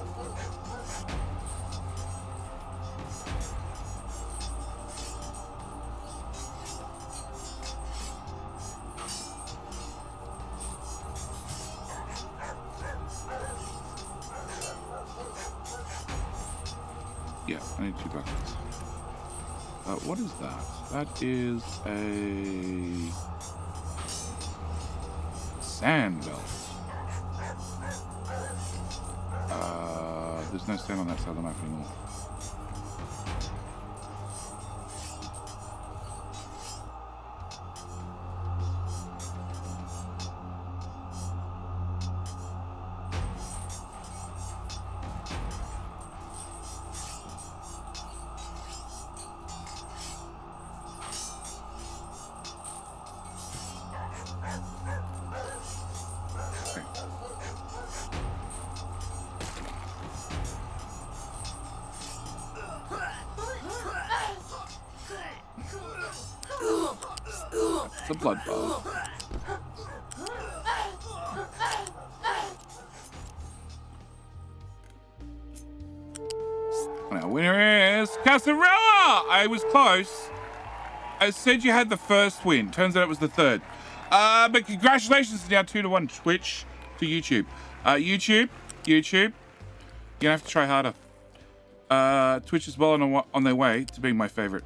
Yeah, I need 2 buckets. What is that? That is a sand belt. There's no sand on that side of the map anymore. It's a blood bowl. Now, winner is Casarella! I was close. I said you had the first win. Turns out it was the third. But congratulations, now 2-1 Twitch to YouTube. YouTube, you're gonna have to try harder. Twitch is well on their way to being my favorite.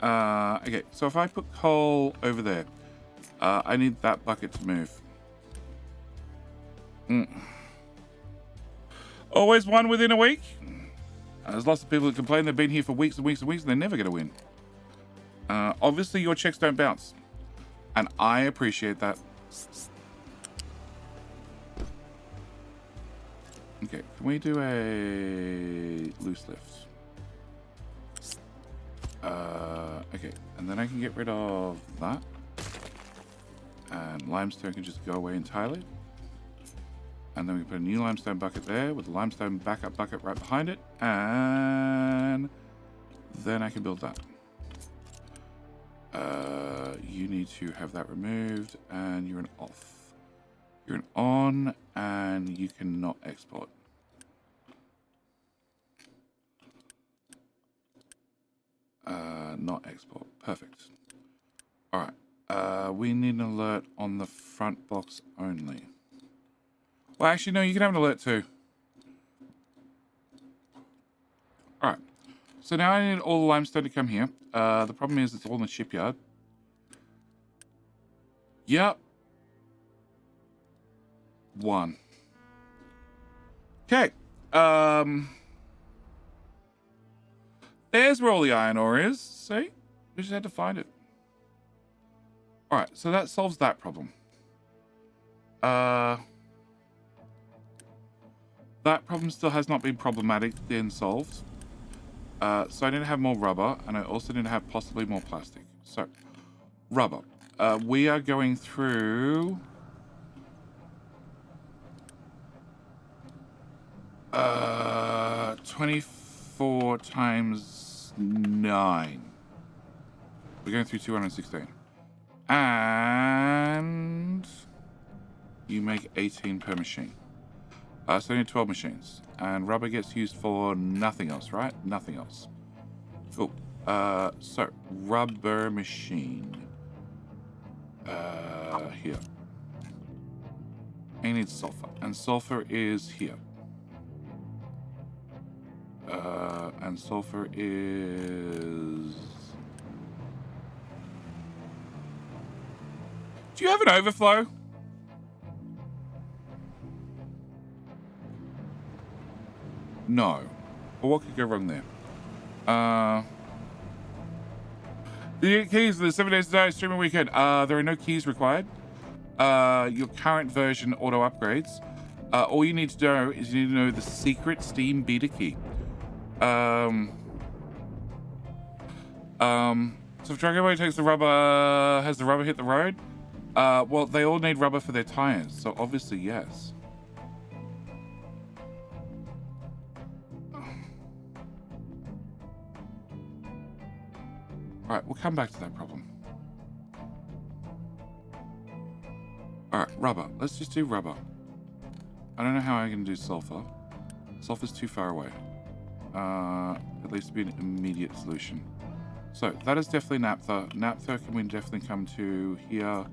Okay, so if I put coal over there, I need that bucket to move. Always one within a week. There's lots of people that complain they've been here for weeks and weeks and weeks and they're never going to win. Obviously, your checks don't bounce. And I appreciate that. Okay, can we do a loose lift? Okay, and then I can get rid of that. And limestone can just go away entirely. And then we can put a new limestone bucket there with a limestone backup bucket right behind it. And then I can build that. You need to have that removed, and you're an off. You're an on, and you cannot export. Not export. Perfect. All right. We need an alert on the front box only. Well, actually, no, you can have an alert too. All right. So now I need all the limestone to come here. The problem is it's all in the shipyard. Yep. 1. Okay. There's where all the iron ore is. See? We just had to find it. Alright, so that solves that problem. That problem still has not been problematic, then solved. So I need to have more rubber, and I also need to have possibly more plastic. So, rubber. We are going through... 24 times 9. We're going through 216. And you make 18 per machine. So I need 12 machines. And rubber gets used for nothing else, right? Nothing else. Cool. So, rubber machine. Here. I need sulfur. And sulfur is here. And sulfur is... Do you have an overflow? No. Well, what could go wrong there? The keys for the 7 days to die streaming weekend. There are no keys required. Your current version auto upgrades. All you need to know is you need to know the secret Steam beta key. So if Dragon Boy takes the rubber, has the rubber hit the road? Well, they all need rubber for their tires, so obviously yes. Alright, we'll come back to that problem. Alright, rubber. Let's just do rubber. I don't know how I can do sulfur. Sulfur's too far away. At least be an immediate solution. So, that is definitely naphtha. Naphtha can we definitely come to here.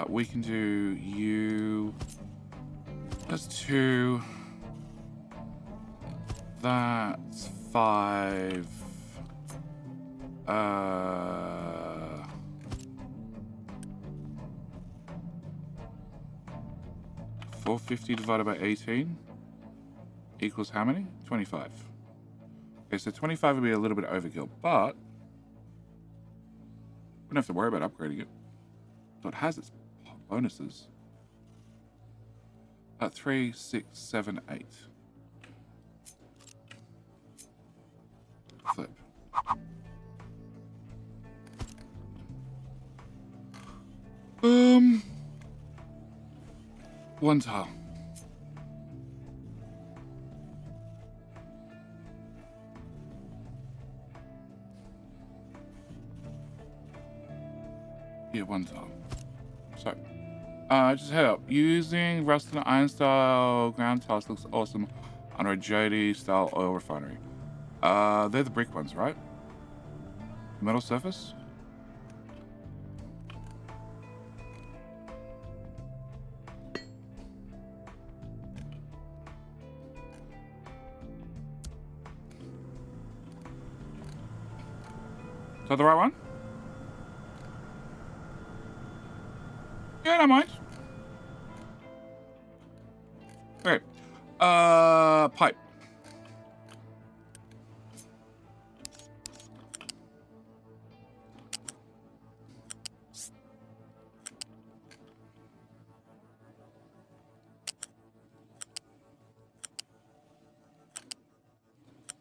We can do you. That's 2. That's 5. 450 divided by 18 equals how many? 25. Okay, so 25 would be a little bit overkill, but we don't have to worry about upgrading it. So it has its bonuses. 3, 6, 7, 8. Flip. One tile. Yeah, one tile. So, just head up. Using rust and iron style ground tiles looks awesome on a JD style oil refinery. They're the brick ones, right? Metal surface? Is that the right one? Yeah, I don't mind. Okay. Pipe.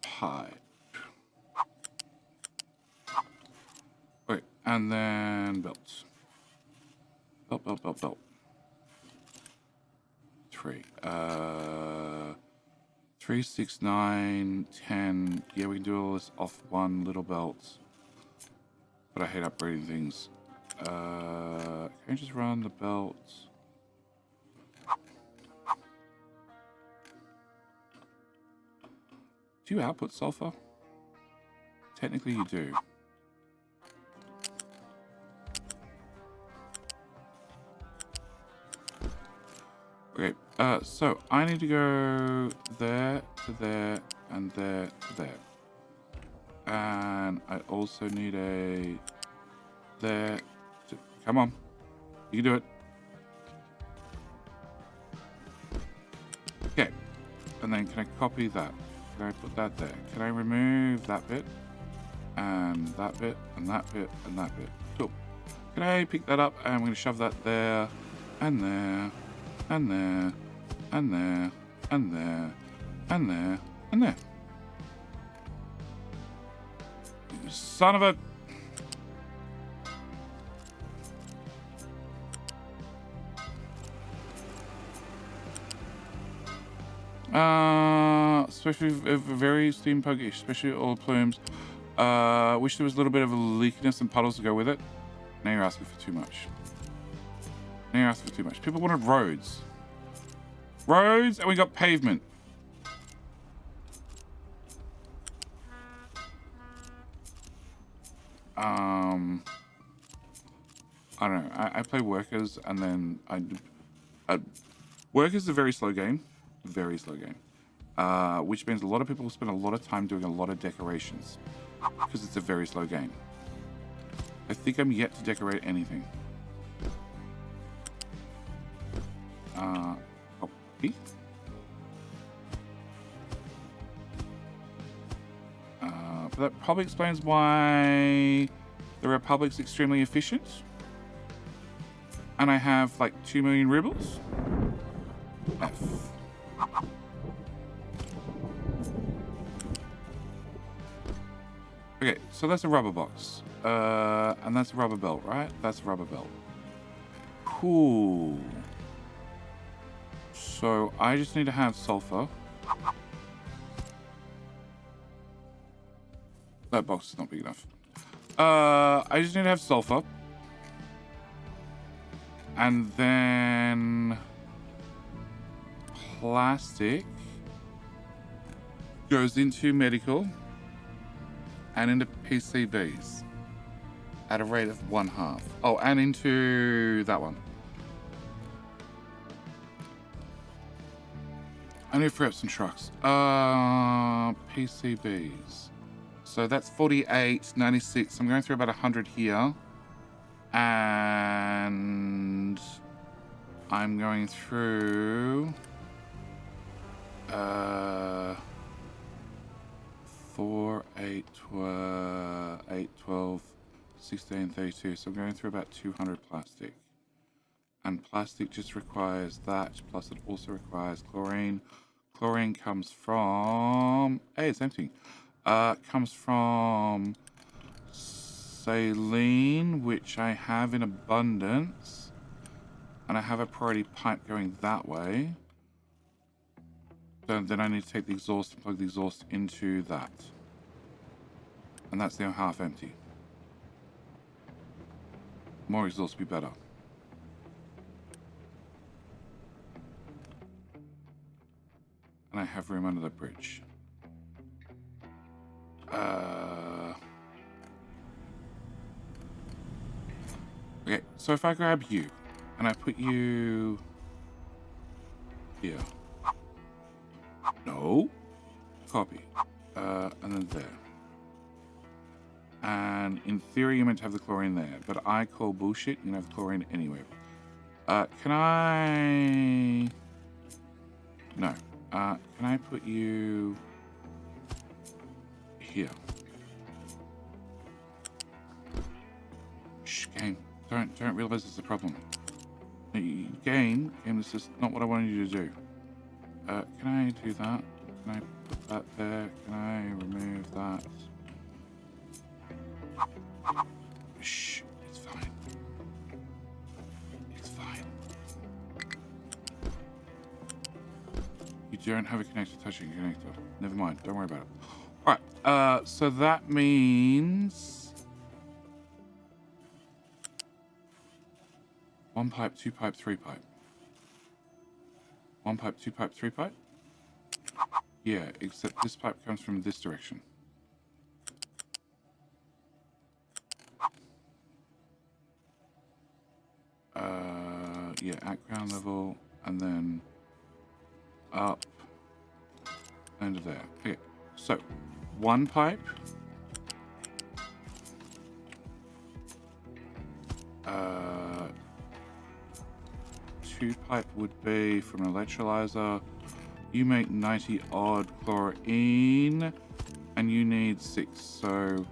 Pipe. Wait, and then belts. Belt. 3. 3, 6, 9, 10. Yeah, we can do all this off one little belt. But I hate upgrading things. Can I just run the belts? Do you output sulfur? Technically you do. Okay, so I need to go there to there and there to there. And I also need a there to, come on, you can do it. Okay, and then can I copy that? Can I put that there? Can I remove that bit? And that bit, and that bit, and that bit. Cool. Can I pick that up? And I'm going to shove that there, and there, and there, and there, and there, and there, and there. Son of a... especially very steampunk-ish, especially all the plumes. Wish there was a little bit of a leakiness and puddles to go with it. Now you're asking for too much. Now you're asking for too much. People wanted roads. Roads, and we got pavement. I don't know. I play workers, and then workers is a very slow game. Very slow game. Which means a lot of people spend a lot of time doing a lot of decorations. Because it's a very slow game. I think I'm yet to decorate anything. Copy. But that probably explains why the Republic's extremely efficient. And I have like 2 million rubles. F. Okay, so that's a rubber box. And that's a rubber belt, right? That's a rubber belt. Cool. So I just need to have sulfur. That box is not big enough. I just need to have sulfur. And then plastic goes into medical and into PCBs at a rate of 1/2. Oh, and into that one. I need to free up some trucks. PCBs. So that's 48, 96. I'm going through about 100 here. And I'm going through 4, 8, 12, 16, 32. So I'm going through about 200 plastic. And plastic just requires that, plus it also requires chlorine. Chlorine comes from... Hey, it's empty. Comes from saline, which I have in abundance. And I have a priority pipe going that way. So then I need to take the exhaust and plug the exhaust into that. And that's now half empty. More exhaust would be better. And I have room under the bridge. Okay, so if I grab you and I put you here. No. Copy. And then there. And in theory, you're meant to have the chlorine there, but I call bullshit. You can have chlorine anyway. Can I... No. Can I put you here? Shh, game. Don't realize there's a problem. Game, this is not what I wanted you to do. Can I do that? Can I put that there? Can I remove that? Shh, it's fine. It's fine. You don't have a connector touching a connector. Never mind, don't worry about it. Alright, so that means 1 pipe, 2 pipe, 3 pipe. 1 pipe, 2 pipe, 3 pipe? Yeah, except this pipe comes from this direction. Yeah, at ground level, and then up under there. Okay, so 1 pipe. 2 pipe would be from an electrolyzer. You make 90 odd chlorine, and you need 6, so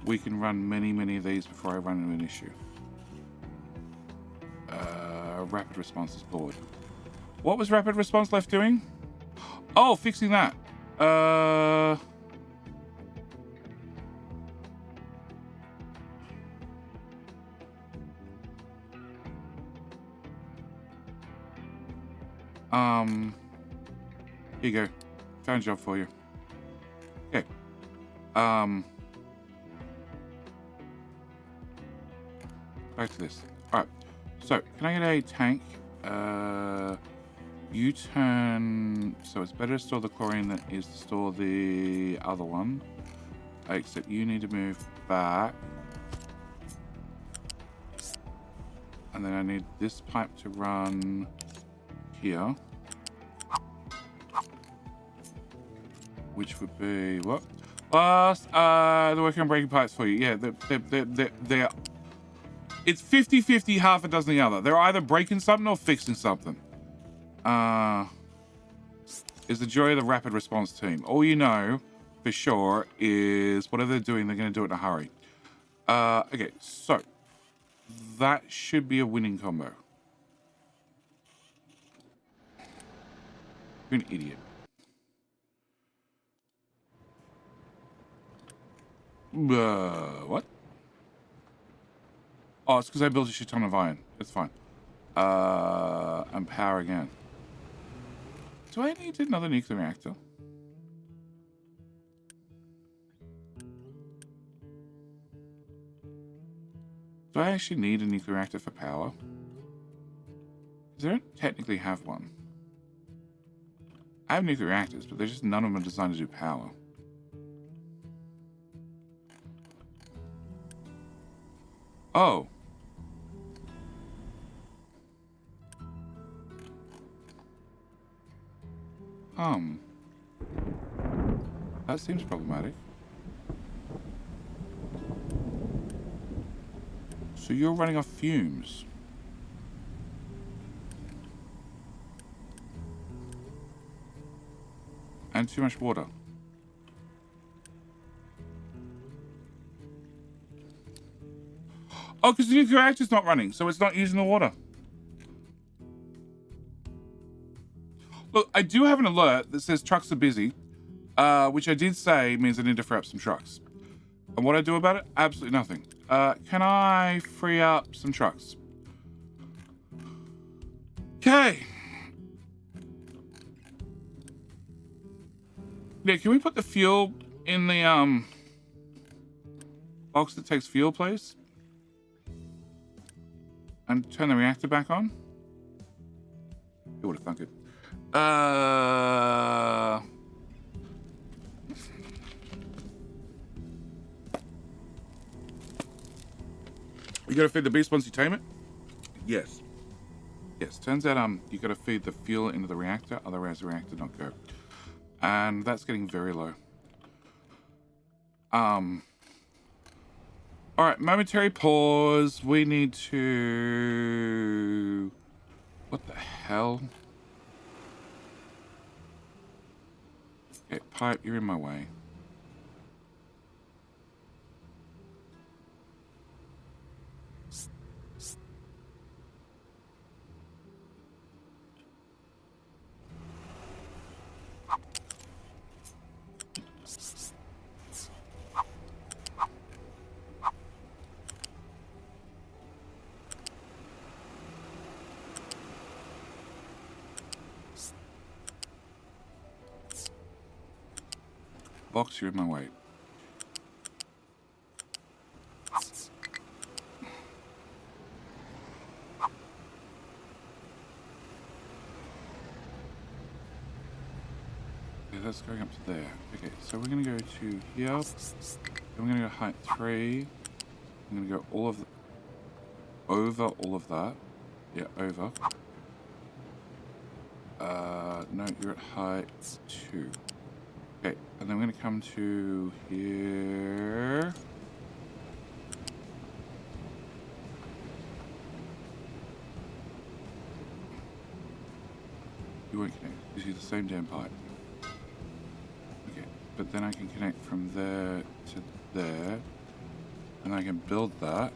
we can run many of these before I run into an issue. Rapid response is bored. What was rapid response left doing? Oh, fixing that. Here you go. Found a job for you. Okay. Back to this. Alright. So, can I get a tank? You turn... So it's better to store the chlorine than it is to store the other one. Except you need to move back. And then I need this pipe to run here. Which would be... What? They're working on breaking pipes for you. Yeah, they're it's 50-50, half a dozen the other. They're either breaking something or fixing something. Is the joy of the rapid response team. All you know, for sure, is whatever they're doing, they're going to do it in a hurry. Okay, so that should be a winning combo. You're an idiot. What? Oh, it's because I built a shit ton of iron. It's fine. And power again. Do I need another nuclear reactor? Do I actually need a nuclear reactor for power? Because I don't technically have one. I have nuclear reactors, but they're just none of them are designed to do power. Oh. That seems problematic. So you're running off fumes. And too much water. Oh, because the nuclear reactor's not running, so it's not using the water. Look, I do have an alert that says trucks are busy, which I did say means I need to free up some trucks. And what I do about it? Absolutely nothing. Can I free up some trucks? Okay. Yeah, can we put the fuel in the box that takes fuel, please? And turn the reactor back on? Who would have thunk it? You gotta feed the beast once you tame it? Yes. Yes, turns out you gotta feed the fuel into the reactor, otherwise the reactor not go. And that's getting very low. Alright, momentary pause. We need to... What the hell? Okay, pipe, you're in my way. Box, you're in my way. Okay, that's going up to there. Okay, so we're going to go to here. Then we're going to go height 3. I'm going to go over all of that. Yeah, over. No, you're at height 2. Okay, and then we're going to come to here. You won't connect. You see the same damn pipe. Okay, but then I can connect from there to there. And I can build that.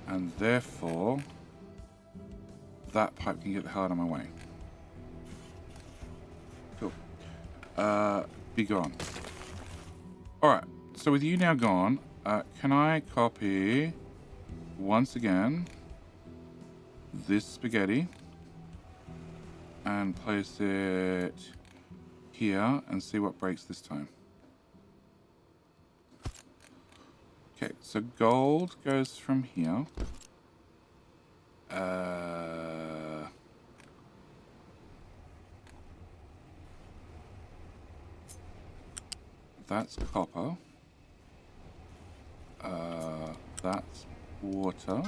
And therefore, that pipe can get the hell out of my way. Cool. Be gone. Alright, so with you now gone, can I copy, once again, this spaghetti and place it here and see what breaks this time? Okay, so gold goes from here. That's copper. That's water.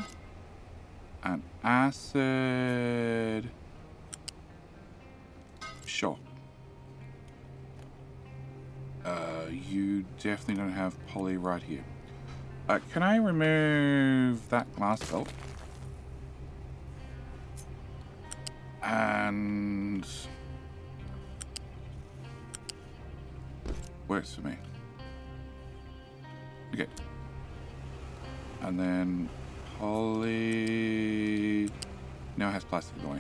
And acid. Sure. You definitely don't have poly right here. Can I remove that glass belt? And works for me. Okay. And then poly now has plastic in the way.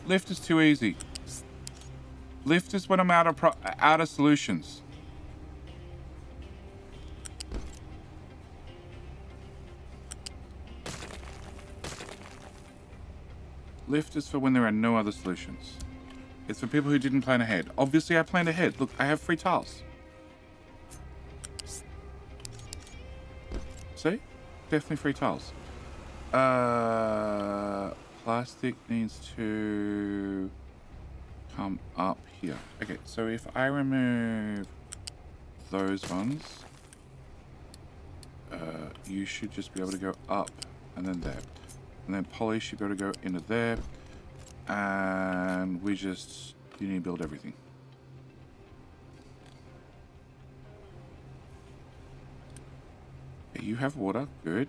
Lift is too easy. Lift is when I'm out of solutions. Lift is for when there are no other solutions. It's for people who didn't plan ahead. Obviously, I planned ahead. Look, I have 3 tiles. See? Definitely 3 tiles. Plastic needs to come up here. Okay, so if I remove those ones, you should just be able to go up and then there. And then poly should be able to go into there. And you need to build everything. Okay, you have water, good.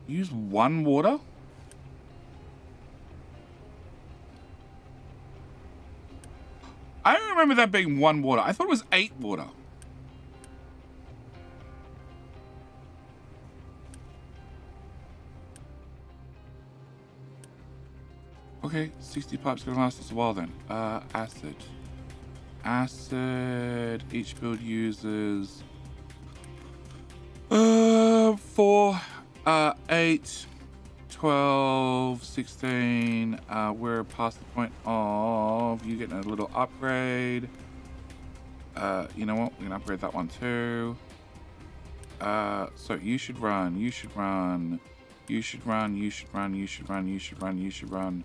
Use 1 water? I don't remember that being 1 water. I thought it was 8 water. Okay, 60 pipes gonna last us a while then. Acid. Acid, each build uses 4, 8, 12, 16. We're past the point of you getting a little upgrade. You know what? We're gonna upgrade that one too. So you should run. You should run. You should run. You should run. You should run. You should run. You should run.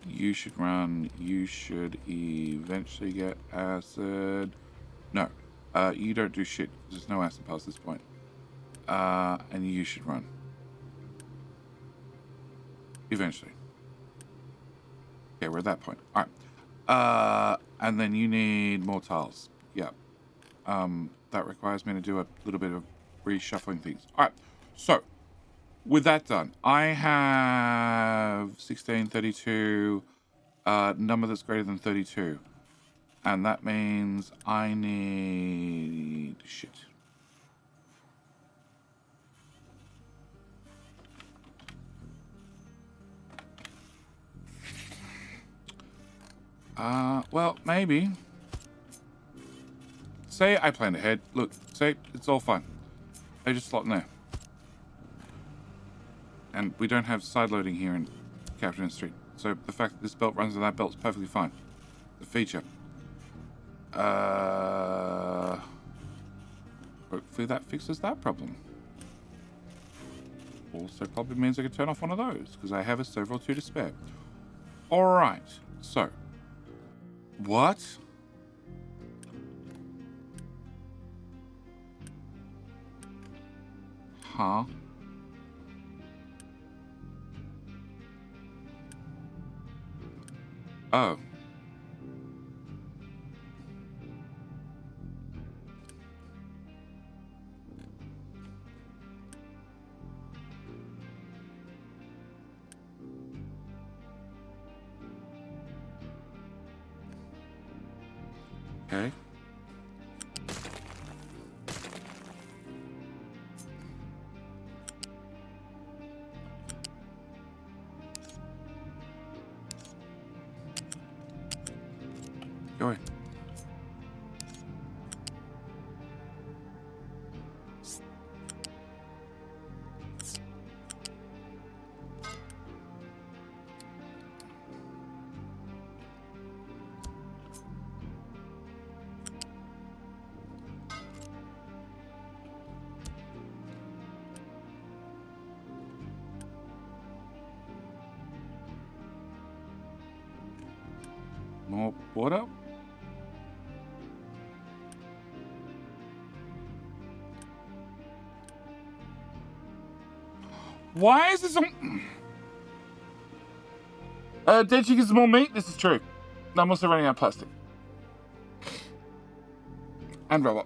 You should run. You should eventually get acid. No. You don't do shit. There's no acid past this point. And you should run. Eventually. Okay, we're at that point. All right. And then you need more tiles. Yeah. That requires me to do a little bit of reshuffling things. All right. So, with that done, I have 1632, number that's greater than 32. And that means I need... shit. Well, maybe. Say I planned ahead. Look, say it's all fine. I just slot in there. And we don't have side loading here in Captain Street. So the fact that this belt runs to that belt's perfectly fine. The feature. Hopefully that fixes that problem. Also probably means I can turn off one of those, because I have a server or two to spare. Alright, so. What? Huh? Oh. Okay. Go ahead. More water. Why is this dead chickens and more meat? This is true. I'm also running out of plastic. And rubber.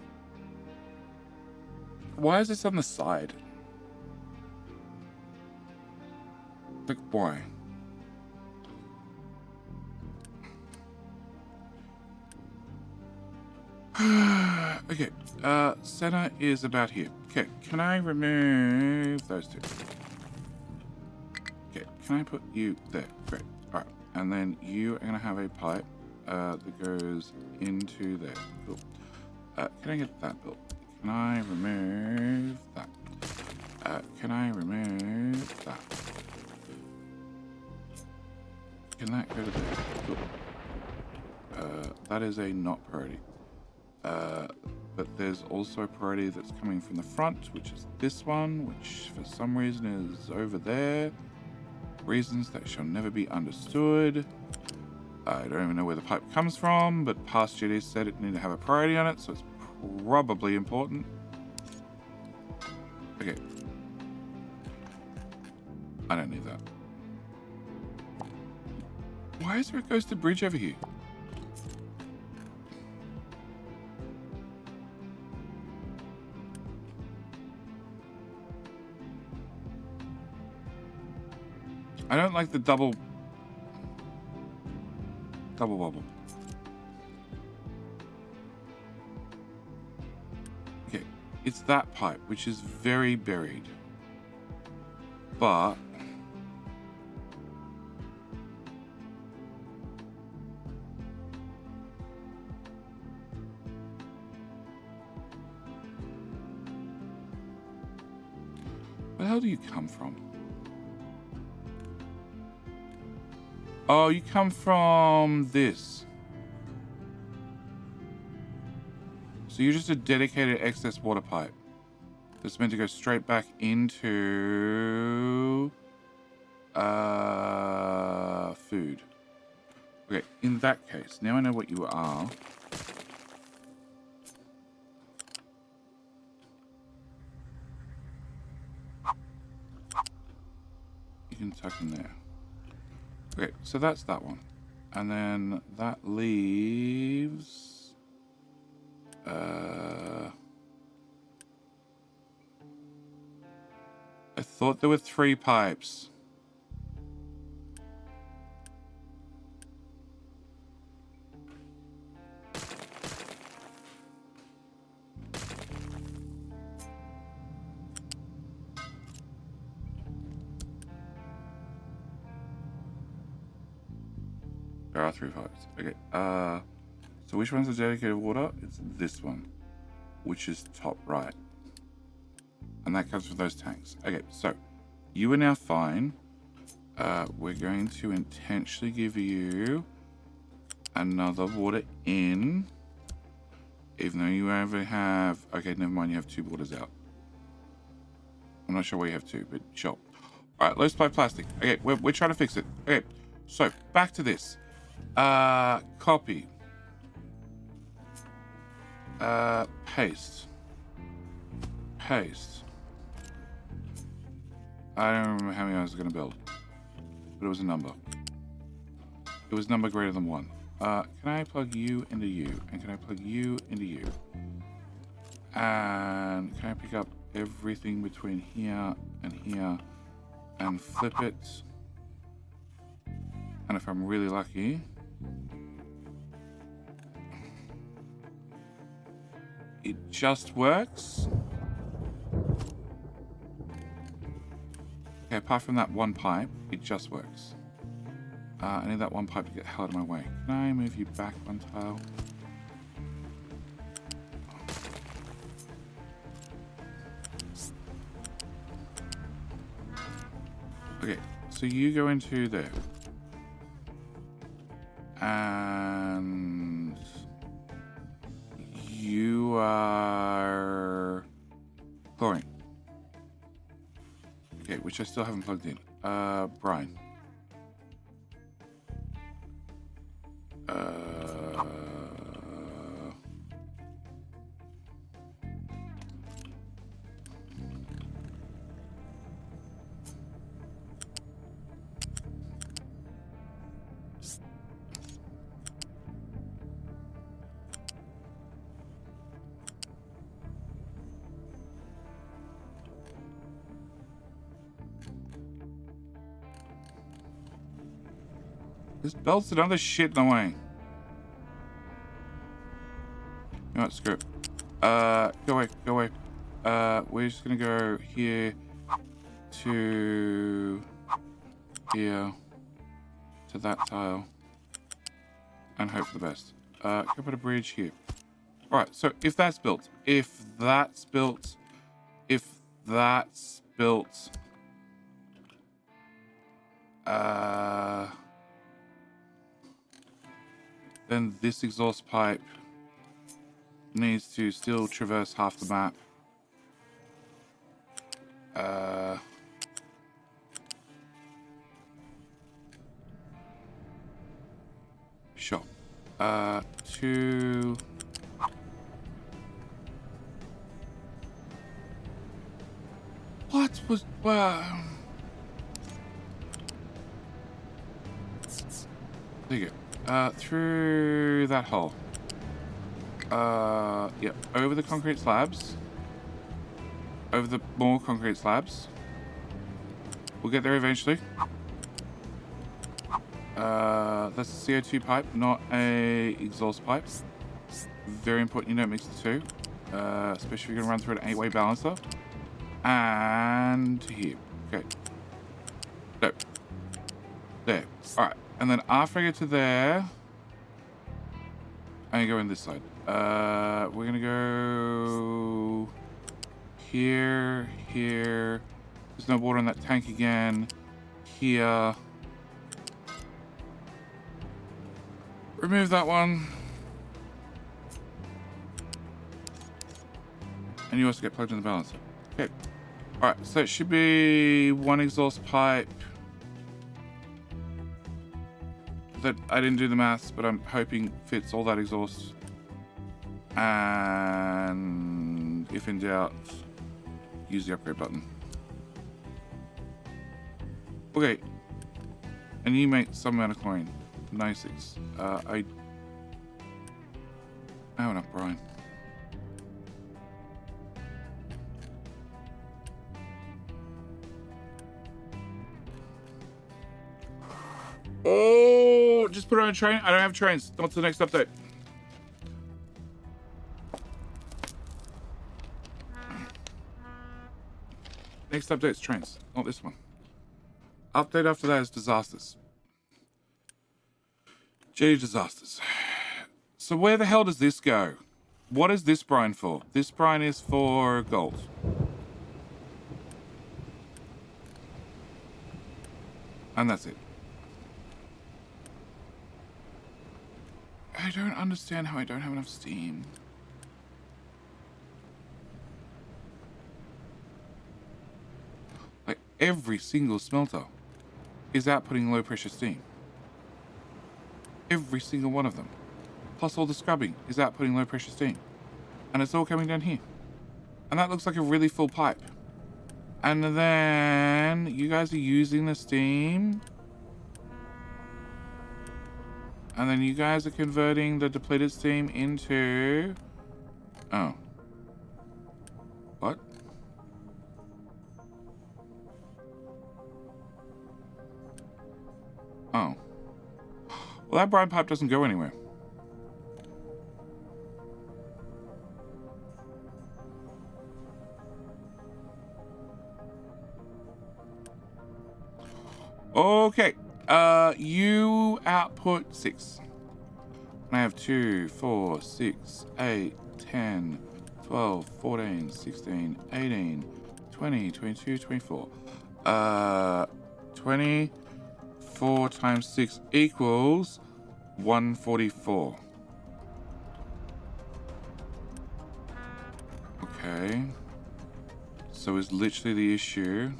Why is this on the side? Like, why? Okay, center is about here. Okay, can I remove those two? Okay, can I put you there? Great. Alright, and then you are going to have a pipe that goes into there. Cool. Can I get that built? Can I remove that? Can I remove that? Can that go to there? Cool. That is a not priority. But there's also a priority that's coming from the front, which is this one, which for some reason is over there. Reasons that shall never be understood. I don't even know where the pipe comes from, but past GD said it needed to have a priority on it, so it's probably important. Okay. I don't need that. Why is there a ghosted bridge over here? I don't like the double bubble. Okay, it's that pipe, which is very buried. But where the hell do you come from? Oh, you come from this. So you're just a dedicated excess water pipe that's meant to go straight back into food. Okay, in that case, now I know what you are. you can tuck in there. Okay, so that's that one. And then that leaves... I thought there were 3 pipes. There are 3 pipes. Okay, so which one's the dedicated water? It's this one, which is top right. And that comes from those tanks. Okay, so you are now fine. We're going to intentionally give you another water in, even though you only have... Okay, never mind, you have 2 waters out. I'm not sure why you have 2, but sure. All right, low supply plastic. Okay, we're trying to fix it. Okay, so back to this. Copy. Paste. Paste. I don't remember how many I was going to build, but it was a number. It was number greater than 1. Can I plug you into you? And can I plug you into you? And can I pick up everything between here and flip it? And if I'm really lucky, it just works. Okay, apart from that one pipe, it just works. I need that one pipe to get held out of my way. Can I move you back 1 tile? Okay, so you go into there. And you are chlorine. Okay, which I still haven't plugged in. Brine. This belt's another shit in the way. You know what, screw it. Go away, go away. We're just gonna go here to here to that tile and hope for the best. Go put a bridge here. Alright, so if that's built, then this exhaust pipe needs to still traverse half the map. Sure. To... What was... There you go. Through that hole. Yeah, over the concrete slabs. Over the more concrete slabs. We'll get there eventually. That's a CO2 pipe, not a exhaust pipe. Very important you don't mix the two. Especially if you're going to run through an 8-way balancer. And here. Okay. So. There. Alright. And then after I get to there, I'm going to go in this side. We're going to go here, here. There's no water in that tank again. Here. Remove that one. And you also get plugged in the balancer. Okay. Alright, so it should be one exhaust pipe. That I didn't do the maths, but I'm hoping fits all that exhaust. And if in doubt, use the upgrade button. Okay. And you make some amount of chlorine. 96. I have enough brine. Oh, just put it on a train. I don't have trains. What's the next update? Next update's trains, not this one. Update after that is disasters. Jetty disasters. So where the hell does this go? What is this brine for? This brine is for gold. And that's it. I don't understand how I don't have enough steam. Like, every single smelter is outputting low pressure steam. Every single one of them. Plus all the scrubbing is outputting low pressure steam. And it's all coming down here. And that looks like a really full pipe. And then you guys are using the steam. And then you guys are converting the depleted steam into... Oh. What? Oh. Well, that brine pipe doesn't go anywhere. Okay. You output 6. And I have 2, 4, 6, 8, 10, 12, 14, 16, 18, 20, 22, 24. 24 times 6 equals 144. Okay. So is literally the issue.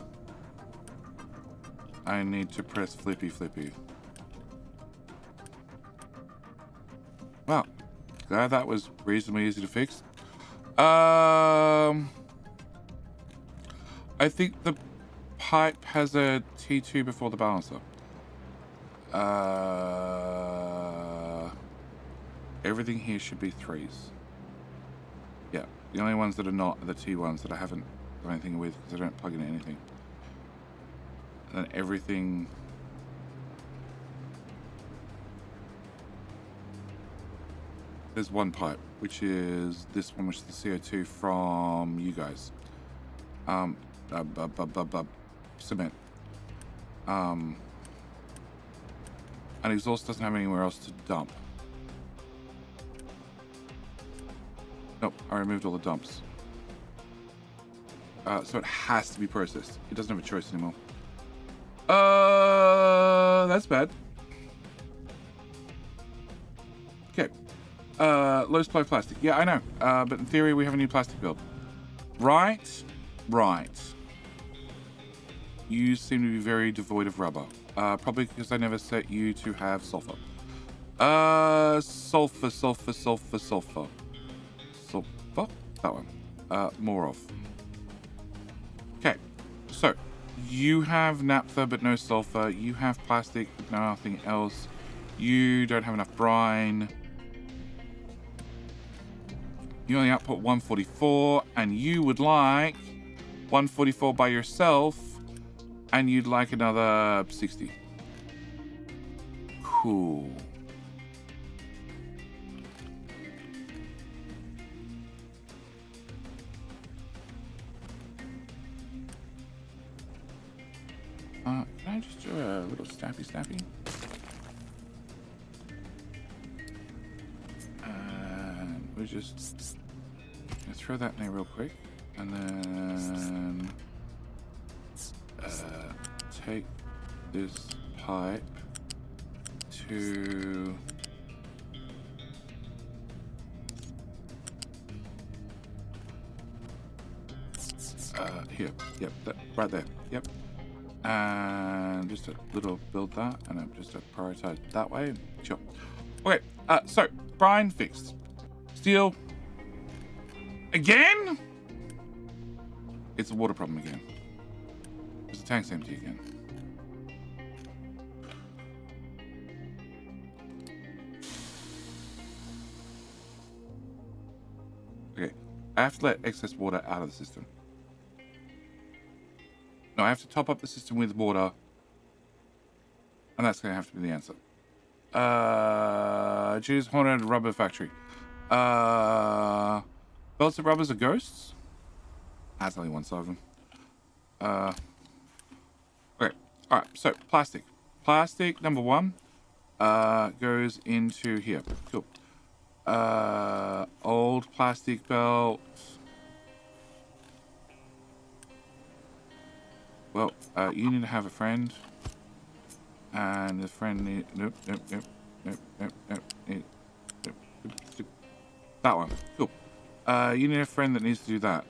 I need to press flippy flippy. Well, glad that was reasonably easy to fix. I think the pipe has a T2 before the balancer. Everything here should be 3s. Yeah, the only ones that are not are the T1s that I haven't done anything with because I don't plug into anything. And everything... There's one pipe, which is this one, which is the CO2 from you guys. Cement. And exhaust doesn't have anywhere else to dump. Nope, I removed all the dumps. So it has to be processed. It doesn't have a choice anymore. That's bad. Okay. Low supply plastic. Yeah, I know. But in theory, we have a new plastic build. Right. Right. You seem to be very devoid of rubber. Probably because I never set you to have sulfur. Sulfur. Sulfur. That one. More of. Okay. So, you have naphtha but no sulfur. You have plastic but nothing else. You don't have enough brine. You only output 144, and you would like 144 by yourself, and you'd like another 60. Cool. Can I just do a little snappy? And we just throw that in there real quick, and then take this pipe to here. Yep, that right there. Yep. And just a little build that, and just to prioritize that way. Sure. Okay, so brine fixed. Steel again. It's a water problem again. Because the tank's empty again. I have to let excess water out of the system. No, I have to top up the system with water. And that's going to have to be the answer. Choose haunted rubber factory. Belts of rubbers are ghosts? That's only one side of them. Okay. Alright, so plastic. Plastic, number 1, goes into here. Cool. Old plastic belt. Well, you need to have a friend. And the friend need... Nope. That one. Cool. You need a friend that needs to do that.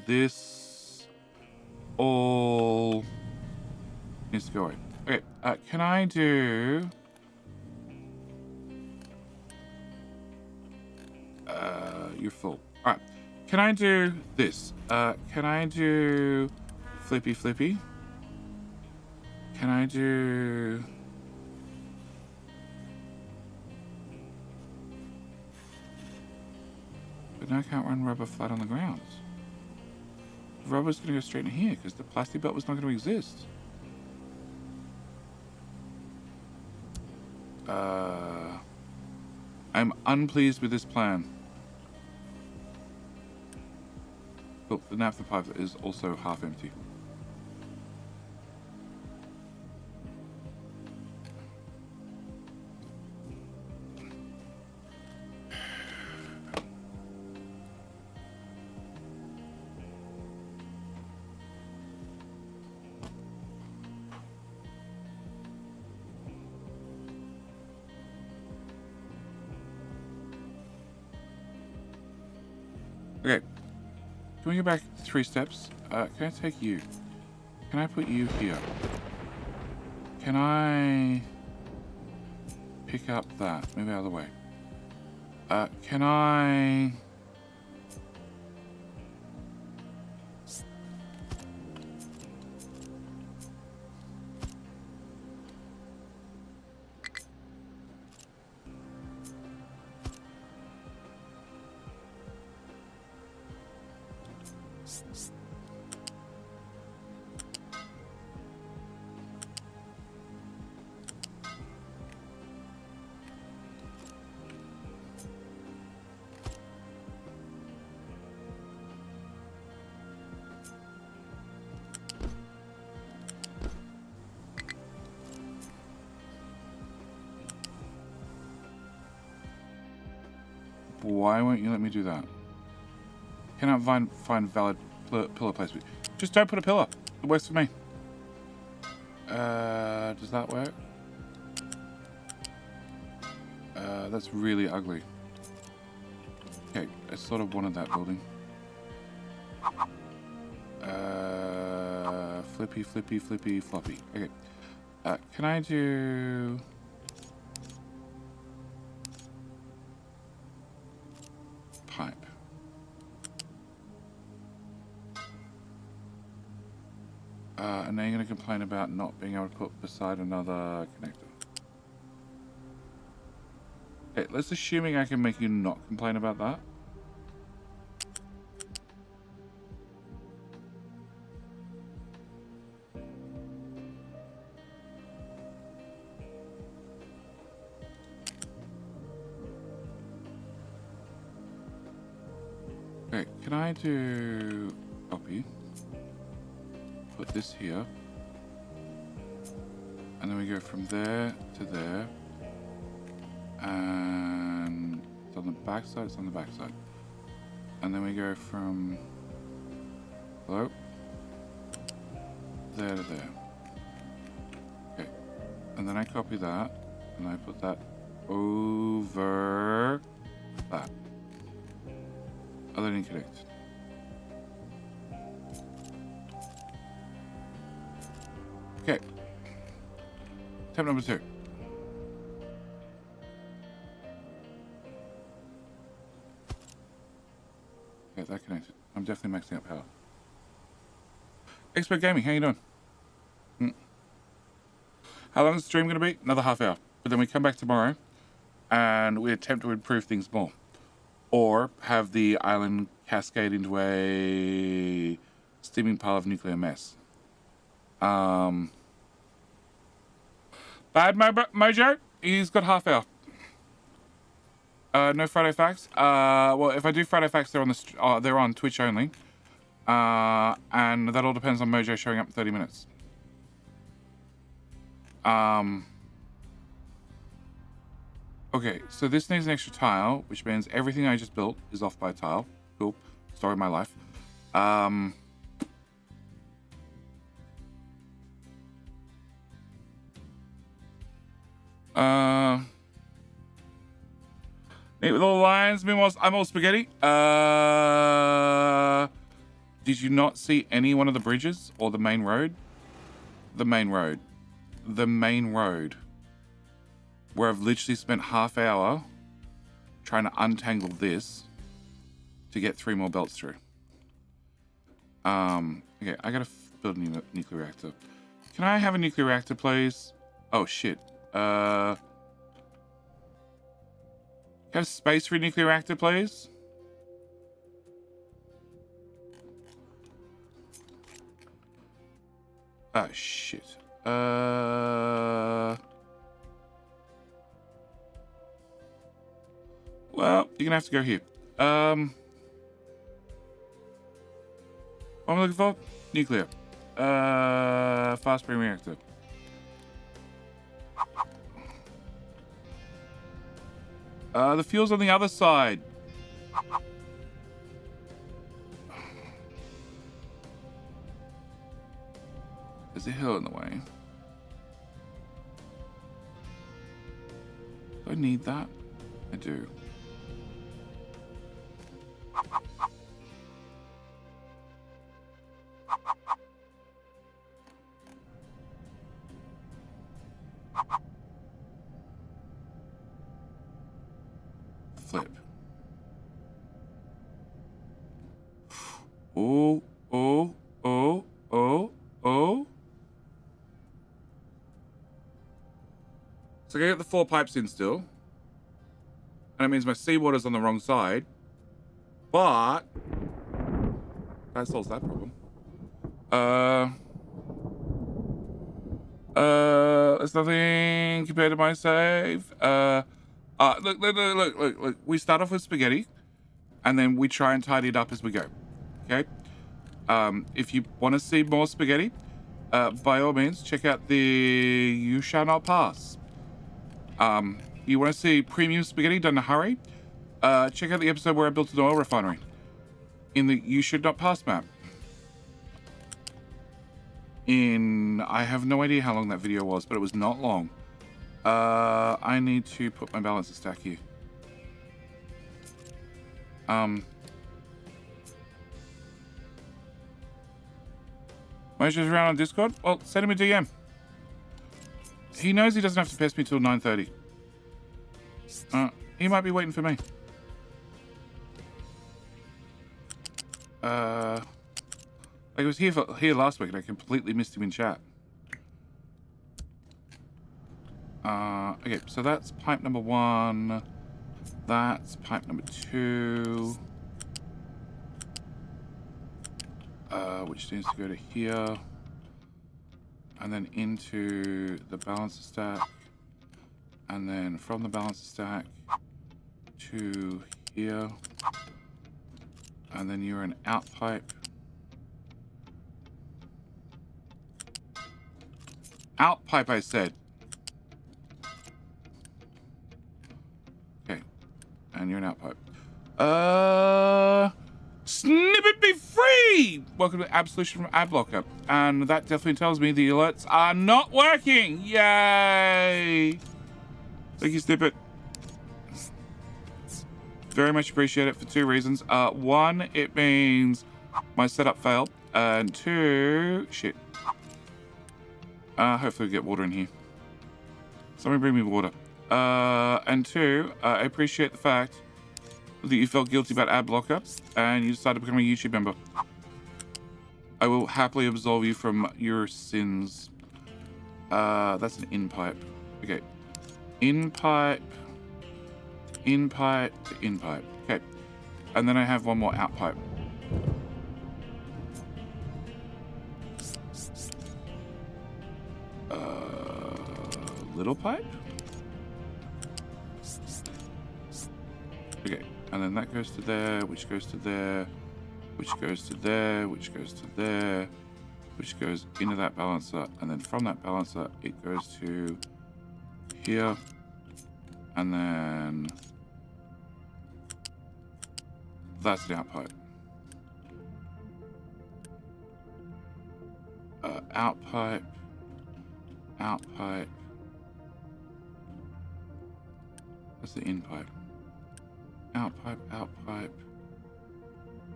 This all needs to go away. Okay, can I do... you're full. Alright. Can I do this? Can I do flippy? Can I do... But now I can't run rubber flat on the ground. The rubber's going to go straight in here because the plastic belt was not going to exist. I'm unpleased with this plan. Look, the naphtha pipe is also half empty. Okay, can we go back 3 steps? Can I take you? Can I put you here? Can I pick up that? Move out of the way. Can I... Why won't you let me do that? Cannot find valid pillar placement. Just don't put a pillar. It works for me. Does that work? That's really ugly. Okay, I sort of wanted that building. Flippy, floppy. Okay. Can I do... pipe? And then you're going to complain about not being able to put beside another connector. Okay, let's assuming I can make you not complain about that. Okay, can I do copy? Put this here. And then we go from there to there. And it's on the back side, it's on the back side. And then we go from hello? There to there. Okay. And then I copy that. And I put that over that. Oh, they didn't connect. Okay. Step number 2. Okay, that connected. I'm definitely maxing out power. Expert Gaming, how you doing? How long is the stream going to be? Another half hour. But then we come back tomorrow and we attempt to improve things more. or have the island cascade into a steaming pile of nuclear mess. Bad Mojo, he's got half hour. No Friday Facts. Well, if I do Friday Facts, they're on Twitch only. And that all depends on Mojo showing up in 30 minutes. Okay, so this needs an extra tile, which means everything I just built is off by a tile. Cool. Story of my life. Meet with all the lions. Meanwhile, I'm all spaghetti. Did you not see any one of the bridges or the main road? The main road. The main road. Where I've literally spent half hour trying to untangle this to get 3 more belts through. Okay, I gotta build a nuclear reactor. Can I have a nuclear reactor, please? Oh, shit. Can I have space for a nuclear reactor, please? Oh, shit. Well, you're gonna have to go here. What am I looking for? Nuclear. Fast spring reactor. The fuel's on the other side. There's a hill in the way. Do I need that? I do. Flip. Oh, oh, oh, oh, oh. So I get the 4 pipes in still. And it means my seawater's on the wrong side. But that solves that problem. There's nothing compared to my save. Look. We start off with spaghetti, and then we try and tidy it up as we go. Okay? If you want to see more spaghetti, by all means, check out the You Shall Not Pass. You want to see premium spaghetti done in a hurry? Check out the episode where I built an oil refinery in the You Should Not Pass map. I have no idea how long that video was, but it was not long. I need to put my balancer stack here. Mojo's around on Discord? Well, send him a DM. He knows he doesn't have to pest me till 9:30. He might be waiting for me. Like I was here last week and I completely missed him in chat. Okay, so that's pipe number 1. That's pipe number 2. Which needs to go to here. And then into the balancer stack. And then from the balancer stack to here. And then you're an out pipe. Out pipe, I said. Okay. And you're an out pipe. Snippet be free! Welcome to Absolution from Adblocker. And that definitely tells me the alerts are not working. Yay! Thank you, Snippet. Very much appreciate it for 2 reasons. 1, it means my setup failed. And 2, shit. Hopefully we get water in here. Somebody bring me water. And 2, I appreciate the fact that you felt guilty about ad blocker and you decided to become a YouTube member. I will happily absolve you from your sins. That's an in pipe. Okay. In pipe to in pipe. Okay. And then I have one more out pipe. Little pipe? Okay, and then that goes to there, which goes to there, which goes to there, which goes to there, which goes into that balancer, and then from that balancer, it goes to here, and then that's an out pipe. Out pipe, out pipe. That's the in pipe. Out pipe, out pipe,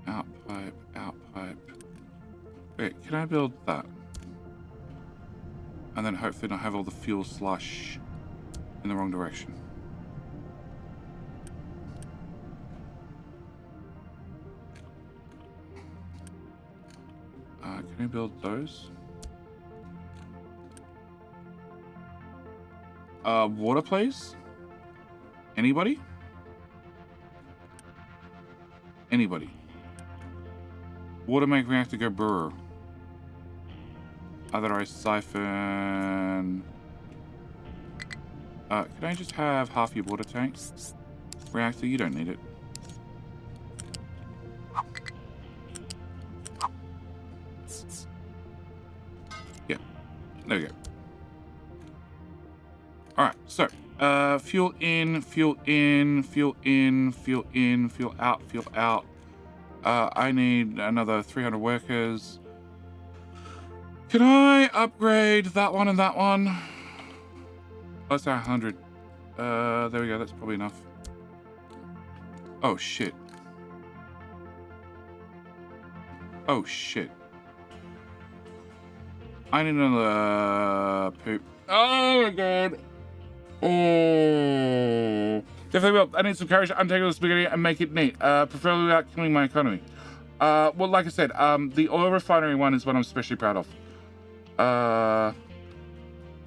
out pipe, out pipe. Wait, can I build that? And then hopefully not have all the fuel slush in the wrong direction. Can I build those? Water, please? Anybody? Anybody? Water make reactor go brr. Otherwise siphon. Can I just have half your water tank? Reactor, you don't need it. Yeah, there we go. Alright, so, fuel in, fuel in, fuel in, fuel in, fuel out, fuel out. I need another 300 workers. Can I upgrade that one and that one? Let's say 100. There we go, that's probably enough. Oh, shit. Oh, shit. I need another poop. Oh, my God. Oh. Definitely will. I need some courage to untangle the spaghetti and make it neat. Preferably without killing my economy. Well, like I said, the oil refinery one is what I'm especially proud of.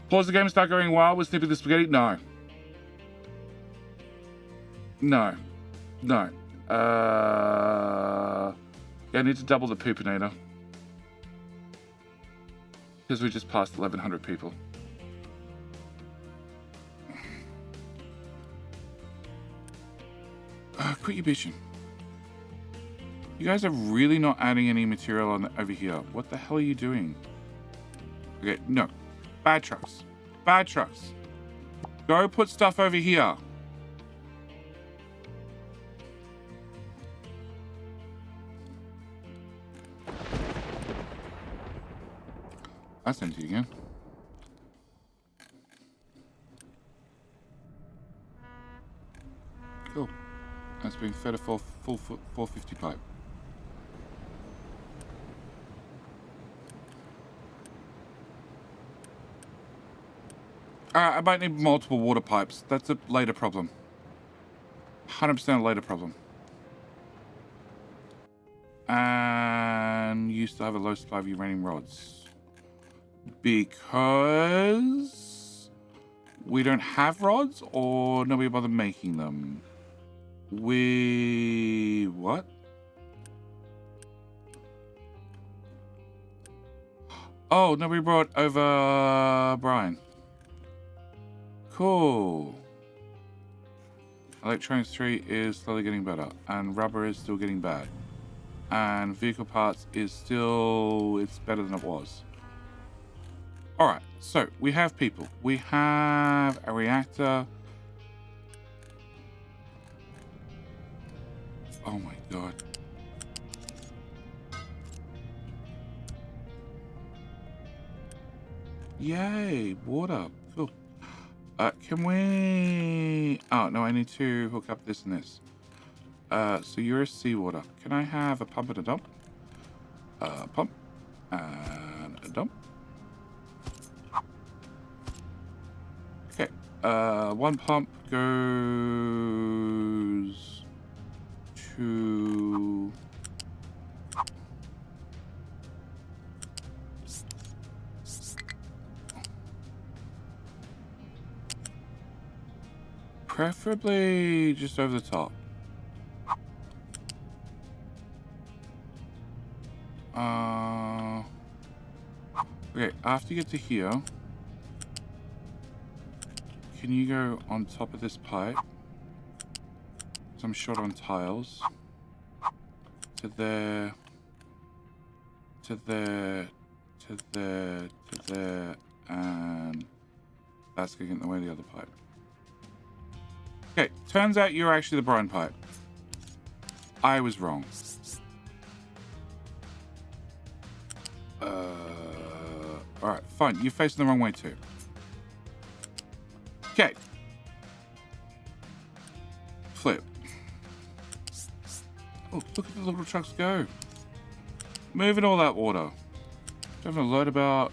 Pause the game and start going wild with snipping the spaghetti? No. No. No. Yeah, I need to double the poopinator. Because we just passed 1,100 people. Quit your bitching. You guys are really not adding any material on over here. What the hell are you doing? Okay, no. Bad trucks. Bad trucks. Go put stuff over here. That's empty again. Cool. That's being fed a full 450 pipe. I might need multiple water pipes. That's a later problem. 100% a later problem. And you still have a low supply of uranium rods. Because we don't have rods or nobody bothered making them. What? Oh, nobody brought over Brian. Cool. Electronics 3 is slowly getting better, and rubber is still getting bad. And vehicle parts is still, it's better than it was. Alright, so we have people. We have a reactor. Oh my god. Yay, water. Cool. Can we... Oh, no, I need to hook up this and this. So you're a seawater. Can I have a pump and a dump? Pump. And a dump. Okay. One pump goes to... Preferably just over the top. Okay, after you get to here, can you go on top of this pipe? So I'm short on tiles. To there. To there. To there. To there. And that's going to get in the way of the other pipe. Okay, turns out you're actually the brine pipe. I was wrong. Alright, fine. You're facing the wrong way too. Okay. Flip. Oh, look at the little trucks go. Moving all that water. Having a load about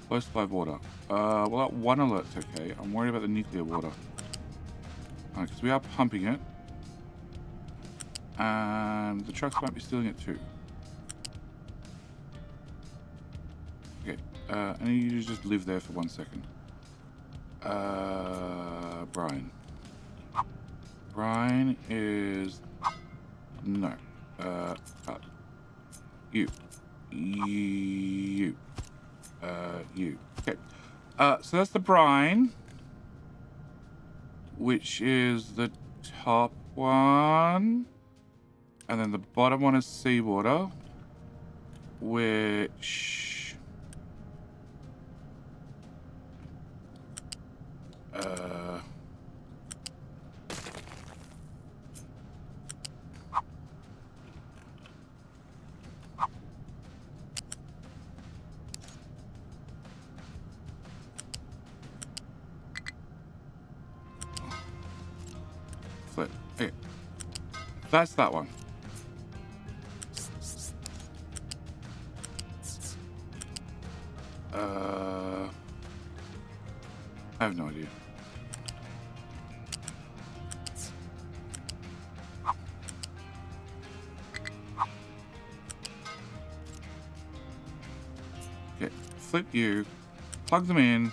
low supply of water. Well, that one alert's okay. I'm worried about the nuclear water. Because we are pumping it. And the trucks might be stealing it too. Okay. I need you to just live there for 1 second. Brian. Brian is... No. You. You. You. Okay. So that's the brine. Which is the top one. And then the bottom one is seawater. Which... flip. Okay. That's that one. I have no idea. Okay, flip you, plug them in.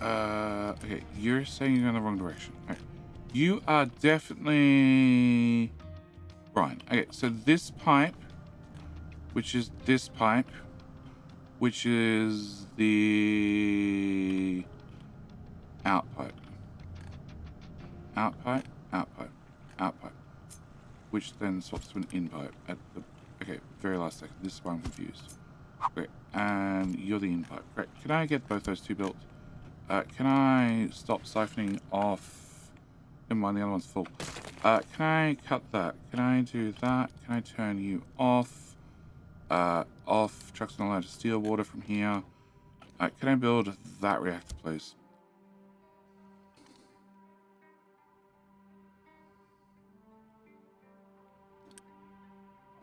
Okay, you're saying you're going the wrong direction. Okay. You are definitely... Brian. Okay, so this pipe, which is this pipe, which is the out pipe. Out pipe, out pipe, out pipe. Which then swaps to an in pipe at the... Okay, very last second. This is why I'm confused. Great, and you're the in pipe. Great. Can I get both those two built? Can I stop siphoning off... Never mind, the other one's full. Can I cut that? Can I do that? Can I turn you off? Off. Trucks not allowed to steal water from here. Can I build that reactor, please?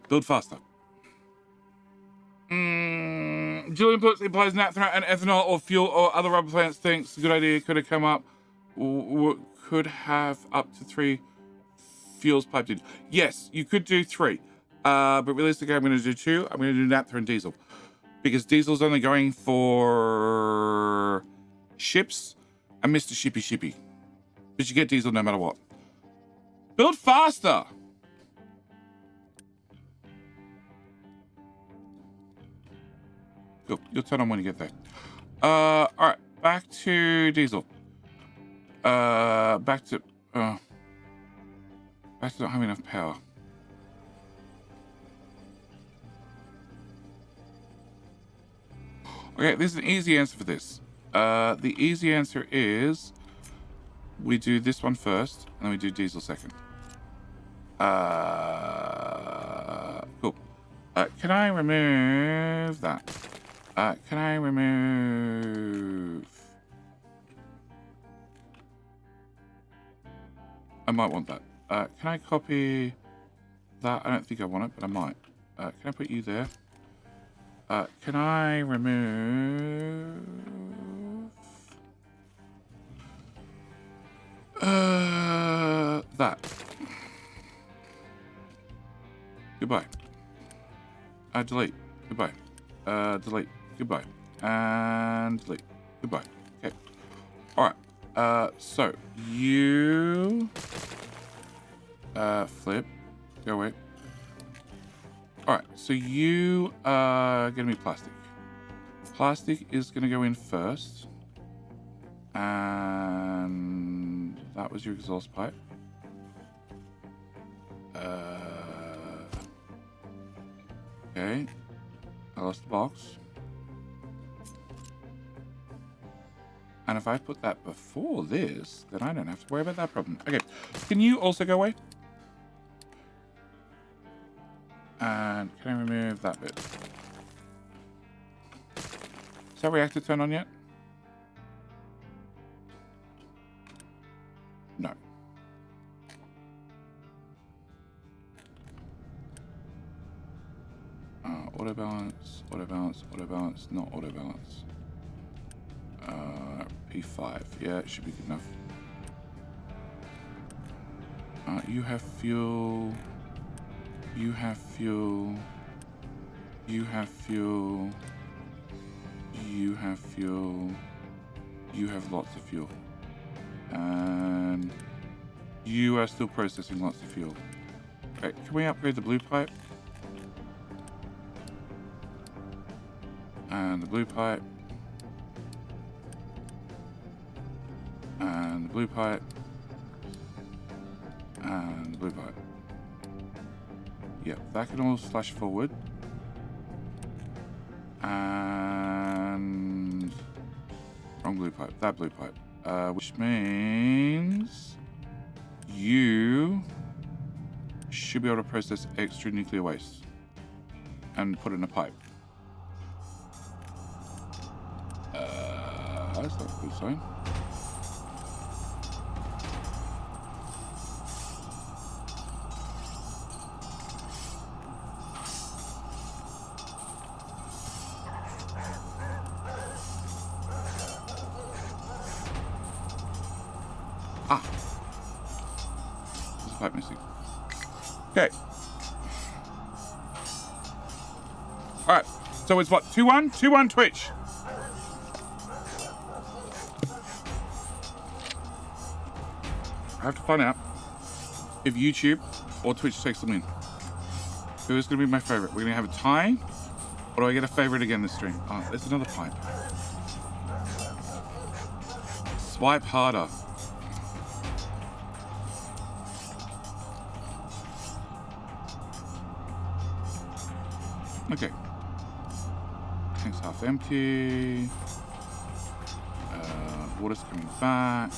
Build faster. Julian puts implies naphtha and ethanol or fuel or other rubber plants thinks good idea. Could have come up. Could have up to 3 fuels piped in. Yes, you could do 3. But realistically, I'm going to do 2. I'm going to do naphtha and diesel. Because diesel's only going for ships and Mr. Shippy Shippy. But you get diesel no matter what. Build faster! Cool. You'll turn on when you get there. Alright. Back to diesel. Back to not having enough power. Okay, this is an easy answer for this. The easy answer is we do this one first, and then we do diesel second. Cool. Can I remove that? Can I remove... I might want that. Can I copy that? I don't think I want it, but I might. Can I put you there? Can I remove... that. Goodbye. Delete. Goodbye. Delete. Goodbye. And delete. Goodbye. Okay. Alright. So, you... flip. Go away. All right, so you are going to be plastic. Plastic is going to go in first. And that was your exhaust pipe. Okay. I lost the box. And if I put that before this, then I don't have to worry about that problem. Okay. Can you also go away? And can I remove that bit? Is that reactor turned on yet? No. Auto balance, auto balance, auto balance, not auto balance. P5. Yeah, it should be good enough. You have fuel. You have fuel. You have fuel. You have fuel. You have lots of fuel. And you are still processing lots of fuel. Okay, can we upgrade the blue pipe? And the blue pipe. And the blue pipe. And the blue pipe. Yep, that can all slash forward. And wrong blue pipe. That blue pipe. Which means you should be able to process extra nuclear waste and put it in a pipe. That's not a good sign. Ah. There's a pipe missing. Okay. Alright. So it's what? 2-1? 2-1 Twitch. I have to find out if YouTube or Twitch takes them in. Who's going to be my favorite? We're going to have a tie? Or do I get a favorite again this stream? Oh, there's another pipe. Swipe harder. Okay. Tank's half empty. Water's coming back.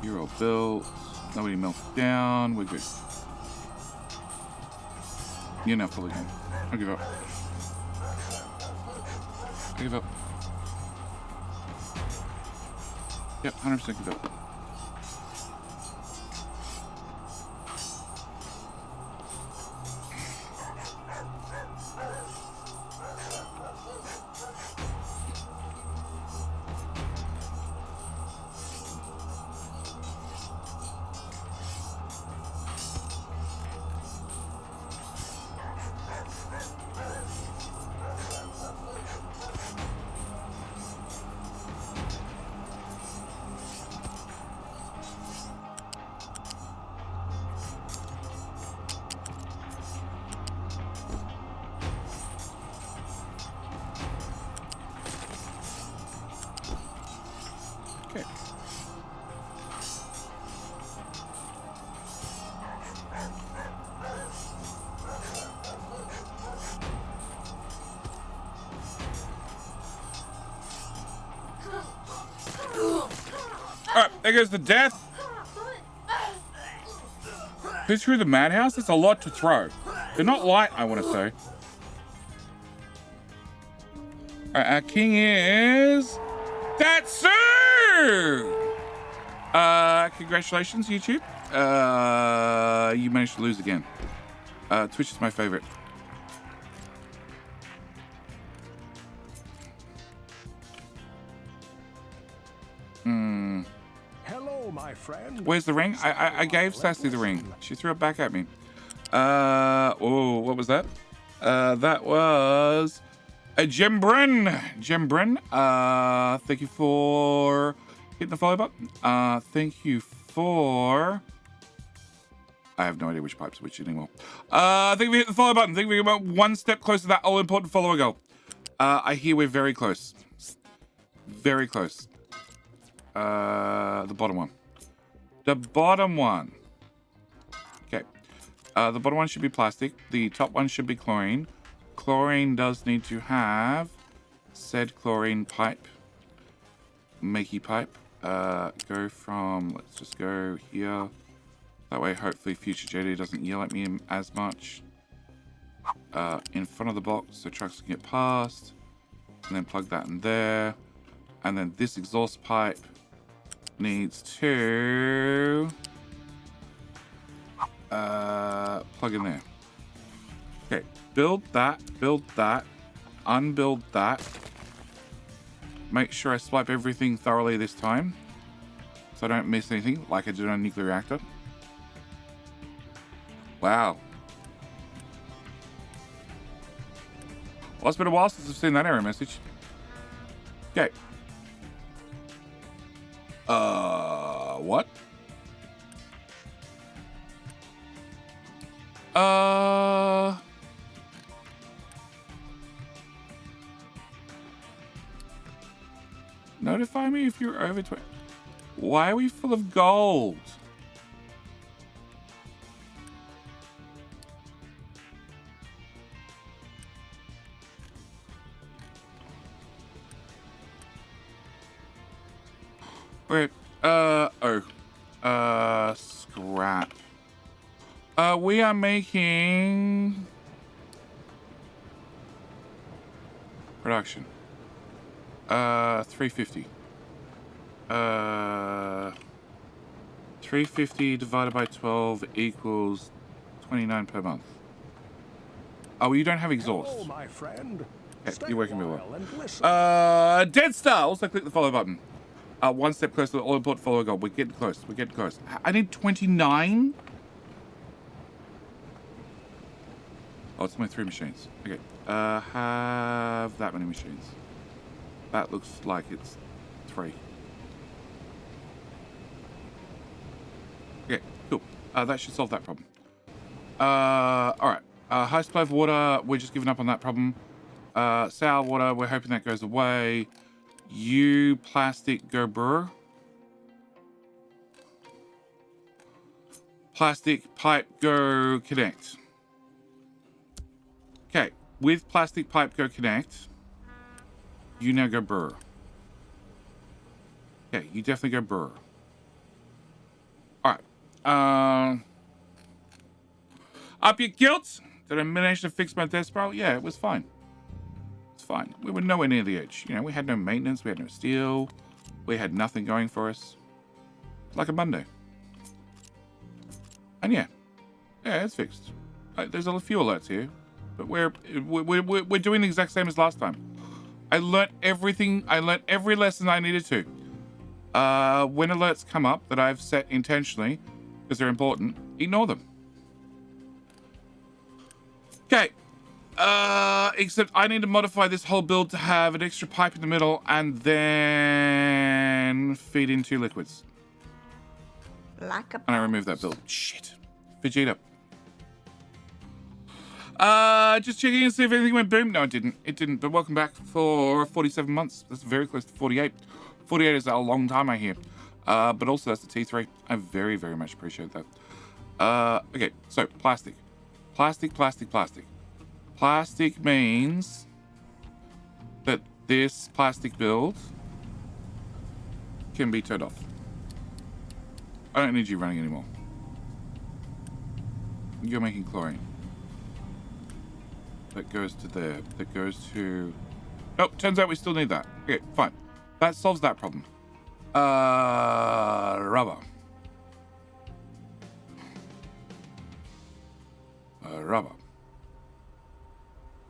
You're all built. Nobody melted down. We're good. You're now full again. I give up. I give up. Yep, 100% give up. Alright, there goes the death. Who threw the madhouse? It's a lot to throw. They're not light, I want to say. Alright, our king is... Datsu! Congratulations, YouTube. You managed to lose again. Twitch is my favorite. Hello, my friend. Where's the ring? I gave Sassy the ring. She threw it back at me. Oh, what was that? That was a Gembrin. Gembrin. Thank you for hitting the follow button. Thank you for I have no idea which pipe's which anymore. I think we hit the follow button. I think we're about one step closer to that all-important follower goal. I hear we're very close. Very close. The bottom one. The bottom one. Okay. The bottom one should be plastic. The top one should be chlorine. Chlorine does need to have said chlorine pipe. Makey pipe. Go from, let's just go here. That way, hopefully, future JD doesn't yell at me as much. In front of the box, so trucks can get past. And then plug that in there. And then this exhaust pipe needs to plug in there. Okay, build that, unbuild that. Make sure I swipe everything thoroughly this time, so I don't miss anything like I did on a nuclear reactor. Wow. Well, it's been a while since I've seen that error message. Okay. What? Notify me if you're over 20. Why are we full of gold? Wait, scrap. We are making production. 350. 350 divided by 12 equals 29 per month. Oh, you don't have exhaust. Hello, my friend. Okay, you're working real well. Dead Star. Also click the follow button. One step closer to the all-important follow goal. We're getting close. We're getting close. I need 29. Oh, it's only 3 machines. Okay. Have that many machines. That looks like it's 3. Okay, cool. That should solve that problem. All right. High supply of water. We're just giving up on that problem. Sour water. We're hoping that goes away. You plastic go burr. Plastic pipe go connect. Okay, with plastic pipe go connect, you now go burr. Okay, you definitely go burr. Alright. Up your guilt? Did I manage to fix my death spiral? Yeah, it was fine. Fine. We were nowhere near the edge. You know, we had no maintenance, we had no steel, we had nothing going for us. Like a Monday. And yeah, it's fixed. There's a few alerts here, but we're doing the exact same as last time. I learnt everything. I learnt every lesson I needed to. When alerts come up that I've set intentionally because they're important, ignore them. Okay. Except I need to modify this whole build to have an extra pipe in the middle and then feed in 2 liquids. Like a and I remove that build. Shit. Vegeta. Just checking in to see if anything went boom. No, it didn't. It didn't. But welcome back for 47 months. That's very close to 48. 48 is a long time, I hear. But also that's the T3. I very, very much appreciate that. Okay, so plastic. Plastic. Plastic means that this plastic build can be turned off. I don't need you running anymore. You're making chlorine. That goes to there. That goes to... Oh, turns out we still need that. Okay, fine. That solves that problem. Rubber.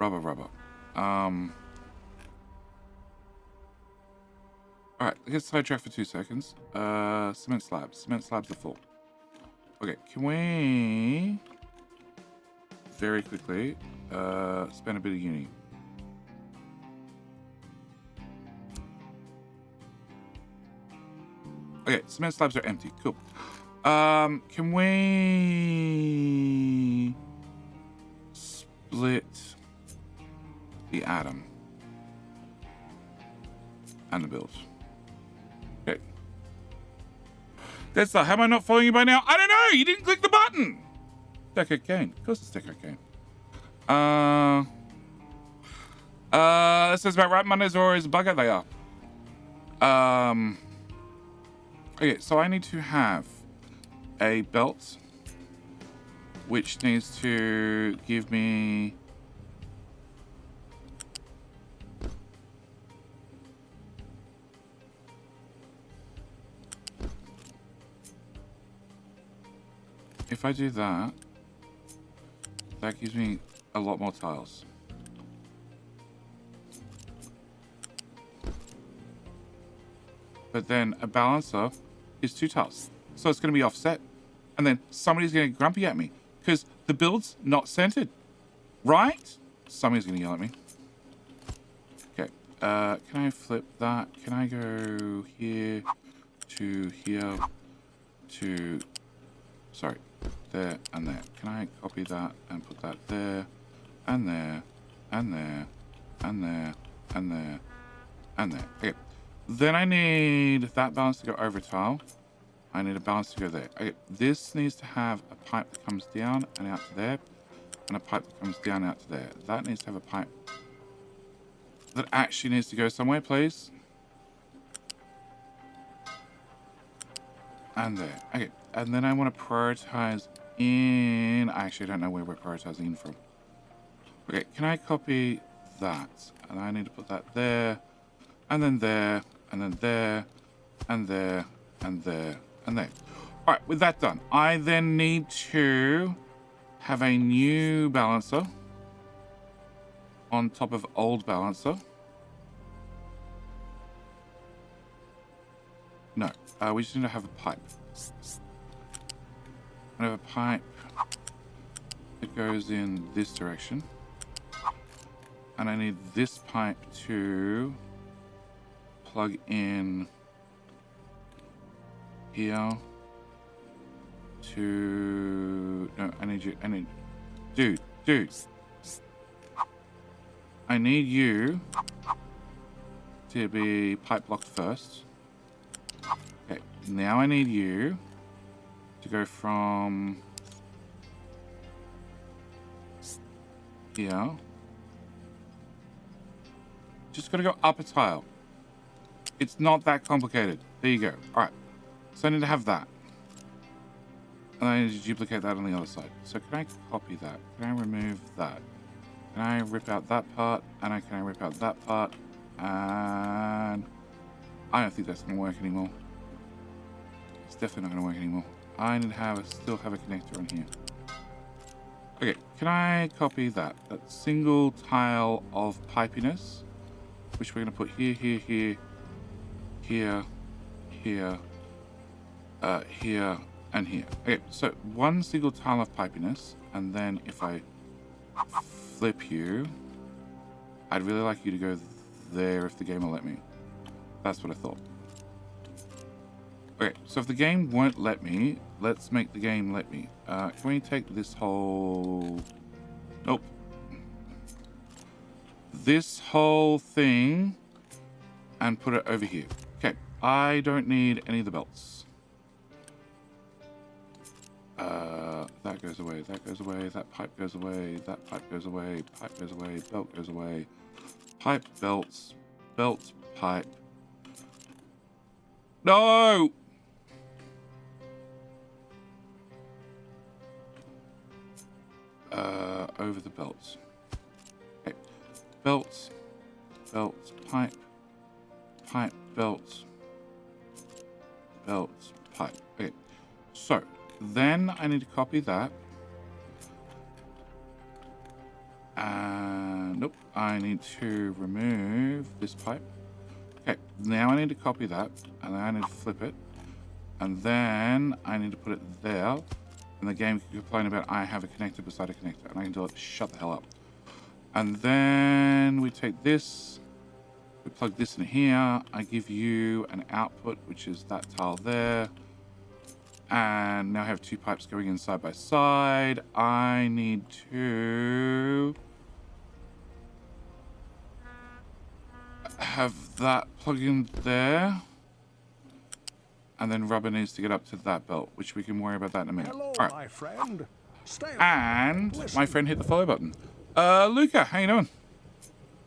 Rubber. Alright, let's sidetrack for 2 seconds. Cement slabs. Cement slabs are full. Okay, can we very quickly spend a bit of uni? Okay, cement slabs are empty. Cool. Can we split the atom and the build? Okay. That's the. How am I not following you by now? I don't know. You didn't click the button. Deco cane. Of course it's Deco cane. That says about right. Mondays are always a bugger. They are. Okay, so I need to have a belt, which needs to give me if I do that, that gives me a lot more tiles. But then a balancer is 2 tiles. So it's going to be offset. And then somebody's going to get grumpy at me because the build's not centered. Right? Somebody's going to yell at me. Okay. Can I flip that? Can I go here to here to... Sorry. There and there. Can I copy that and put that there and there and there and there and there and there? Okay. Then I need that balance to go over tile. I need a balance to go there. Okay, this needs to have a pipe that comes down and out to there, and a pipe that comes down out to there. That needs to have a pipe that actually needs to go somewhere, please. And there. Okay, and then I want to prioritize in... I actually don't know where we're prioritizing in from. Okay, can I copy that? And I need to put that there, and then there, and then there, and there, and there, and there. All right, with that done, I then need to have a new balancer on top of old balancer. No, we just need to have a pipe. I have a pipe that goes in this direction. And I need this pipe to plug in here to... No, I need you... Dude. I need you to be pipe blocked first. Okay, now I need you to go from here. Just gotta go up a tile. It's not that complicated. There you go. Alright. So I need to have that. And I need to duplicate that on the other side. So can I copy that? Can I remove that? Can I rip out that part? And can I rip out that part? And I don't think that's gonna work anymore. It's definitely not gonna work anymore. I need to still have a connector on here. Okay, can I copy that? That single tile of pipiness, which we're gonna put here, here, here, here, here, here, and here. Okay, so one single tile of pipiness, and then if I flip you, I'd really like you to go there if the game will let me. That's what I thought. Okay, so if the game won't let me, let's make the game let me. Can we take this whole... Nope. This whole thing and put it over here. Okay, I don't need any of the belts. That goes away, that goes away, that pipe goes away, that pipe goes away, pipe goes away, belt goes away, pipe, belts, belt, pipe. No! Over the belts. Okay. Belts, belts, pipe, pipe, belts, belts, pipe. Okay. So, then I need to copy that. And nope, I need to remove this pipe. Okay, now I need to copy that, and then I need to flip it, and then I need to put it there. And the game can complain about I have a connector beside a connector, and I can tell it shut the hell up. And then we take this, we plug this in here. I give you an output, which is that tile there. And now I have 2 pipes going in side by side. I need to have that plug in there. And then rubber needs to get up to that belt, which we can worry about that in a minute. Hello, All right. my friend. Stay And Listen. my friend hit the follow button. Luca, how you doing?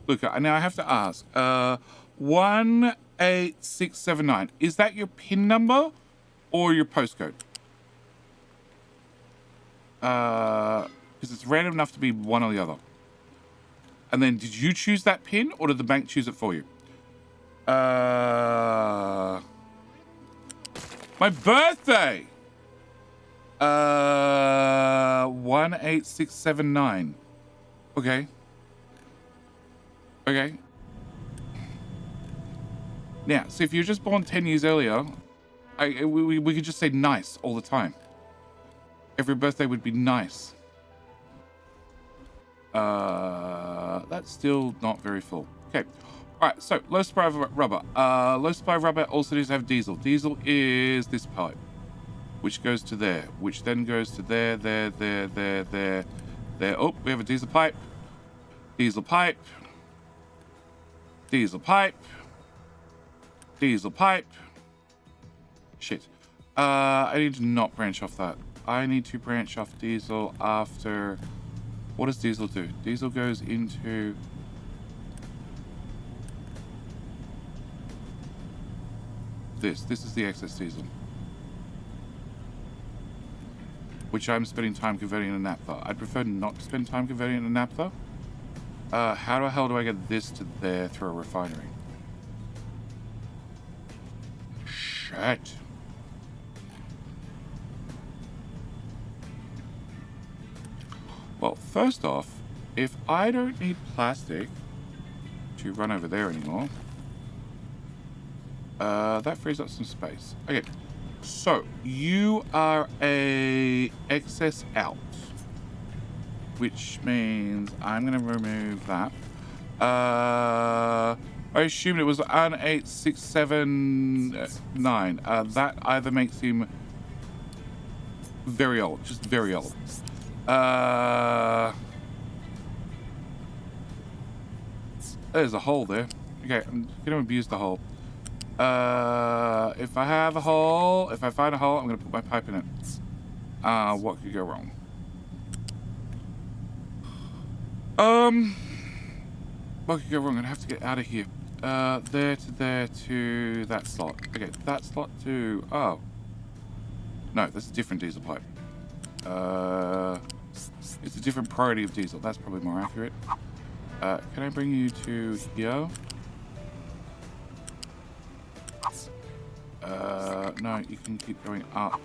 Luca, now I have to ask. 18679. Is that your PIN number or your postcode? Because it's random enough to be one or the other. And then did you choose that PIN or did the bank choose it for you? My birthday! 18679. Okay. Okay. Now, so if you were just born 10 years earlier, we could just say nice all the time. Every birthday would be nice. That's still not very full. Okay. All right, so low supply of rubber. Low supply of rubber also needs to have diesel. Diesel is this pipe, which goes to there, which then goes to there. Oh, we have a diesel pipe. Diesel pipe. Diesel pipe. Diesel pipe. Shit. I need to not branch off that. I need to branch off diesel after... What does diesel do? Diesel goes into... This is the excess diesel, which I'm spending time converting into naphtha. I'd prefer not to spend time converting into naphtha. How the hell do I get this to there through a refinery? Shit. Well, first off, if I don't need plastic to run over there anymore, that frees up some space. Okay, so you are a excess out, which means I'm gonna remove that. I assumed it was an 8679. That either makes him very old, just very old. There's a hole there. Okay, I'm gonna abuse the hole. If I have a hole, if I find a hole, I'm gonna put my pipe in it. What could go wrong? What could go wrong? I'm gonna have to get out of here. There to that slot. Okay, that slot to... Oh. No, that's a different diesel pipe. It's a different priority of diesel. That's probably more accurate. Can I bring you to here? No, you can keep going up.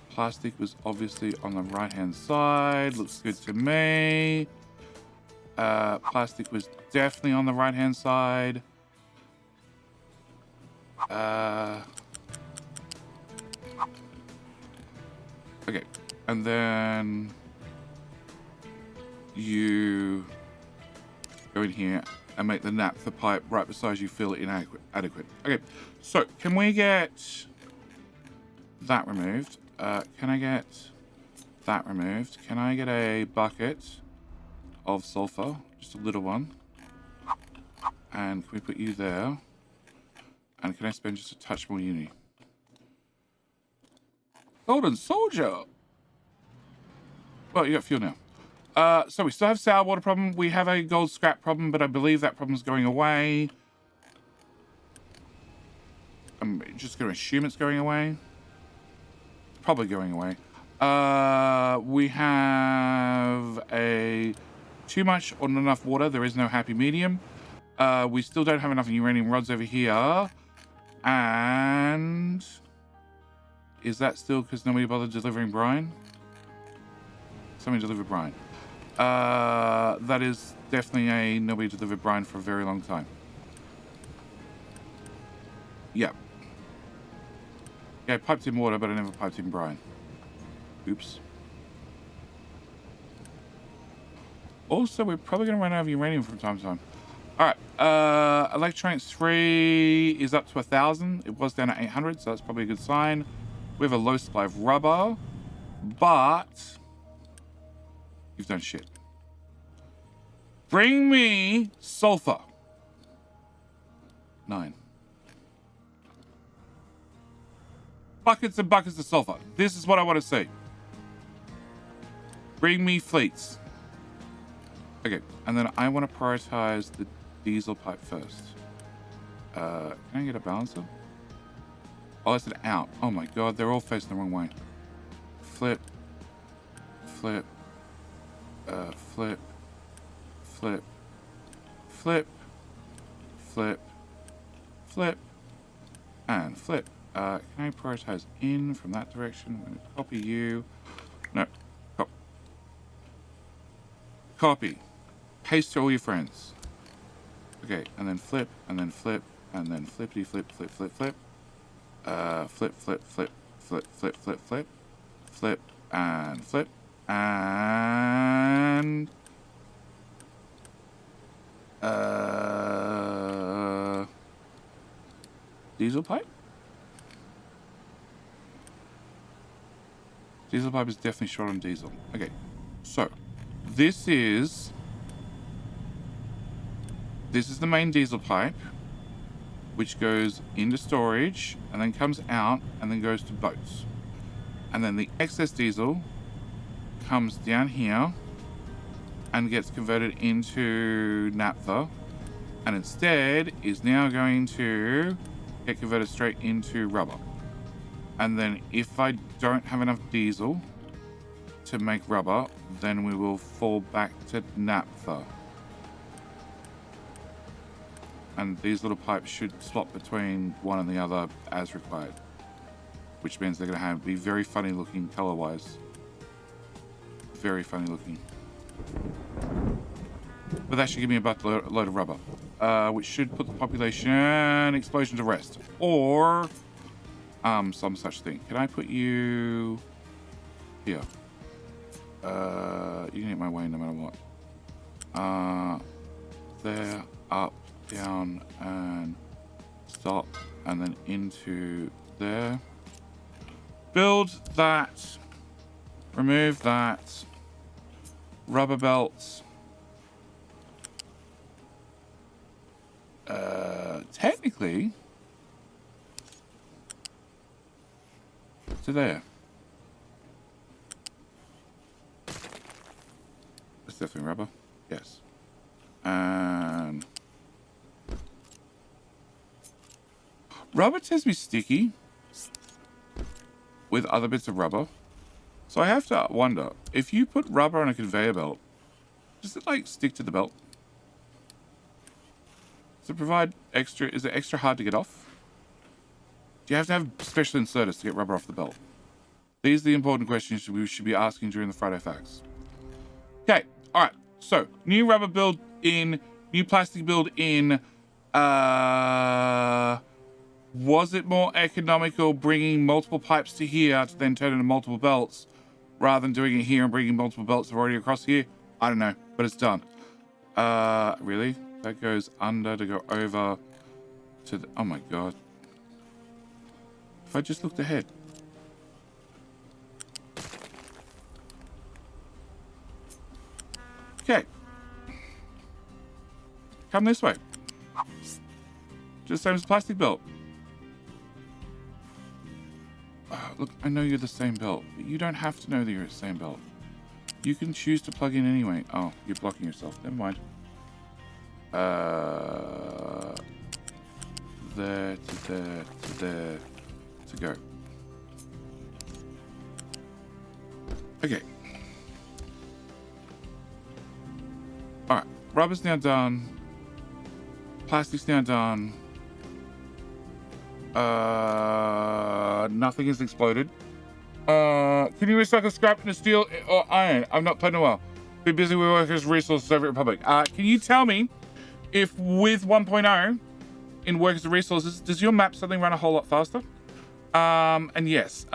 Plastic was obviously on the right-hand side. Looks good to me. Plastic was definitely on the right-hand side. Okay, and then you go in here and make the naphtha pipe right beside you feel it inadequate. Okay, so can we get that removed? Can I get that removed? Can I get a bucket of sulfur? Just a little one. And can we put you there? And can I spend just a touch more uni? Golden Soldier! Well, you got fuel now. So we still have sour water problem. We have a gold scrap problem, but I believe that problem's going away. I'm just going to assume it's going away. It's probably going away. We have a too much or not enough water. There is no happy medium. We still don't have enough uranium rods over here. And... is that still because nobody bothered delivering brine? Somebody delivered brine. That is definitely a nobody delivered brine for a very long time. Yep. Yeah, I piped in water, but I never piped in brine. Oops. Also, we're probably going to run out of uranium from time to time. Alright, electronics 3 is up to 1,000. It was down at 800, so that's probably a good sign. We have a low supply of rubber, but you've done shit. Bring me sulfur. 9. Buckets and buckets of sulfur. This is what I want to see. Bring me fleets. Okay, and then I want to prioritize the diesel pipe first. Can I get a balancer? Oh, that's an out. Oh my god, they're all facing the wrong way. Flip. Flip. Flip. Flip. Flip. Flip. Flip. And flip. Can I prioritize in from that direction? I'm going to copy you. No. Copy. Paste to all your friends. Okay, and then flip, and then flip, and then flippity flip, flip, flip, flip. Flip, flip, flip, flip, flip, flip, flip. Flip, and flip, and... Diesel pipe? Diesel pipe is definitely short on diesel. Okay, so this is the main diesel pipe, which goes into storage and then comes out and then goes to boats. And then the excess diesel comes down here and gets converted into naphtha, and instead is now going to get converted straight into rubber. And then if I don't have enough diesel to make rubber, then we will fall back to naphtha. And these little pipes should swap between one and the other as required, which means they're going to be very funny looking color wise. Very funny looking. But that should give me about a load of rubber, which should put the population explosion to rest, or some such thing. Can I put you here? You can hit my way no matter what. There, up, down, and stop, and then into there. Build that. Remove that. Rubber belts. Technically, to there. It's definitely rubber. Yes. And rubber tends to be sticky with other bits of rubber. So I have to wonder, if you put rubber on a conveyor belt, does it like stick to the belt? Does it provide extra, is it extra hard to get off? Do you have to have special inserters to get rubber off the belt? These are the important questions we should be asking during the Friday Facts. Okay, alright, so new rubber build in, new plastic build in. Was it more economical bringing multiple pipes to here to then turn into multiple belts rather than doing it here and bringing multiple belts already across here? I don't know, but it's done. Really? That goes under to go over to the... Oh my god. If I just looked ahead. Okay. Come this way. Just same as the plastic belt. Look, I know you're the same belt, but you don't have to know that you're the same belt. You can choose to plug in anyway. Oh, you're blocking yourself. Never mind. There to there to there to go. Okay. Alright. Rubber's now done. Plastic's now done. Nothing has exploded. Can you recycle scrap into steel or iron? I'm not playing well. Be busy with workers' resources over Republic. Can you tell me if with 1.0 in workers' resources, does your map suddenly run a whole lot faster? And yes,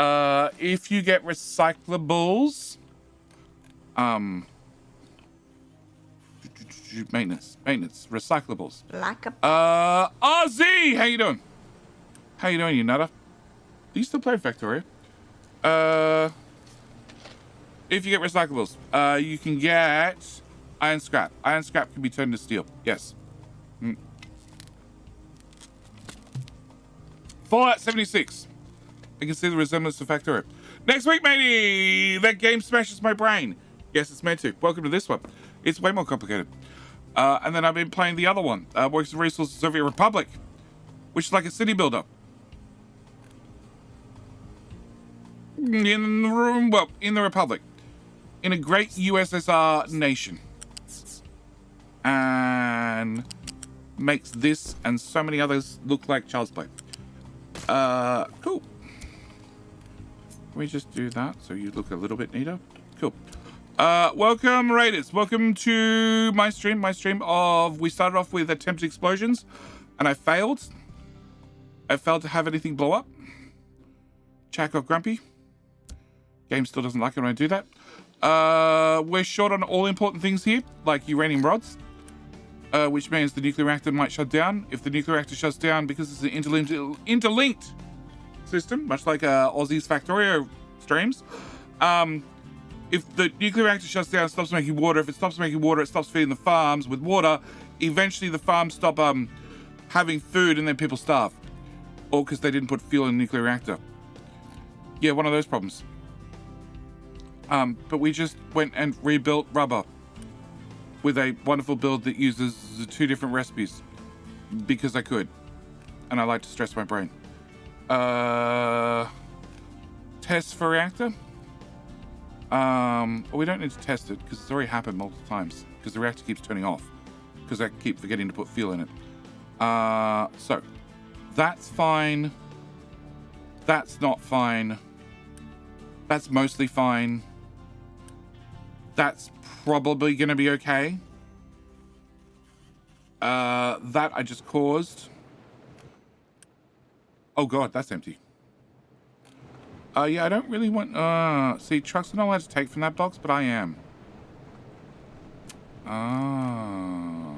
if you get recyclables, maintenance, recyclables. Like a RZ, how you doing? How you doing, you nutter? Do you still play Factoria? If you get recyclables, you can get iron scrap. Iron scrap can be turned into steel. Yes. Fallout 76. I can see the resemblance to Factorio. Next week, matey! That game smashes my brain. Yes, it's meant to. Welcome to this one. It's way more complicated. And then I've been playing the other one, Works of Resources Soviet Republic, which is like a city builder. In the Republic. In a great USSR nation. And makes this and so many others look like child's play. Cool. Can we just do that so you look a little bit neater? Cool. Welcome, Raiders. Welcome to my stream. My stream of... We started off with attempted explosions, and I failed. I failed to have anything blow up. Chat got grumpy. Game still doesn't like it when I do that. We're short on all important things here, like uranium rods, which means the nuclear reactor might shut down. If the nuclear reactor shuts down, because it's an interlinked system, much like Aussie's Factorio streams, if the nuclear reactor shuts down, it stops making water. If it stops making water, it stops feeding the farms with water. Eventually, the farms stop having food, and then people starve. Or because they didn't put fuel in the nuclear reactor. Yeah, one of those problems. But we just went and rebuilt rubber with a wonderful build that uses 2 different recipes because I could. And I like to stress my brain. Test for reactor. We don't need to test it because it's already happened multiple times because the reactor keeps turning off because I keep forgetting to put fuel in it. So that's fine. That's not fine. That's mostly fine. That's probably going to be okay. That I just caused. Oh god, that's empty. Yeah, I don't really want... see, trucks are not allowed to take from that box, but I am. I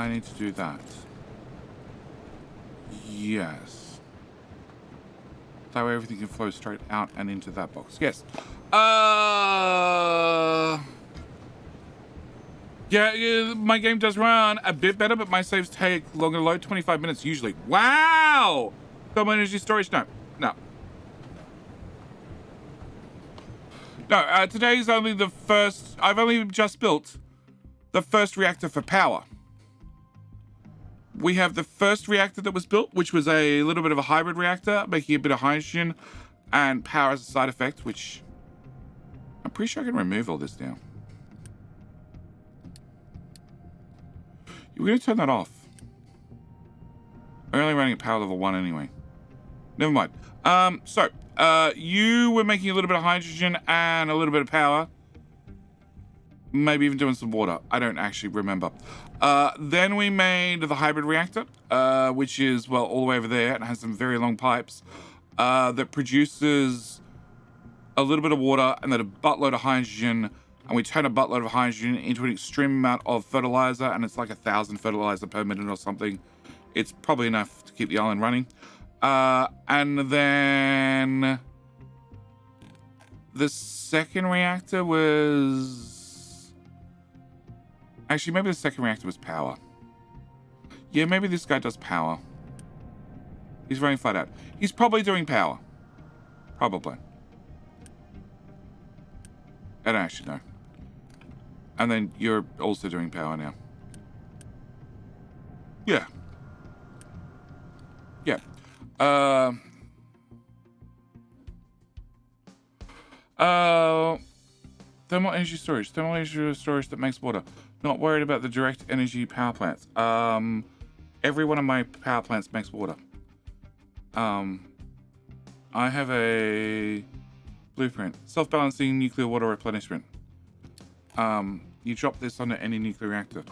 need to do that. Yes. That way everything can flow straight out and into that box. Yes. Yeah, my game does run a bit better, but my saves take longer to load, 25 minutes usually. Wow! Thermal energy storage? No. No, today's only the first... I've only just built the first reactor for power. We have the first reactor that was built, which was a little bit of a hybrid reactor, making a bit of hydrogen and power as a side effect, which I'm pretty sure I can remove all this now. We're going to turn that off. I'm only running at power level 1 anyway. Never mind. You were making a little bit of hydrogen and a little bit of power. Maybe even doing some water. I don't actually remember. Then we made the hybrid reactor, which is, well, all the way over there and has some very long pipes that produces a little bit of water and then a buttload of hydrogen. And we turn a buttload of hydrogen into an extreme amount of fertilizer, and it's like 1,000 fertilizer per minute or something. It's probably enough to keep the island running. And then the second reactor was... Actually, maybe the second reactor was power. Yeah, maybe this guy does power. He's running flat out. He's probably doing power. Probably. I don't actually know. And then you're also doing power now. Yeah. Yeah. Thermal energy storage. Thermal energy storage that makes water. Not worried about the direct energy power plants. Every one of my power plants makes water. I have a blueprint. Self-balancing nuclear water replenishment. You drop this onto any nuclear reactor.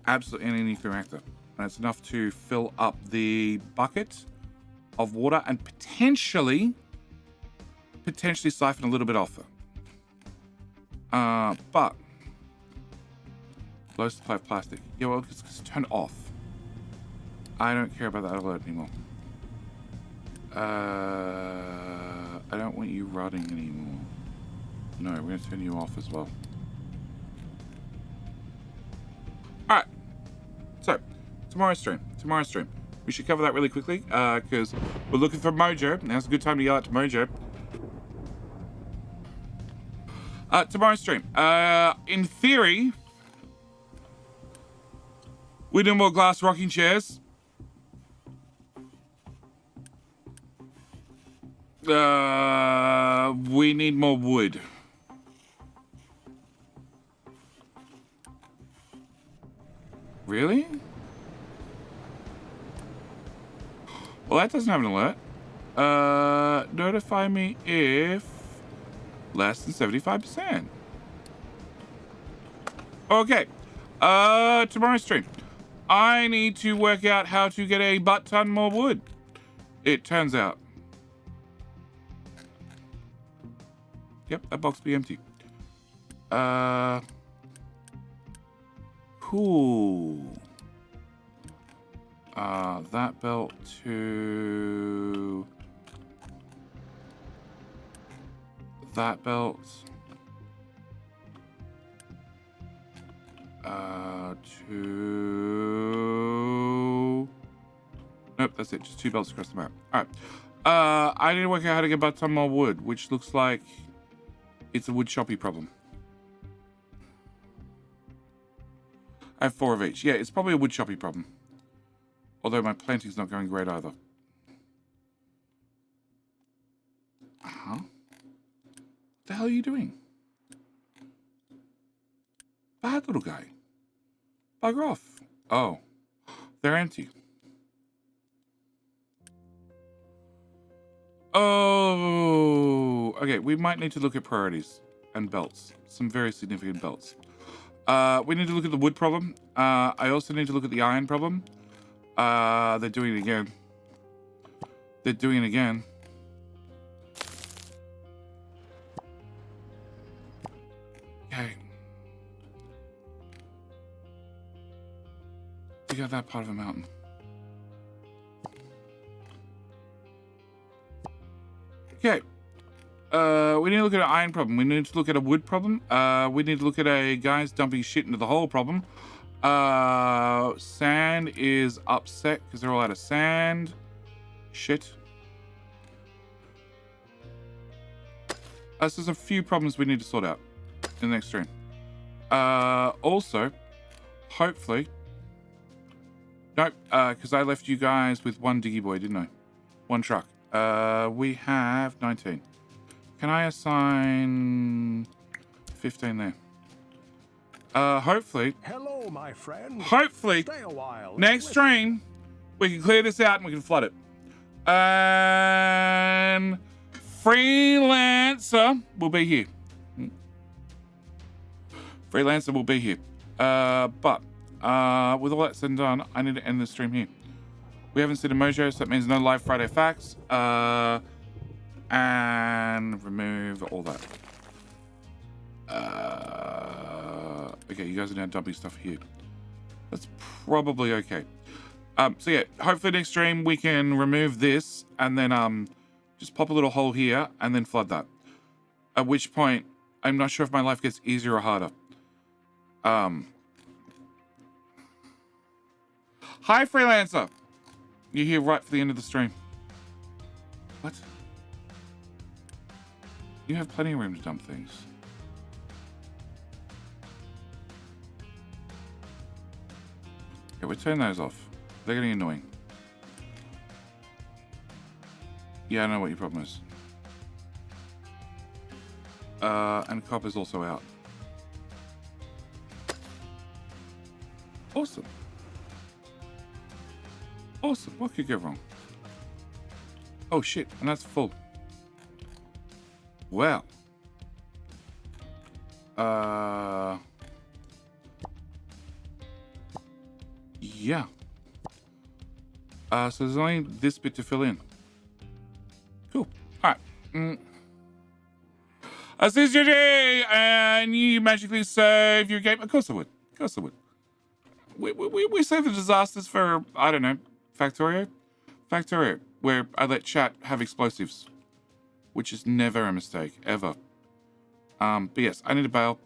Absolutely any nuclear reactor. And it's enough to fill up the bucket of water and potentially siphon a little bit off it. But low supply of plastic. Yeah, well, it's turned off. I don't care about that alert anymore. I don't want you running anymore. No, we're going to turn you off as well. Alright. So, tomorrow's stream. We should cover that really quickly, because we're looking for Mojo. Now's a good time to yell out to Mojo. Tomorrow's stream. In theory, we need more glass rocking chairs. We need more wood. Really? Well, that doesn't have an alert. Notify me if less than 75%. Okay. Tomorrow's stream. I need to work out how to get a butt ton more wood. It turns out. Yep, that box be empty. Cool. That belt to that belt. To nope, that's it. Just 2 belts across the map. All right. I need to work out how to get about some more wood, which looks like it's a wood shoppy problem. I have 4 of each. Yeah, it's probably a wood shoppy problem. Although my planting's not going great either. Huh? What the hell are you doing? Bad little guy. Bugger off. Oh. They're empty. Oh. Okay, we might need to look at priorities and belts. Some very significant belts. We need to look at the wood problem. I also need to look at the iron problem. They're doing it again. They're doing it again. Okay. We got that part of a mountain. Okay. We need to look at an iron problem. We need to look at a wood problem. We need to look at a guys dumping shit into the hole problem. Sand is upset because they're all out of sand. Shit. So there's a few problems we need to sort out in the next stream. Also, hopefully... Nope, because I left you guys with 1 diggy boy, didn't I? 1 truck. We have 19. Can I assign 15 there? Hopefully. Hello, my friend. Hopefully, Stay a while. next stream, we can clear this out and we can flood it. And Freelancer will be here. Freelancer will be here. But with all that said and done, I need to end the stream here. We haven't seen a Mojo, so that means no live Friday facts. And remove all that. Okay, you guys are now dumping stuff here. That's probably okay. So yeah, hopefully next stream we can remove this and then just pop a little hole here and then flood that. At which point, I'm not sure if my life gets easier or harder. Hi, Freelancer. You're here right for the end of the stream. What? You have plenty of room to dump things. Okay, we'll turn those off. They're getting annoying. Yeah, I know what your problem is. And copper's also out. Awesome. Awesome. What could go wrong? Oh shit, and that's full. Well. Yeah. So there's only this bit to fill in. Cool. Alright. Assist your day, and you magically save your game. Of course I would. Of course I would. We save the disasters for, I don't know, Factorio. Factorio, where I let chat have explosives, which is never a mistake, ever. But yes, I need a bail.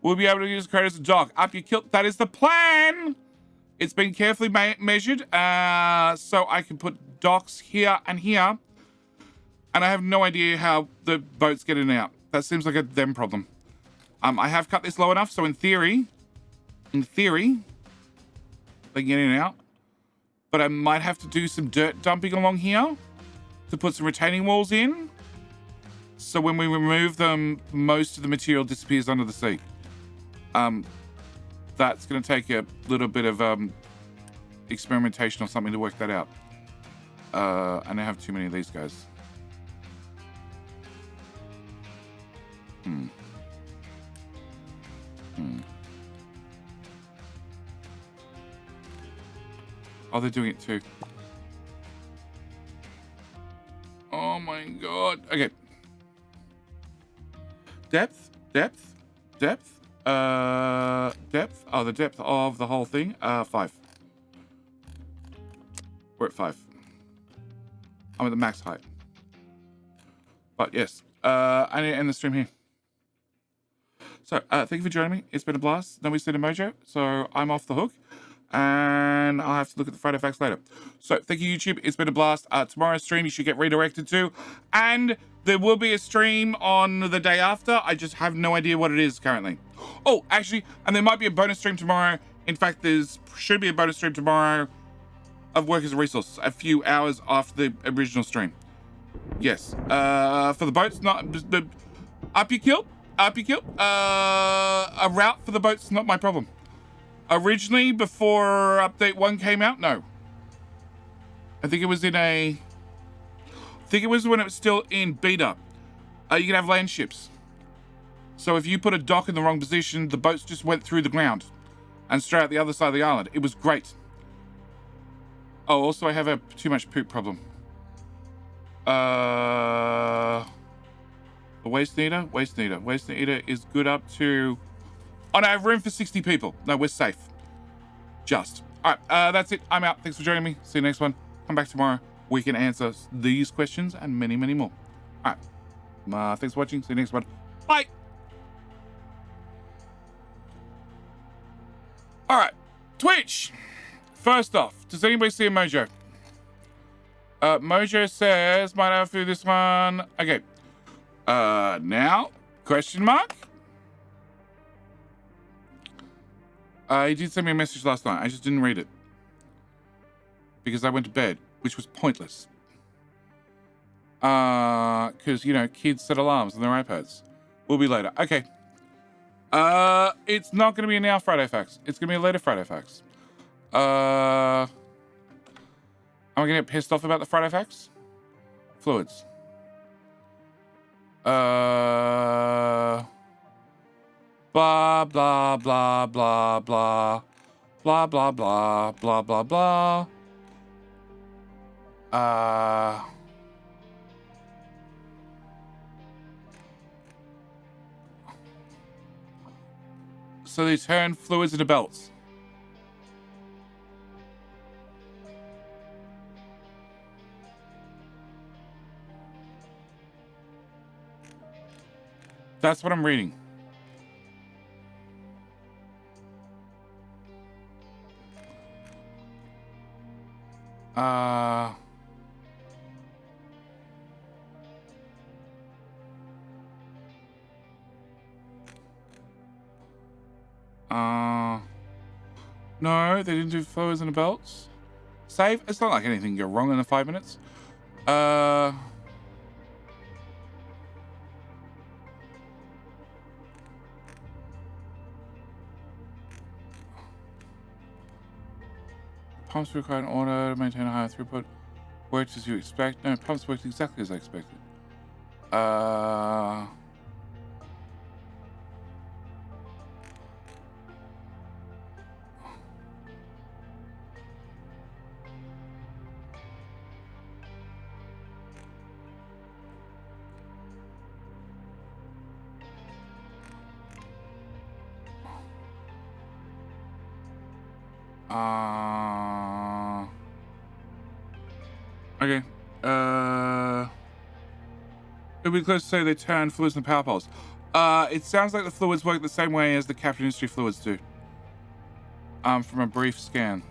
We'll be able to use credit as a dock. Up your kilt. That is the plan. It's been carefully measured, so I can put docks here and here. And I have no idea how the boats get in and out. That seems like a them problem. I have cut this low enough, so in theory, they can get in and out. But I might have to do some dirt dumping along here to put some retaining walls in. So when we remove them, most of the material disappears under the sea. That's going to take a little bit of experimentation or something to work that out. And I have too many of these guys. Oh, they're doing it too. Oh my god. Okay. Depth. Depth. Oh, the depth of the whole thing. 5. We're at 5. I'm at the max height. But yes, I need to end the stream here. So, thank you for joining me. It's been a blast. Nobody's seen a mojo, so I'm off the hook. And I'll have to look at the Friday facts later. So, thank you, YouTube. It's been a blast. Tomorrow's stream you should get redirected to. And there will be a stream on the day after. I just have no idea what it is currently. Oh, actually, and there might be a bonus stream tomorrow. In fact, should be a bonus stream tomorrow of Work as a Resource, a few hours after the original stream. Yes. For the boats, not... Up your kilt. A route for the boats, not my problem. Originally, before update 1 came out, no. I think it was when it was still in beta. You can have land ships. So if you put a dock in the wrong position, the boats just went through the ground and straight out the other side of the island. It was great. Oh, also I have a too much poop problem. The waste needle is good up to... Oh no, I have room for 60 people. No, we're safe. Just. All right, that's it. I'm out. Thanks for joining me. See you next one. Come back tomorrow. We can answer these questions and many, many more. All right. Thanks for watching. See you next one. Bye. All right. Twitch. First off, does anybody see a mojo? Mojo says, might have to do this one. Okay. Now, question mark? He did send me a message last night. I just didn't read it. Because I went to bed, which was pointless. Because, you know, kids set alarms on their iPads. We'll be later. Okay. It's not going to be a now Friday Facts. It's going to be a later Friday Facts. Am I going to get pissed off about the Friday Facts? Fluids. Blah, blah, blah, blah, blah. Blah, blah, blah, blah, blah, blah. So they turn fluids into belts. That's what I'm reading. No, they didn't do fluids and belts. Save? It's not like anything can go wrong in the 5 minutes. Pumps require an order to maintain a higher throughput. Worked as you expect. No, pumps worked exactly as I expected. Okay. It'd be close to say they turn fluids into power poles. It sounds like the fluids work the same way as the captive industry fluids do. From a brief scan.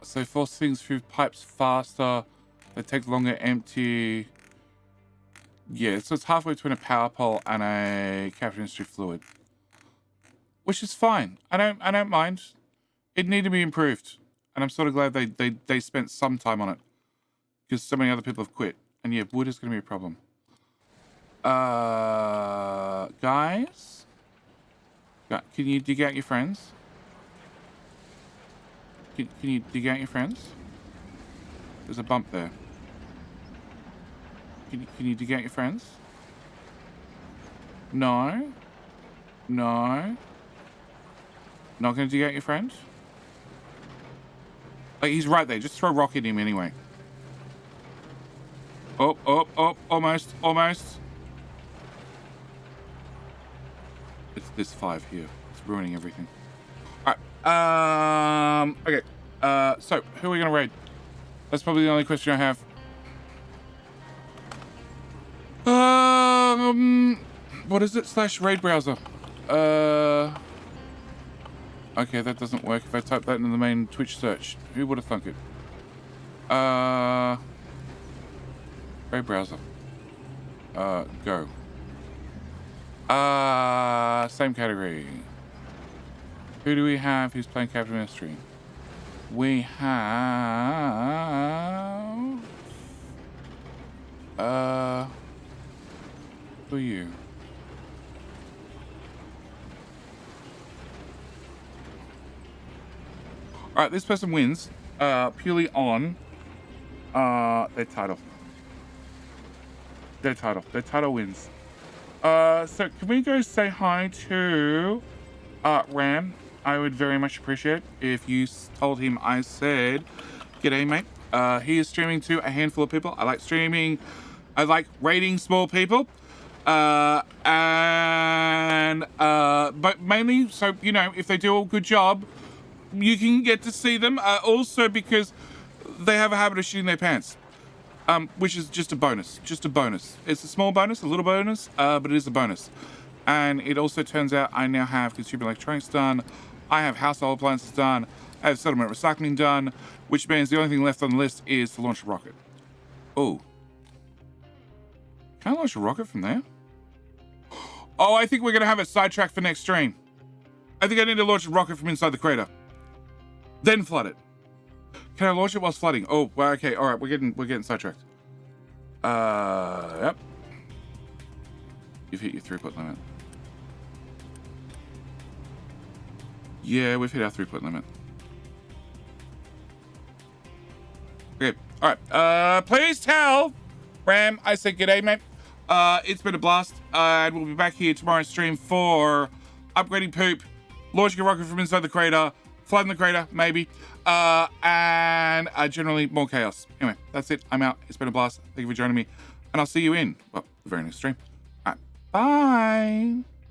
So force things through pipes faster. They take longer to empty. Yeah, so it's halfway between a power pole and a captive industry fluid, which is fine. I don't mind. It needed to be improved, and I'm sort of glad they spent some time on it because so many other people have quit. And yeah, wood is going to be a problem. Guys, can you dig out your friends? Can you dig out your friends? There's a bump there. Can you dig out your friends? No. No. Not gonna dig out your friend? Like, he's right there. Just throw a rock at him anyway. Oh, almost. It's this 5 here. It's ruining everything. Alright, okay. So, who are we gonna raid? That's probably the only question I have. What is it? /raid browser. Okay, that doesn't work if I type that into the main Twitch search. Who would have thunk it? Raid browser. Go. Same category. Who do we have who's playing Captain Ministry? We have... who are you? Alright, this person wins purely on their title. Their title wins. So can we go say hi to Ram? I would very much appreciate if you told him I said, "G'day, mate." He is streaming to a handful of people. I like streaming. I like raiding small people. But mainly, so, you know, if they do a good job, you can get to see them. Also because they have a habit of shitting their pants. Which is just a bonus. Just a bonus. It's a small bonus, a little bonus, but it is a bonus. And it also turns out I now have consumer electronics done. I have household appliances done. I have settlement recycling done, which means the only thing left on the list is to launch a rocket. Oh. Can I launch a rocket from there? Oh, I think we're going to have a sidetrack for next stream. I think I need to launch a rocket from inside the crater. Then flood it. Can I launch it whilst flooding? Oh, well, okay, all right, we're getting sidetracked. Yep. You've hit your throughput limit. Yeah, we've hit our throughput limit. Okay, all right. Please tell Ram I said g'day, mate. It's been a blast, and we'll be back here tomorrow's stream for upgrading poop, launching a rocket from inside the crater, flooding the crater, maybe, and generally more chaos. Anyway, that's it. I'm out. It's been a blast. Thank you for joining me, and I'll see you in, well, the very next stream. All right, bye.